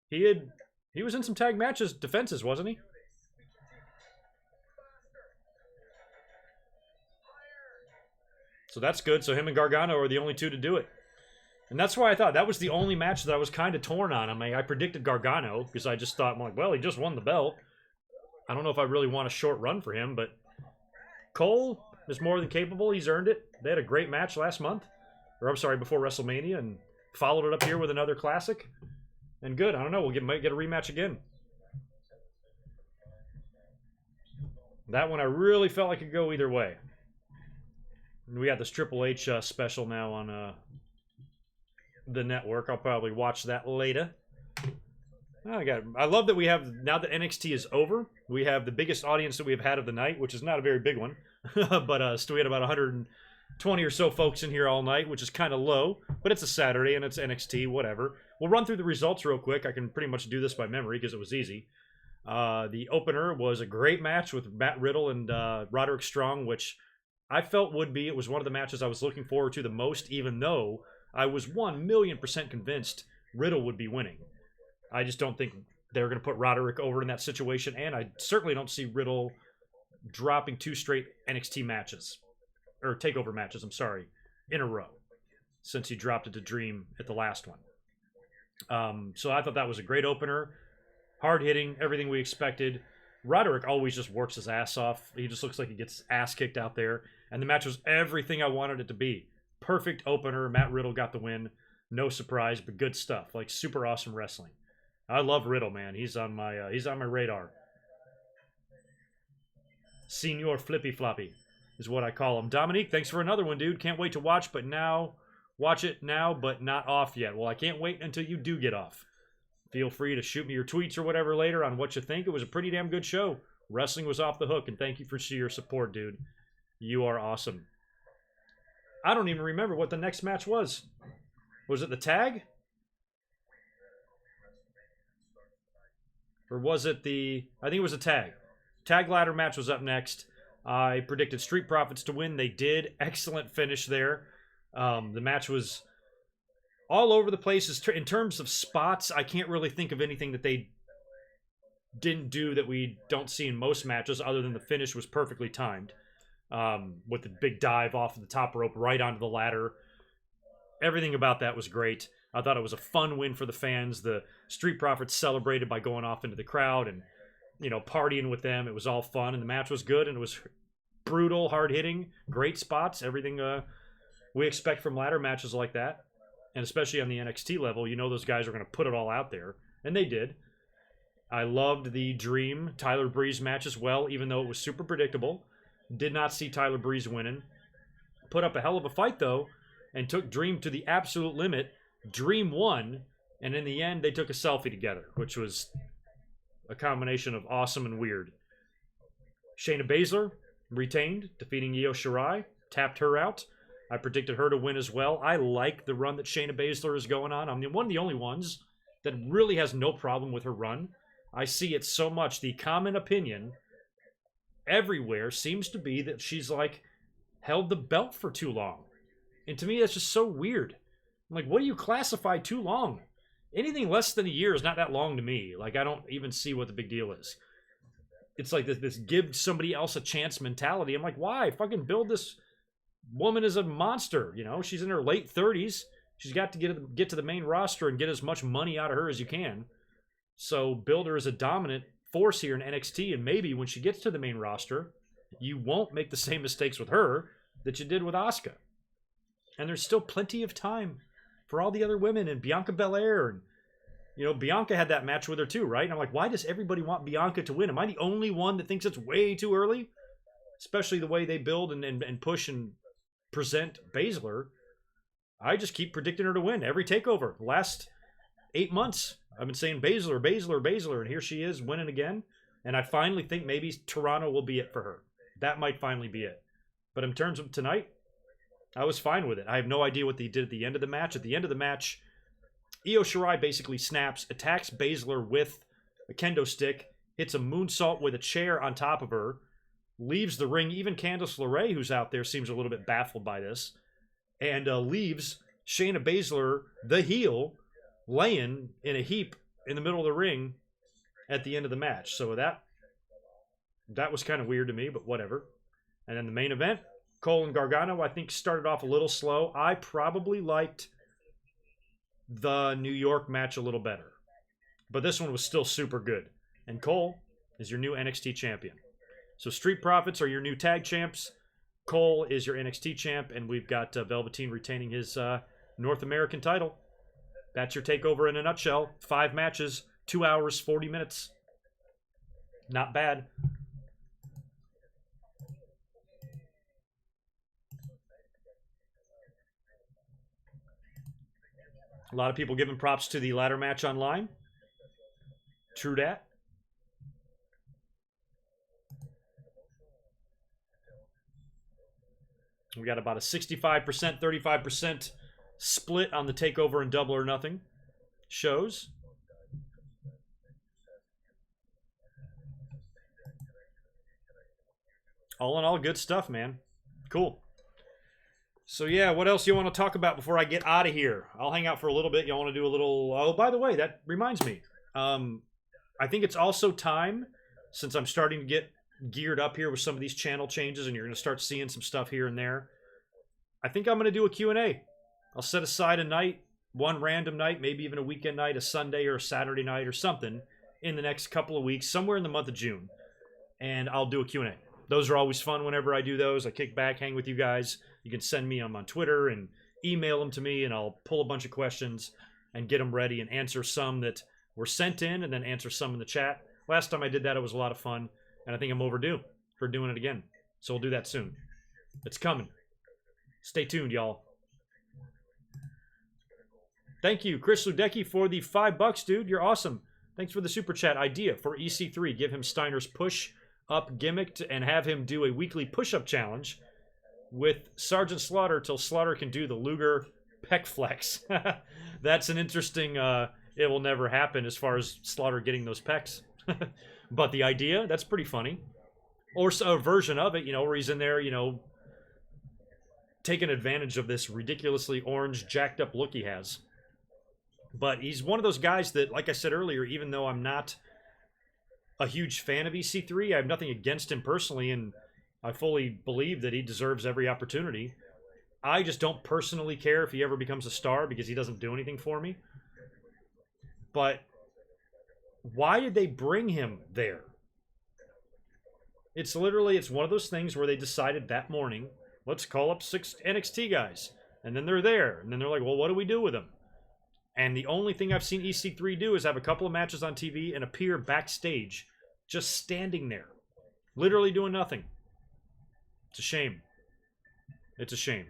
he was in some tag matches, defenses, wasn't he? So that's good. So him and Gargano are the only two to do it. And that's why I thought that was the only match that I was kind of torn on. I mean, I predicted Gargano because I just thought, I'm like, well, he just won the belt. I don't know if I really want a short run for him, but Cole is more than capable. He's earned it. They had a great match last month. Or, I'm sorry, before WrestleMania, and followed it up here with another classic. And good. I don't know. Might get a rematch again. That one I really felt like it could go either way. And we got this Triple H special now on the network. I'll probably watch that later. I love that we have, now that NXT is over, we have the biggest audience that we've had of the night, which is not a very big one. But still we had about 120 or so folks in here all night, which is kind of low. But it's a Saturday and it's NXT, whatever. We'll run through the results real quick. I can pretty much do this by memory because it was easy. The opener was a great match with Matt Riddle and Roderick Strong, which I felt would be. It was one of the matches I was looking forward to the most, even though I was 1,000,000% convinced Riddle would be winning. I just don't think they're going to put Roderick over in that situation, and I certainly don't see Riddle dropping 2 straight NXT matches. Or TakeOver matches, I'm sorry, in a row. Since he dropped it to Dream at the last one. So I thought that was a great opener. Hard-hitting, everything we expected. Roderick always just works his ass off. He just looks like he gets his ass kicked out there. And the match was everything I wanted it to be. Perfect opener. Matt Riddle got the win. No surprise, but good stuff. Like, super awesome wrestling. I love Riddle, man. He's on my radar. Senior Flippy Floppy is what I call him. Dominique, thanks for another one, dude. Can't wait to watch, but now... Watch it now, but not off yet. Well, I can't wait until you do get off. Feel free to shoot me your tweets or whatever later on what you think. It was a pretty damn good show. Wrestling was off the hook, and thank you for your support, dude. You are awesome. I don't even remember what the next match was. Was it the tag? Or was it the... I think it was a tag. Tag ladder match was up next. I predicted Street Profits to win. They did. Excellent finish there. The match was all over the place. In terms of spots, I can't really think of anything that they didn't do that we don't see in most matches, other than the finish was perfectly timed. With the big dive off of the top rope right onto the ladder. Everything about that was great. I thought it was a fun win for the fans. The Street Profits celebrated by going off into the crowd and, you know, partying with them. It was all fun, and the match was good, and it was brutal, hard-hitting, great spots, everything we expect from ladder matches like that. And especially on the NXT level, you know those guys are going to put it all out there. And they did. I loved the Dream Tyler Breeze match as well, even though it was super predictable. Did not see Tyler Breeze winning. Put up a hell of a fight, though, and took Dream to the absolute limit. Dream won, and in the end, they took a selfie together, which was a combination of awesome and weird. Shayna Baszler retained, defeating Io Shirai. Tapped her out. I predicted her to win as well. I like the run that Shayna Baszler is going on. I'm one of the only ones that really has no problem with her run. I see it so much. The common opinion everywhere seems to be that she's, like, held the belt for too long. And to me, that's just so weird. I'm like, what do you classify too long? Anything less than a year is not that long to me. Like, I don't even see what the big deal is. It's like this give somebody else a chance mentality. I'm like, why? Fucking build this... Woman is a monster, you know. She's in her late 30s. She's got to get to the main roster and get as much money out of her as you can. So build her as a dominant force here in NXT, and maybe when she gets to the main roster, you won't make the same mistakes with her that you did with Asuka. And there's still plenty of time for all the other women, and Bianca Belair, and, you know, Bianca had that match with her too, right? And I'm like, why does everybody want Bianca to win? Am I the only one that thinks it's way too early? Especially the way they build and push and present Baszler. I just keep predicting her to win every takeover. The last 8 months, I've been saying Baszler, Baszler, Baszler, and here she is winning again. And I finally think maybe Toronto will be it for her. That might finally be it. But in terms of tonight, I was fine with it. I have no idea what they did at the end of the match. At the end of the match, Io Shirai basically snaps, attacks Baszler with a kendo stick, hits a moonsault with a chair on top of her, leaves the ring. Even Candice LeRae, who's out there, seems a little bit baffled by this. And leaves Shayna Baszler, the heel, laying in a heap in the middle of the ring at the end of the match. So that was kind of weird to me, but whatever. And then the main event, Cole and Gargano, I think started off a little slow. I probably liked the New York match a little better. But this one was still super good. And Cole is your new NXT champion. So Street Profits are your new tag champs. Cole is your NXT champ, and we've got Velveteen retaining his North American title. That's your takeover in a nutshell. 5 matches, 2 hours, 40 minutes. Not bad. A lot of people giving props to the ladder match online. True that. We got about a 65%, 35% split on the TakeOver and Double or Nothing shows. All in all, good stuff, man. Cool. So, yeah, what else do you want to talk about before I get out of here? I'll hang out for a little bit. Y'all want to do a little... Oh, by the way, that reminds me. I think it's also time, since I'm starting to get geared up here with some of these channel changes, and you're going to start seeing some stuff here and there. I think I'm going to do a Q&A. I'll set aside a night, one random night, maybe even a weekend night, a Sunday or a Saturday night or something in the next couple of weeks, somewhere in the month of June, and I'll do a Q&A. Those are always fun whenever I do those. I kick back, hang with you guys. You can send me them on Twitter and email them to me, and I'll pull a bunch of questions and get them ready and answer some that were sent in and then answer some in the chat. Last time I did that, it was a lot of fun, and I think I'm overdue for doing it again. So we'll do that soon. It's coming. Stay tuned, y'all. Thank you, Chris Ludecki, for the $5, dude. You're awesome. Thanks for the super chat idea for EC3. Give him Steiner's push-up gimmick and have him do a weekly push-up challenge with Sergeant Slaughter till Slaughter can do the Luger pec flex. That's an interesting, it will never happen as far as Slaughter getting those pecs. But the idea, that's pretty funny. Or a version of it, you know, where he's in there, you know, taking advantage of this ridiculously orange, jacked up look he has. But he's one of those guys that, like I said earlier, even though I'm not a huge fan of EC3, I have nothing against him personally, and I fully believe that he deserves every opportunity. I just don't personally care if he ever becomes a star because he doesn't do anything for me. But why did they bring him there? It's literally, it's one of those things where they decided that morning, let's call up 6 NXT guys. And then they're there. And then they're like, well, what do we do with them? And the only thing I've seen EC3 do is have a couple of matches on TV and appear backstage, just standing there, literally doing nothing. It's a shame. It's a shame.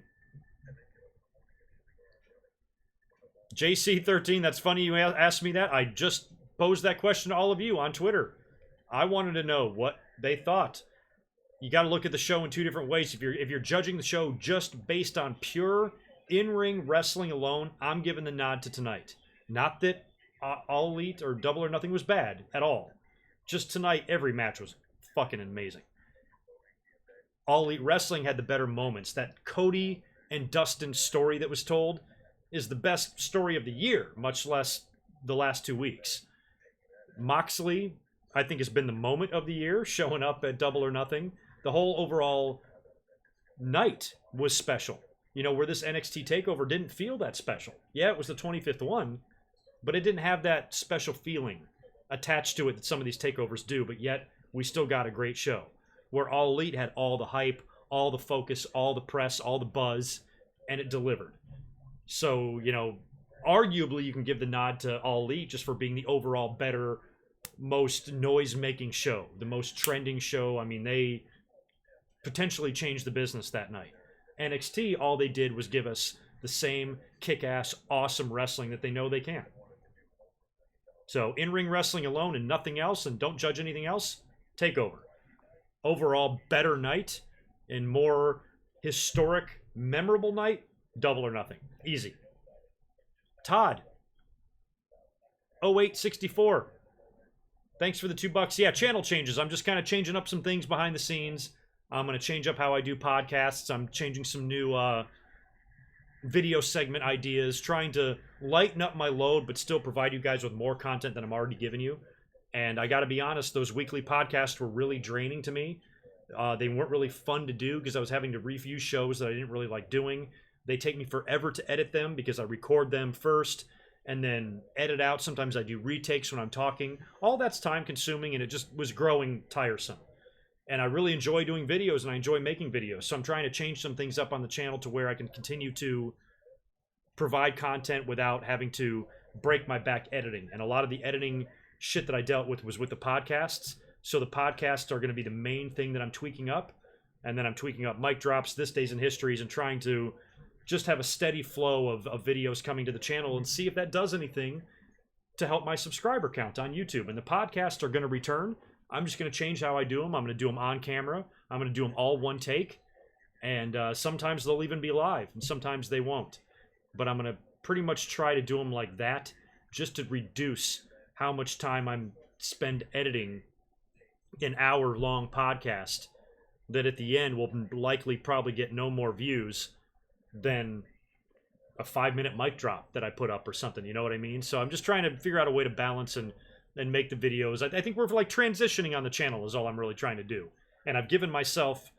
JC13, that's funny you asked me that. I just posed that question to all of you on Twitter. I wanted to know what they thought. You got to look at the show in two different ways. If you're judging the show just based on pure in-ring wrestling alone, I'm giving the nod to tonight. Not that All Elite or Double or Nothing was bad at all. Just tonight, every match was fucking amazing. All Elite Wrestling had the better moments. That Cody and Dustin story that was told is the best story of the year, much less the last 2 weeks. Moxley, I think, has been the moment of the year, showing up at Double or Nothing. The whole overall night was special. You know, where this NXT TakeOver didn't feel that special. Yeah, it was the 25th one, but it didn't have that special feeling attached to it that some of these takeovers do, but yet we still got a great show. Where All Elite had all the hype, all the focus, all the press, all the buzz, and it delivered. So, you know, arguably you can give the nod to All Elite just for being the overall better, most noise-making show, the most trending show. I mean, they potentially changed the business that night. NXT, all they did was give us the same kick-ass, awesome wrestling that they know they can. So, in-ring wrestling alone and nothing else, and don't judge anything else, TakeOver. Overall, better night and more historic, memorable night, Double or Nothing. Easy. Todd. 0864. Thanks for the $2. Yeah, channel changes. I'm just kind of changing up some things behind the scenes. I'm going to change up how I do podcasts. I'm changing some new video segment ideas, trying to lighten up my load, but still provide you guys with more content than I'm already giving you. And I got to be honest, those weekly podcasts were really draining to me. They weren't really fun to do because I was having to review shows that I didn't really like doing. They take me forever to edit them because I record them first and then edit out. Sometimes I do retakes when I'm talking. All that's time consuming, and it just was growing tiresome. And I really enjoy doing videos, and I enjoy making videos. So I'm trying to change some things up on the channel to where I can continue to provide content without having to break my back editing. And a lot of the editing shit that I dealt with was with the podcasts. So the podcasts are going to be the main thing that I'm tweaking up. And then I'm tweaking up mic drops, this days in histories, and trying to just have a steady flow of videos coming to the channel and see if that does anything to help my subscriber count on YouTube. And the podcasts are going to return. I'm just going to change how I do them. I'm going to do them on camera. I'm going to do them all one take. And sometimes they'll even be live, and sometimes they won't. But I'm going to pretty much try to do them like that just to reduce how much time I spend editing an hour-long podcast that at the end will likely probably get no more views than a 5-minute mic drop that I put up or something. You know what I mean? So I'm just trying to figure out a way to balance and make the videos. I think we're like transitioning on the channel is all I'm really trying to do. And I've given myself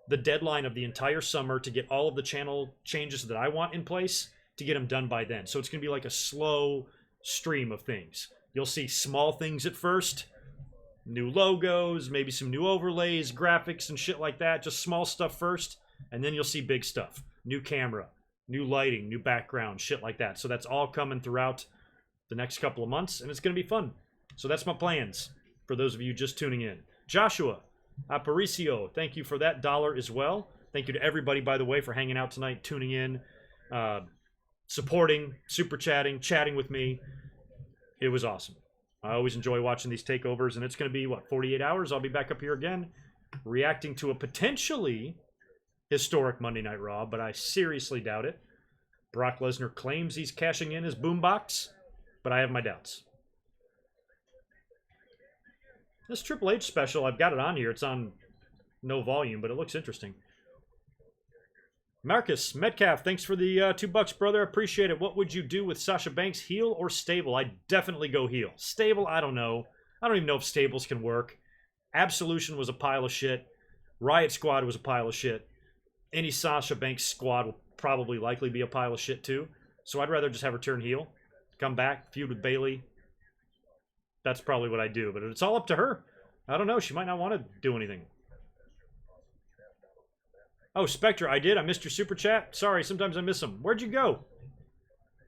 the deadline of the entire summer to get all of the channel changes that I want in place to get them done by then. So it's going to be like a slow stream of things. You'll see small things at first, new logos, maybe some new overlays, graphics and shit like that, just small stuff first, and then you'll see big stuff. New camera, new lighting, new background, shit like that. So that's all coming throughout the next couple of months, and it's going to be fun. So that's my plans for those of you just tuning in. Joshua Aparicio, thank you for that $1 as well. Thank you to everybody, by the way, for hanging out tonight, tuning in, supporting, super chatting with me. It was awesome. I always enjoy watching these takeovers, and it's going to be, what, 48 hours? I'll be back up here again, reacting to a potentially historic Monday Night Raw, but I seriously doubt it. Brock Lesnar claims he's cashing in his boombox, but I have my doubts. This Triple H special, I've got it on here. It's on no volume, but it looks interesting. Marcus Metcalf, thanks for the $2, brother. Appreciate it. What would you do with Sasha Banks, heel or stable? I'd definitely go heel. Stable, I don't know. I don't even know if stables can work. Absolution was a pile of shit. Riot Squad was a pile of shit. Any Sasha Banks squad will probably likely be a pile of shit too. So I'd rather just have her turn heel, come back, feud with Bayley. That's probably what I do, but it's all up to her. I don't know. She might not want to do anything. Oh, Spectre, I did. I missed your super chat. Sorry, sometimes I miss them. Where'd you go?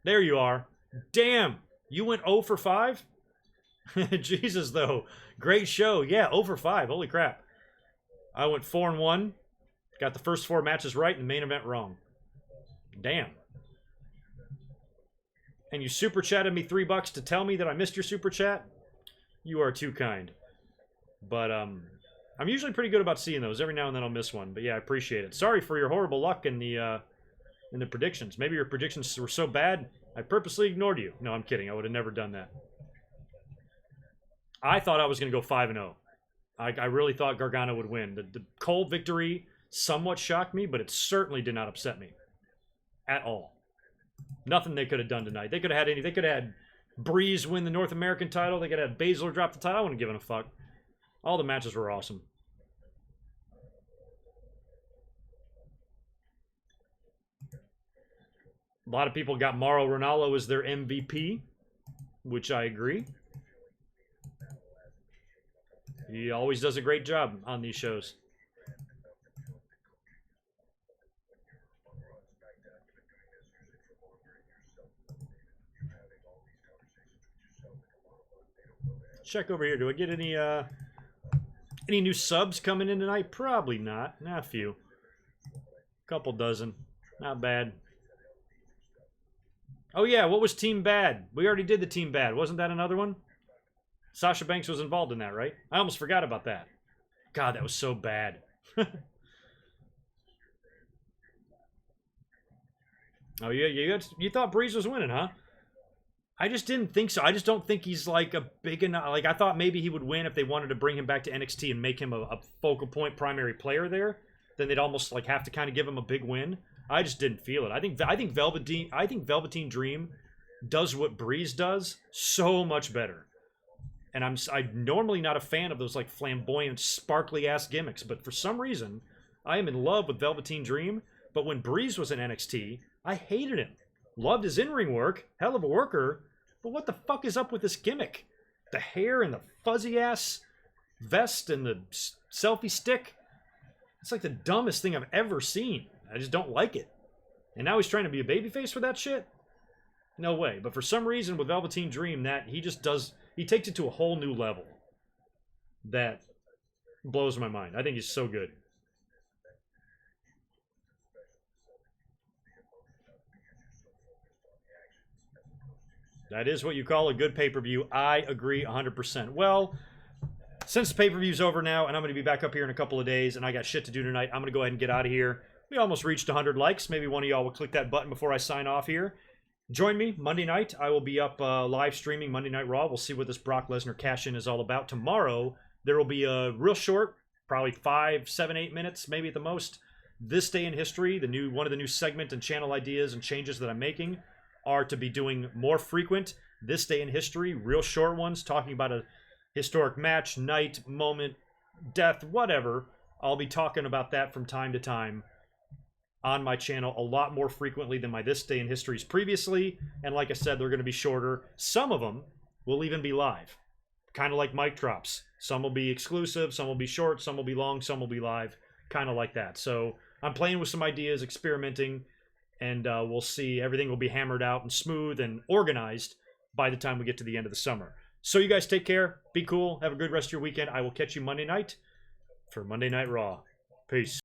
There you are. Damn, you went 0 for 5? Jesus, though. Great show. Yeah, 0 for 5. Holy crap. I went 4-1. Got the first 4 matches right and the main event wrong. Damn. And you super chatted me $3 to tell me that I missed your super chat? You are too kind. But, I'm usually pretty good about seeing those. Every now and then I'll miss one. But yeah, I appreciate it. Sorry for your horrible luck in the predictions. Maybe your predictions were so bad, I purposely ignored you. No, I'm kidding. I would have never done that. I thought I was going to go 5-0. I really thought Gargano would win. The Cole victory somewhat shocked me, but it certainly did not upset me. At all. Nothing they could have done tonight. They could have had any. They could have had Breeze win the North American title. They could have had Baszler drop the title. I wouldn't have given a fuck. All the matches were awesome. A lot of people got Mauro Ranallo as their MVP, which I agree. He always does a great job on these shows. Check over here. Do I get any new subs coming in tonight? Probably not. Nah, a few. Couple dozen. Not bad. Oh yeah, what was Team Bad? We already did the Team Bad. Wasn't that another one? Sasha Banks was involved in that, right? I almost forgot about that. God, that was so bad. Oh yeah, you thought Breeze was winning, huh? I just didn't think so. I just don't think he's like a big enough. Like I thought maybe he would win if they wanted to bring him back to NXT and make him a focal point primary player there. Then they'd almost like have to kind of give him a big win. I just didn't feel it. I think Velveteen Dream does what Breeze does so much better. And I'm normally not a fan of those like flamboyant, sparkly ass gimmicks, but for some reason I am in love with Velveteen Dream. But when Breeze was in NXT, I hated him. Loved his in-ring work, hell of a worker, but what the fuck is up with this gimmick? The hair and the fuzzy-ass vest and the selfie stick. It's like the dumbest thing I've ever seen. I just don't like it. And now he's trying to be a babyface for that shit? No way. But for some reason with Velveteen Dream, that he just does, he takes it to a whole new level. That blows my mind. I think he's so good. That is what you call a good pay-per-view. I agree 100%. Well, since the pay-per-view's over now, and I'm going to be back up here in a couple of days, and I got shit to do tonight, I'm going to go ahead and get out of here. We almost reached 100 likes. Maybe one of y'all will click that button before I sign off here. Join me Monday night. I will be up live streaming Monday Night Raw. We'll see what this Brock Lesnar cash-in is all about. Tomorrow, there will be a real short, probably 5, 7, 8 minutes, maybe at the most. This Day in History, one of the new segment and channel ideas and changes that I'm making are to be doing more frequent This Day in History, real short ones, talking about a historic match, night, moment, death, whatever, I'll be talking about that from time to time on my channel a lot more frequently than my This Day in Histories previously. And like I said, they're going to be shorter. Some of them will even be live. Kind of like mic drops. Some will be exclusive, some will be short, some will be long, some will be live. Kind of like that. So I'm playing with some ideas, experimenting, and we'll see. Everything will be hammered out and smooth and organized by the time we get to the end of the summer. So you guys take care. Be cool. Have a good rest of your weekend. I will catch you Monday night for Monday Night Raw. Peace.